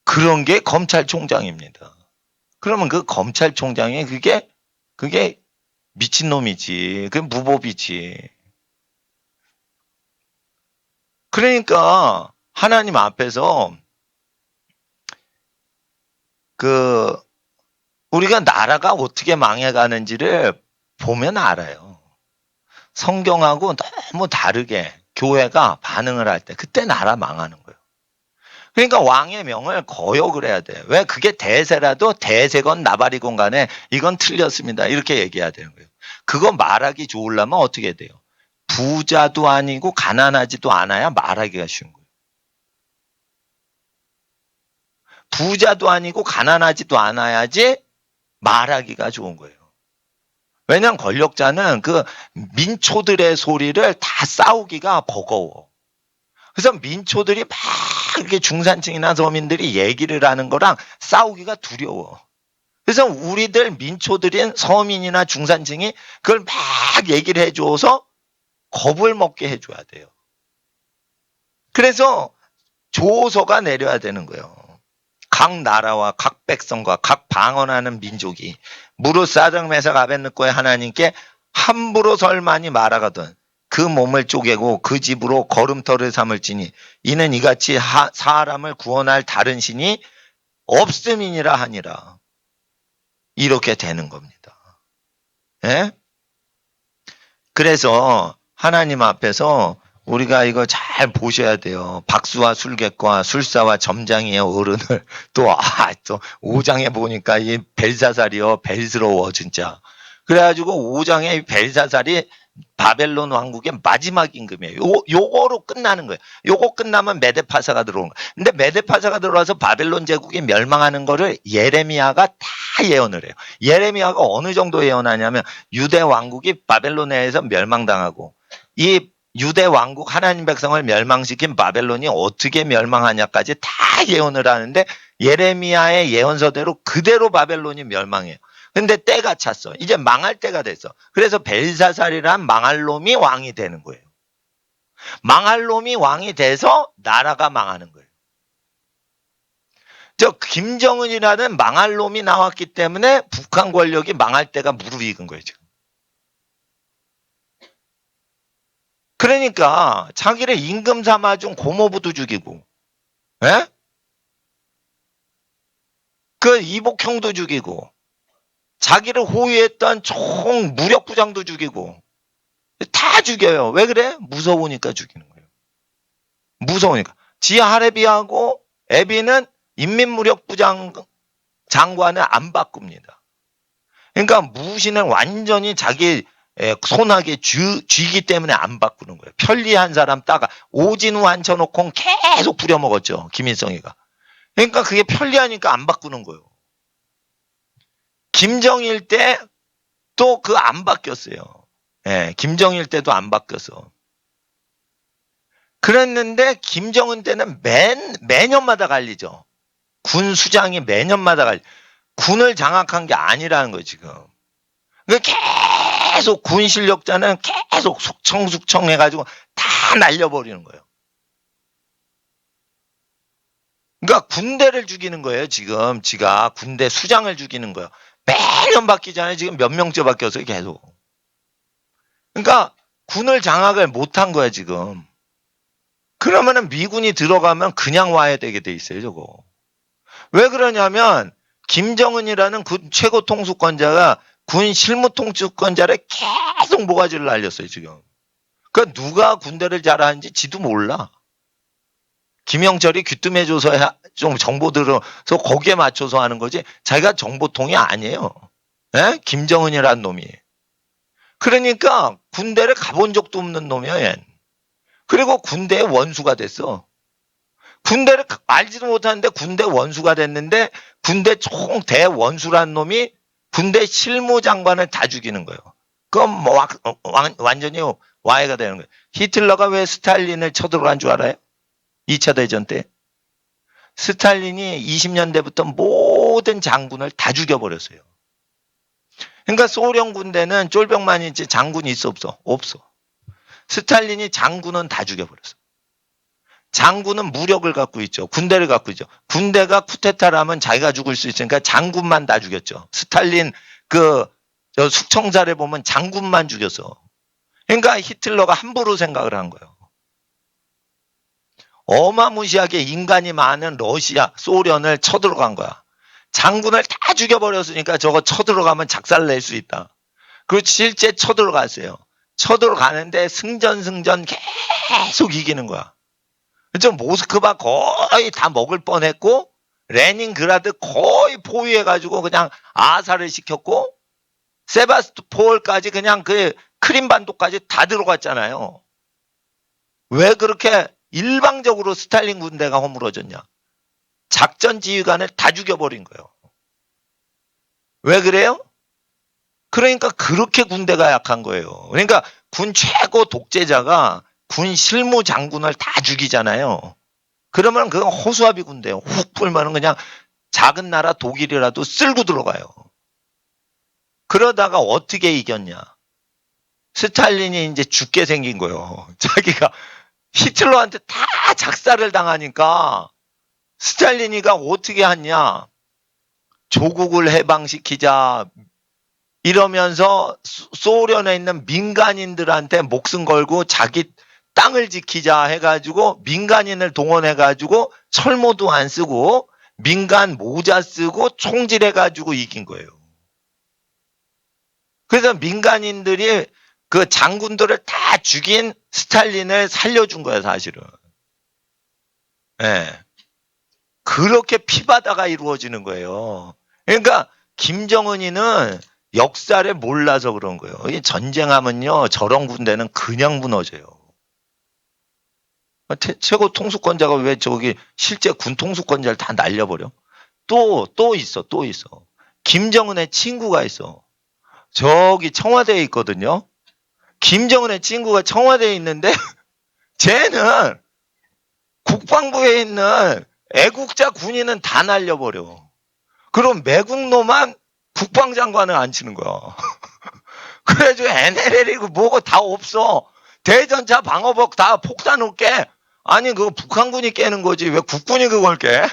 그런 게 검찰총장입니다. 그러면 그 검찰총장이 그게 미친놈이지. 그게 무법이지. 그러니까 하나님 앞에서 우리가 나라가 어떻게 망해가는지를 보면 알아요. 성경하고 너무 다르게 교회가 반응을 할 때 그때 나라 망하는 거예요. 그러니까 왕의 명을 거역을 해야 돼요. 왜? 그게 대세라도 대세건 나발이건 간에 이건 틀렸습니다. 이렇게 얘기해야 되는 거예요. 그거 말하기 좋으려면 어떻게 돼요? 부자도 아니고 가난하지도 않아야 말하기가 쉬운 거예요. 부자도 아니고 가난하지도 않아야지 말하기가 좋은 거예요. 왜냐하면 권력자는 그 민초들의 소리를 다 싸우기가 버거워. 그래서 민초들이 막 이렇게 중산층이나 서민들이 얘기를 하는 거랑 싸우기가 두려워. 그래서 우리들 민초들인 서민이나 중산층이 그걸 막 얘기를 해줘서 겁을 먹게 해줘야 돼요. 그래서 조서가 내려야 되는 거예요. 각 나라와 각 백성과 각 방언하는 민족이 무릇 사드락 메삭 아벳느고의 하나님께 함부로 설만이 말하거든 그 몸을 쪼개고 그 집으로 걸음터를 삼을지니 이는 이같이 사람을 구원할 다른 신이 없음이니라 하니라. 이렇게 되는 겁니다. 그래서 하나님 앞에서 우리가 이거 잘 보셔야 돼요. 박수와 술객과 술사와 점장이의 어른을 또 5장에 보니까 이 벨사살이요. 벨스러워 진짜. 그래가지고 5장에 벨사살이 바벨론 왕국의 마지막 임금이에요. 요거로 끝나는 거예요. 요거 끝나면 메데파사가 들어오는 거예요. 근데 메데파사가 들어와서 바벨론 제국이 멸망하는 거를 예레미야가 다 예언을 해요. 예레미야가 어느 정도 예언하냐면 유대 왕국이 바벨론에 의해서 멸망당하고 이 유대 왕국 하나님 백성을 멸망시킨 바벨론이 어떻게 멸망하냐까지 다 예언을 하는데 예레미야의 예언서대로 그대로 바벨론이 멸망해요. 근데 때가 찼어. 이제 망할 때가 됐어. 그래서 벨사살이란 망할 놈이 왕이 되는 거예요. 망할 놈이 왕이 돼서 나라가 망하는 거예요. 저 김정은이라는 망할 놈이 나왔기 때문에 북한 권력이 망할 때가 무르익은 거예요, 지금. 그러니까 자기를 임금 삼아준 고모부도 죽이고, 예? 그 이복형도 죽이고, 자기를 호위했던 총 무력부장도 죽이고, 다 죽여요. 왜 그래? 무서우니까 죽이는 거예요. 무서우니까. 지하레비하고 에비는 인민무력부장 장관을 안 바꿉니다. 그러니까 무신은 완전히 자기 손아귀에 쥐기 때문에 안 바꾸는 거예요. 편리한 사람 따가 오진우 앉혀놓고 계속 부려먹었죠. 김일성이가. 그러니까 그게 편리하니까 안 바꾸는 거예요. 김정일 때 또 그 안 바뀌었어요. 예, 김정일 때도 안 바뀌었어. 그랬는데 김정은 때는 매년마다 갈리죠. 군 수장이 매년마다 갈리. 군을 장악한 게 아니라는 거예요, 지금. 계속 군 실력자는 계속 숙청 해가지고 다 날려버리는 거예요. 그러니까 군대를 죽이는 거예요, 지금. 지가 군대 수장을 죽이는 거예요. 매년 바뀌잖아요. 지금 몇 명째 바뀌었어요, 계속. 그러니까 군을 장악을 못한 거야, 지금. 그러면은 미군이 들어가면 그냥 와야 되게 돼 있어요, 저거. 왜 그러냐면 김정은이라는 군 최고 통수권자가 군 실무 통수권자를 계속 모가지를 날렸어요, 지금. 그러니까 누가 군대를 잘하는지 지도 몰라. 김영철이 귀뜸해줘서 좀 정보 들어서 거기에 맞춰서 하는 거지 자기가 정보통이 아니에요. 예? 김정은이라는 놈이. 그러니까 군대를 가본 적도 없는 놈이야, 얘. 그리고 군대의 원수가 됐어. 군대를 알지도 못하는데 군대 원수가 됐는데 군대 총 대원수란 놈이 군대 실무장관을 다 죽이는 거예요. 그건 뭐 완전히 와해가 되는 거예요. 히틀러가 왜 스탈린을 쳐들어간 줄 알아요? 2차 대전 때. 스탈린이 20년대부터 모든 장군을 다 죽여버렸어요. 그러니까 소련 군대는 쫄병만 있지 장군이 있어 없어? 없어. 스탈린이 장군은 다 죽여버렸어. 장군은 무력을 갖고 있죠. 군대를 갖고 있죠. 군대가 쿠데타를 하면 자기가 죽을 수 있으니까 장군만 다 죽였죠. 스탈린 숙청사를 보면 장군만 죽였어. 그러니까 히틀러가 함부로 생각을 한 거예요. 어마무시하게 인간이 많은 러시아, 소련을 쳐들어간 거야. 장군을 다 죽여버렸으니까 저거 쳐들어가면 작살 낼 수 있다. 그리고 실제 쳐들어갔어요. 쳐들어가는데 승전 계속 이기는 거야. 그래서 모스크바 거의 다 먹을 뻔했고 레닌그라드 거의 포위해가지고 그냥 아사를 시켰고 세바스토폴까지 그냥 그 크림반도까지 다 들어갔잖아요. 왜 그렇게 일방적으로 스탈린 군대가 허물어졌냐? 작전 지휘관을 다 죽여버린 거예요. 왜 그래요? 그러니까 그렇게 군대가 약한 거예요. 그러니까 군 최고 독재자가 군 실무 장군을 다 죽이잖아요. 그러면 그건 허수아비 군대예요. 훅 풀면은 그냥 작은 나라 독일이라도 쓸고 들어가요. 그러다가 어떻게 이겼냐? 스탈린이 이제 죽게 생긴 거예요. 자기가 히틀러한테 다 작살을 당하니까 스탈린이가 어떻게 하냐? 조국을 해방시키자 이러면서 소련에 있는 민간인들한테 목숨 걸고 자기 땅을 지키자 해가지고 민간인을 동원해가지고 철모도 안 쓰고 민간 모자 쓰고 총질해가지고 이긴 거예요. 그래서 민간인들이 그 장군들을 다 죽인 스탈린을 살려준 거야, 사실은. 예. 그렇게 피바다가 이루어지는 거예요. 그러니까 김정은이는 역사를 몰라서 그런 거예요. 이 전쟁하면요, 저런 군대는 그냥 무너져요. 최고 통수권자가 왜 저기 실제 군 통수권자를 다 날려버려? 또 있어. 김정은의 친구가 있어. 저기 청와대에 있거든요. 김정은의 친구가 청와대에 있는데 쟤는 국방부에 있는 애국자 군인은 다 날려버려. 그럼 매국노만 국방장관을 앉히는 거야. 그래가지고 NLL이고 뭐고 다 없어. 대전차 방어복 다 폭탄을 깨. 아니 그거 북한군이 깨는 거지 왜 국군이 그걸 깨?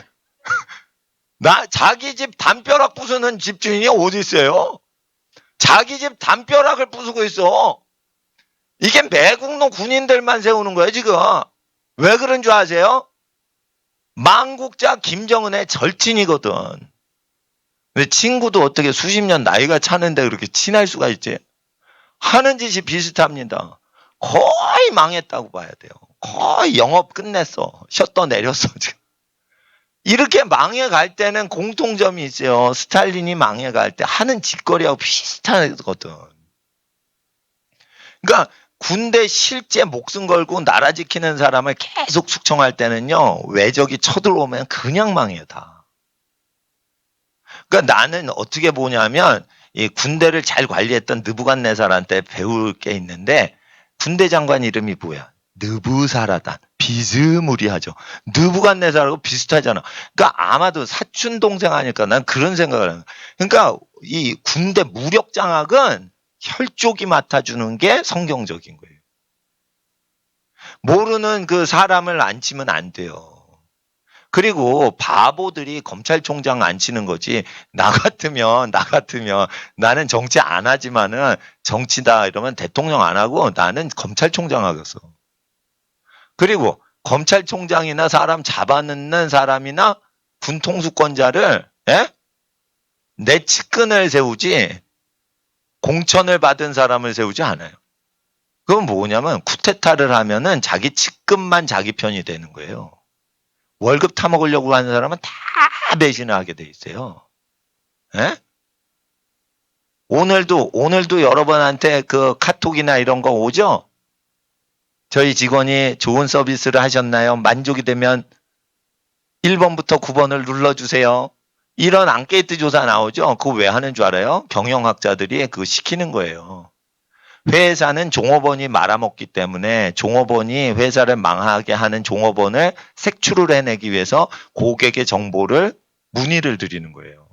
자기 집 담벼락 부수는 집주인이 어디 있어요? 자기 집 담벼락을 부수고 있어. 이게 매국노 군인들만 세우는 거예요 지금. 왜 그런 줄 아세요? 망국자 김정은의 절친이거든. 근데 친구도 어떻게 수십 년 나이가 차는데 그렇게 친할 수가 있지? 하는 짓이 비슷합니다. 거의 망했다고 봐야 돼요. 거의 영업 끝냈어. 셔터 내렸어 지금. 이렇게 망해갈 때는 공통점이 있어요. 스탈린이 망해갈 때 하는 짓거리하고 비슷하거든. 그러니까 군대 실제 목숨 걸고 나라 지키는 사람을 계속 숙청할 때는요. 외적이 쳐들어오면 그냥 망해요 다. 그러니까 나는 어떻게 보냐면 이 군대를 잘 관리했던 느부갓네살한테 배울 게 있는데 군대 장관 이름이 뭐야? 느부사라단. 비스무리하죠. 느부갓네살하고 비슷하잖아. 그러니까 아마도 사촌 동생 아닐까 난 그런 생각을 하는. 그러니까 이 군대 무력 장악은 혈족이 맡아주는 게 성경적인 거예요. 모르는 그 사람을 앉히면 안 돼요. 그리고 바보들이 검찰총장 앉히는 거지. 나 같으면 나는 정치 안 하지만은 정치다 이러면 대통령 안 하고 나는 검찰총장 하겠어. 그리고 검찰총장이나 사람 잡아넣는 사람이나 군 통수권자를 내 측근을 세우지 공천을 받은 사람을 세우지 않아요. 그건 뭐냐면 쿠데타를 하면은 자기 측근만 자기 편이 되는 거예요. 월급 타먹으려고 하는 사람은 다 배신을 하게 돼 있어요. 오늘도 여러분한테 그 카톡이나 이런 거 오죠? 저희 직원이 좋은 서비스를 하셨나요? 만족이 되면 1번부터 9번을 눌러주세요. 이런 앙케이트 조사 나오죠? 그거 왜 하는 줄 알아요? 경영학자들이 그거 시키는 거예요. 회사는 종업원이 말아먹기 때문에 종업원이 회사를 망하게 하는 종업원을 색출을 해내기 위해서 고객의 정보를 문의를 드리는 거예요.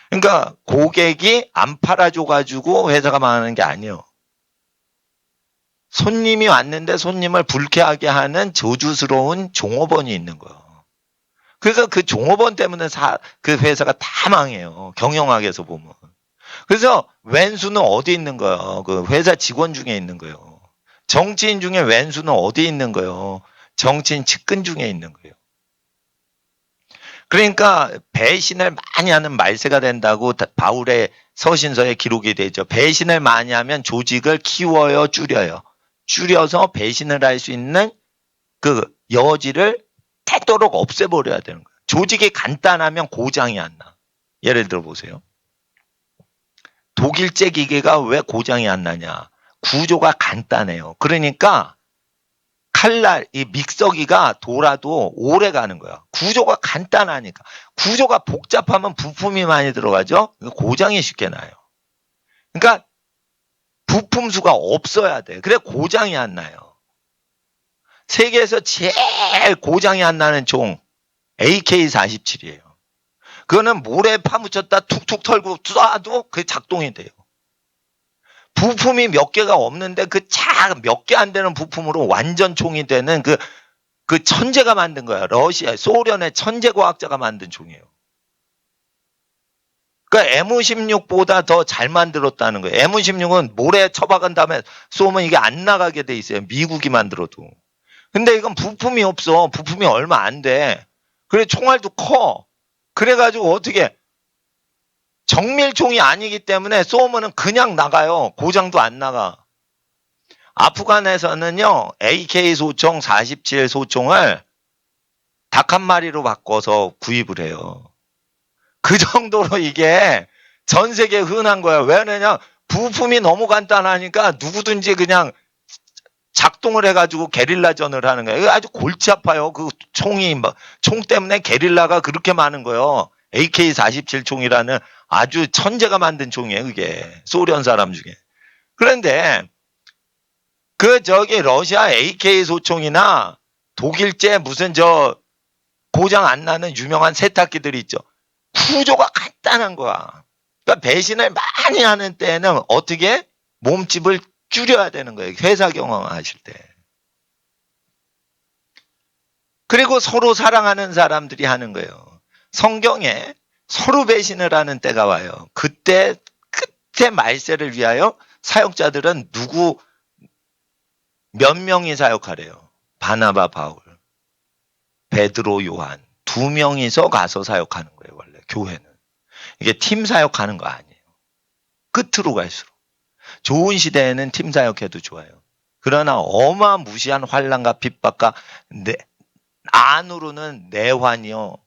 그러니까 고객이 안 팔아줘가지고 회사가 망하는 게 아니에요. 손님이 왔는데 손님을 불쾌하게 하는 저주스러운 종업원이 있는 거예요. 그래서 그 종업원 때문에 그 회사가 다 망해요. 경영학에서 보면. 그래서 왼수는 어디 있는 거예요? 그 회사 직원 중에 있는 거예요. 정치인 중에 왼수는 어디 있는 거예요? 정치인 측근 중에 있는 거예요. 그러니까 배신을 많이 하는 말세가 된다고 바울의 서신서에 기록이 되죠. 배신을 많이 하면 조직을 키워요, 줄여요. 줄여서 배신을 할 수 있는 그 여지를 되도록 없애버려야 되는 거예요. 조직이 간단하면 고장이 안 나. 예를 들어 보세요. 독일제 기계가 왜 고장이 안 나냐? 구조가 간단해요. 그러니까 이 믹서기가 돌아도 오래 가는 거야. 구조가 간단하니까. 구조가 복잡하면 부품이 많이 들어가죠? 고장이 쉽게 나요. 그러니까 부품 수가 없어야 돼. 그래 고장이 안 나요. 세계에서 제일 고장이 안 나는 총 AK-47이에요. 그거는 모래 파묻혔다 툭툭 털고 쏴도 그게 작동이 돼요. 부품이 몇 개가 없는데 그 몇 개 안 되는 부품으로 완전 총이 되는 그 천재가 만든 거야. 소련의 천재 과학자가 만든 총이에요. 그러니까 M16보다 더 잘 만들었다는 거예요. M16은 모래 처박은 다음에 쏘면 이게 안 나가게 돼 있어요. 미국이 만들어도. 근데 이건 부품이 없어. 부품이 얼마 안 돼. 그래 총알도 커. 그래가지고 어떻게 정밀총이 아니기 때문에 쏘면은 그냥 나가요. 고장도 안 나가. 아프간에서는요, AK 소총 47 소총을 닭 한 마리로 바꿔서 구입을 해요. 그 정도로 이게 전 세계에 흔한 거예요. 왜냐면 부품이 너무 간단하니까 누구든지 그냥 작동을 해가지고 게릴라전을 하는 거예요. 아주 골치 아파요. 그 총이, 총 때문에 게릴라가 그렇게 많은 거예요. AK-47 총이라는 아주 천재가 만든 총이에요. 그게. 소련 사람 중에. 그런데 러시아 AK 소총이나 독일제 무슨 고장 안 나는 유명한 세탁기들이 있죠. 구조가 간단한 거야. 그러니까 배신을 많이 하는 때는 어떻게 몸집을 줄여야 되는 거예요. 회사 경영하실 때. 그리고 서로 사랑하는 사람들이 하는 거예요. 성경에 서로 배신을 하는 때가 와요. 그때 끝에 말세를 위하여 사역자들은 몇 명이 사역하래요. 바나바, 바울, 베드로, 요한 2명이서 가서 사역하는 거예요. 원래 교회는. 이게 팀 사역하는 거 아니에요. 끝으로 갈수록. 좋은 시대에는 팀 사역해도 좋아요. 그러나 어마무시한 환난과 핍박과 안으로는 내환이요.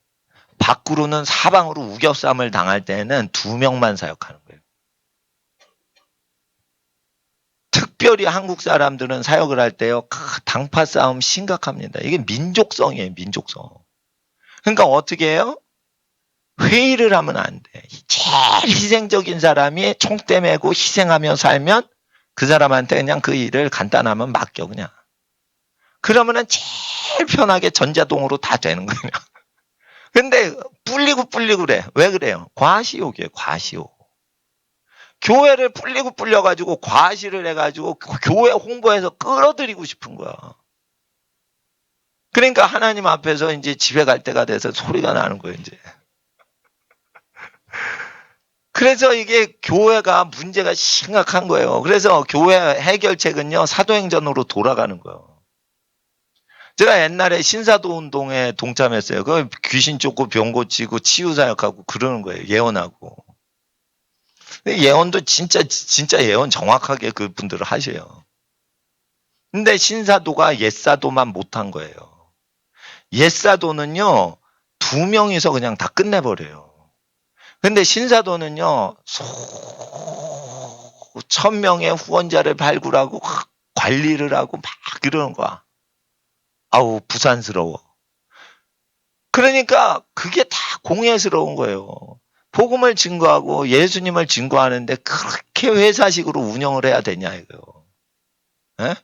밖으로는 사방으로 우겨쌈을 당할 때는 2명만 사역하는 거예요. 특별히 한국 사람들은 사역을 할 때요. 당파 싸움 심각합니다. 이게 민족성이에요. 민족성. 그러니까 어떻게 해요? 회의를 하면 안 돼. 제일 희생적인 사람이 총대 메고 희생하며 살면 그 사람한테 그냥 그 일을 간단하면 맡겨 그냥. 그러면은 제일 편하게 전자동으로 다 되는 거예요. 근데 뿔리고 그래. 왜 그래요? 과시욕이에요. 과시욕. 교회를 뿔려가지고 과시를 해가지고 교회 홍보해서 끌어들이고 싶은 거야. 그러니까 하나님 앞에서 이제 집에 갈 때가 돼서 소리가 나는 거예요, 이제. 그래서 이게 교회가 문제가 심각한 거예요. 그래서 교회 해결책은요, 사도행전으로 돌아가는 거예요. 제가 옛날에 신사도 운동에 동참했어요. 그 귀신 쫓고 병 고치고 치유 사역하고 그러는 거예요. 예언하고. 예언도 진짜 예언 정확하게 그분들을 하셔요. 근데 신사도가 옛사도만 못한 거예요. 옛사도는요, 2명이서 그냥 다 끝내버려요. 근데 신사도는요, 1000명의 후원자를 발굴하고 관리를 하고 막 이러는 거야. 아우, 부산스러워. 그러니까 그게 다 공예스러운 거예요. 복음을 증거하고 예수님을 증거하는데 그렇게 회사식으로 운영을 해야 되냐 이거요. 예?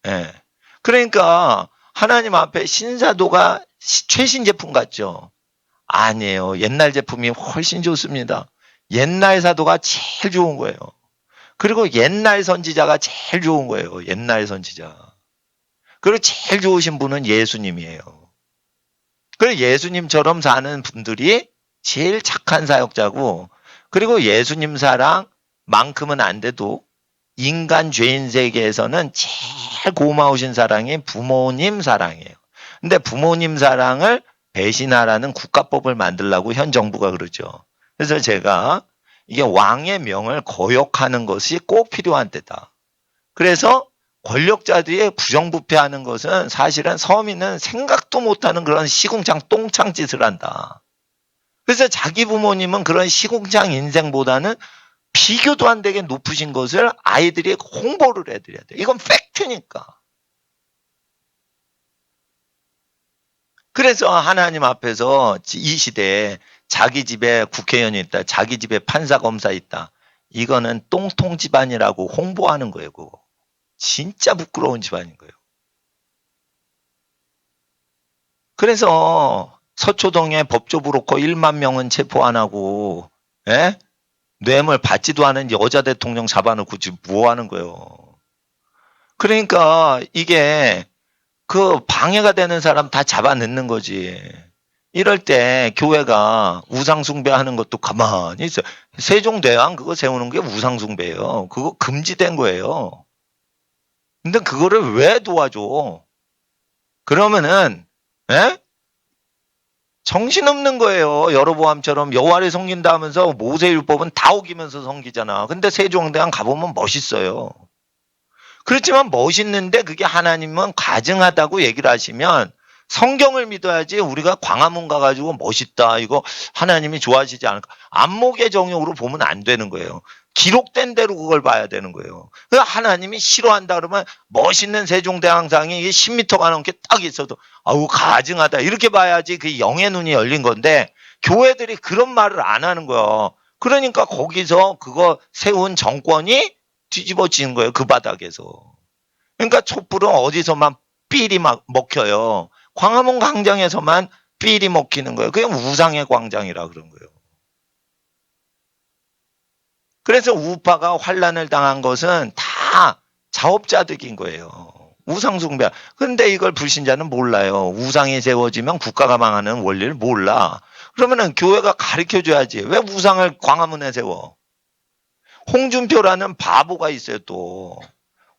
예. 그러니까 하나님 앞에 신사도가 최신 제품 같죠? 아니에요. 옛날 제품이 훨씬 좋습니다. 옛날 사도가 제일 좋은 거예요. 그리고 옛날 선지자가 제일 좋은 거예요. 옛날 선지자. 그리고 제일 좋으신 분은 예수님이에요. 그리고 예수님처럼 사는 분들이 제일 착한 사역자고, 그리고 예수님 사랑만큼은 안 돼도 인간 죄인 세계에서는 제일 고마우신 사랑이 부모님 사랑이에요. 근데 부모님 사랑을 배신하라는 국가법을 만들라고 현 정부가 그러죠. 그래서 제가 이게 왕의 명을 거역하는 것이 꼭 필요한 때다. 그래서 권력자들이 부정부패하는 것은 사실은 서민은 생각도 못하는 그런 시궁창 똥창 짓을 한다. 그래서 자기 부모님은 그런 시궁창 인생보다는 비교도 안 되게 높으신 것을 아이들이 홍보를 해드려야 돼요. 이건 팩트니까. 그래서 하나님 앞에서 이 시대에 자기 집에 국회의원이 있다, 자기 집에 판사검사 있다, 이거는 똥통 집안이라고 홍보하는 거예요. 그거. 진짜 부끄러운 집안인 거예요. 그래서 서초동에 법조브로커 1만 명은 체포 안 하고, 예? 뇌물 받지도 않은 여자 대통령 잡아놓고 지금 뭐 하는 거예요. 그러니까 이게 그 방해가 되는 사람 다 잡아넣는 거지. 이럴 때 교회가 우상숭배하는 것도 가만히 있어요. 세종대왕 그거 세우는 게 우상숭배예요. 그거 금지된 거예요. 근데 그거를 왜 도와줘? 그러면은, 예? 정신없는 거예요. 여로보암처럼 여호와를 섬긴다 하면서 모세율법은 다 어기면서 섬기잖아. 근데 세종대왕 가보면 멋있어요. 그렇지만 멋있는데 그게 하나님은 가증하다고 얘기를 하시면 성경을 믿어야지 우리가 광화문 가가지고 멋있다 이거 하나님이 좋아하시지 않을까. 안목의 정욕으로 보면 안 되는 거예요. 기록된 대로 그걸 봐야 되는 거예요. 하나님이 싫어한다 그러면 멋있는 세종대왕상이 10m가 넘게 딱 있어도 아우 가증하다 이렇게 봐야지 그 영의 눈이 열린 건데 교회들이 그런 말을 안 하는 거예요. 그러니까 거기서 그거 세운 정권이 뒤집어지는 거예요. 그 바닥에서. 그러니까 촛불은 어디서만 삘이 막 먹혀요. 광화문 광장에서만 삘이 먹히는 거예요. 그냥 우상의 광장이라 그런 거예요. 그래서 우파가 환란을 당한 것은 다 자업자득인 거예요. 우상숭배. 근데 이걸 불신자는 몰라요. 우상이 세워지면 국가가 망하는 원리를 몰라. 그러면은 교회가 가르쳐줘야지. 왜 우상을 광화문에 세워? 홍준표라는 바보가 있어요, 또.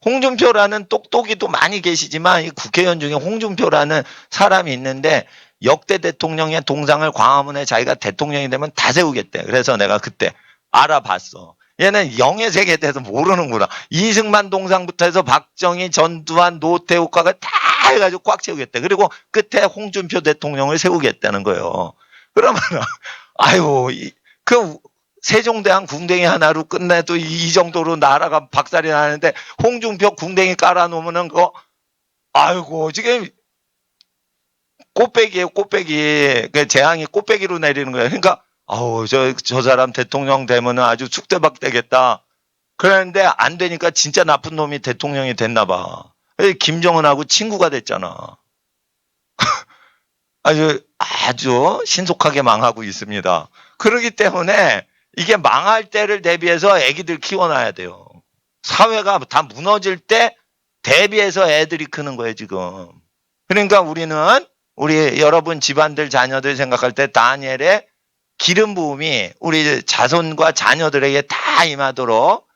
홍준표라는 똑똑이도 많이 계시지만 이 국회의원 중에 홍준표라는 사람이 있는데 역대 대통령의 동상을 광화문에 자기가 대통령이 되면 다 세우겠대. 그래서 내가 그때 알아봤어. 얘는 영의 세계에 대해서 모르는구나. 이승만 동상부터 해서 박정희, 전두환, 노태우과가 다 해가지고 꽉 채우겠대. 그리고 끝에 홍준표 대통령을 세우겠다는 거예요. 그러면 아유 그 세종대왕 궁뎅이 하나로 끝내도 이 정도로 나라가 박살이 나는데 홍준표 궁뎅이 깔아놓으면은 그거 아이고 지금 꽃배기예요. 꽃배기. 그 재앙이 꽃배기로 내리는 거예요. 그러니까 아우 저 사람 대통령 되면은 아주 쑥대박 되겠다. 그랬는데 안 되니까 진짜 나쁜 놈이 대통령이 됐나 봐. 김정은하고 친구가 됐잖아. 아주 신속하게 망하고 있습니다. 그렇기 때문에 이게 망할 때를 대비해서 애기들 키워놔야 돼요. 사회가 다 무너질 때 대비해서 애들이 크는 거예요, 지금. 그러니까 우리 여러분 집안들 자녀들 생각할 때 다니엘의 기름 부음이 우리 자손과 자녀들에게 다 임하도록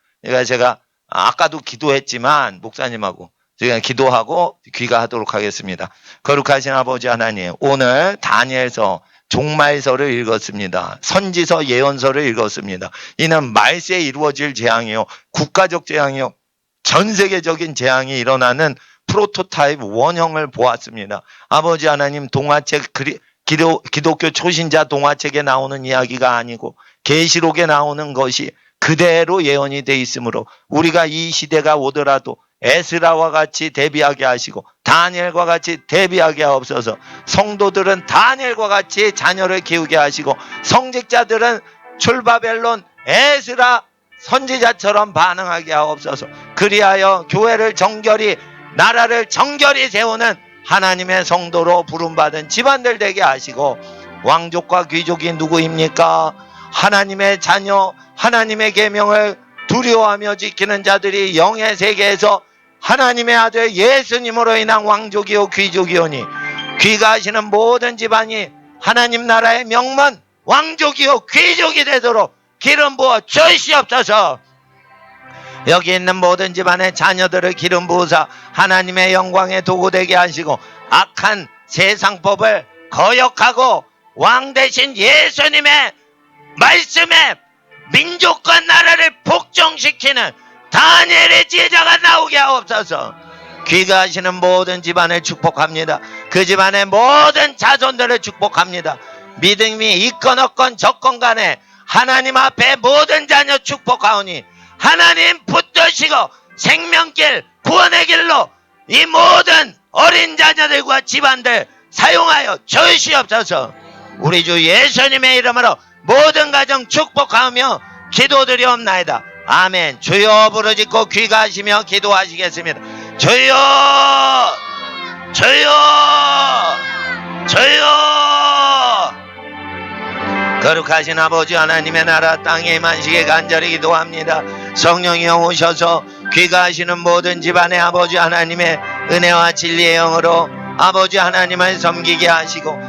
제가 아까도 기도했지만 목사님하고 제가 기도하고 귀가하도록 하겠습니다. 거룩하신 아버지 하나님, 오늘 다니엘서 종말서를 읽었습니다. 선지서 예언서를 읽었습니다. 이는 말세에 이루어질 재앙이요, 국가적 재앙이요, 전 세계적인 재앙이 일어나는 프로토타입 원형을 보았습니다. 아버지 하나님, 동화책 기독교 초신자 동화책에 나오는 이야기가 아니고 계시록에 나오는 것이 그대로 예언이 돼 있으므로 우리가 이 시대가 오더라도 에스라와 같이 대비하게 하시고 다니엘과 같이 대비하게 하옵소서. 성도들은 다니엘과 같이 자녀를 키우게 하시고 성직자들은 출바벨론 에스라 선지자처럼 반응하게 하옵소서. 그리하여 교회를 정결히 나라를 정결히 세우는 하나님의 성도로 부름받은 집안들 되게 하시고, 왕족과 귀족이 누구입니까? 하나님의 자녀, 하나님의 계명을 두려워하며 지키는 자들이 영의 세계에서 하나님의 아들 예수님으로 인한 왕족이요 귀족이오니, 귀가하시는 모든 집안이 하나님 나라의 명문 왕족이요 귀족이 되도록 기름 부어 주시옵소서. 여기 있는 모든 집안의 자녀들을 기름 부으사 하나님의 영광의 도구 되게 하시고 악한 세상법을 거역하고 왕 대신 예수님의 말씀에 민족과 나라를 복종시키는 다니엘의 제자가 나오게 하옵소서. 귀가하시는 모든 집안을 축복합니다. 그 집안의 모든 자손들을 축복합니다. 믿음이 있건 없건 적건 간에 하나님 앞에 모든 자녀 축복하오니 하나님 붙드시고 생명길 구원의 길로 이 모든 어린 자녀들과 집안들 사용하여 주시옵소서. 우리 주 예수님의 이름으로 모든 가정 축복하며 기도드리옵나이다. 아멘. 주여 부르짖고 귀가하시며 기도하시겠습니다. 주여, 주여, 주여. 거룩하신 아버지 하나님의 나라 땅에 임하시게 간절히 기도합니다. 성령이여 오셔서 귀가하시는 모든 집안의 아버지 하나님의 은혜와 진리의 영으로 아버지 하나님을 섬기게 하시고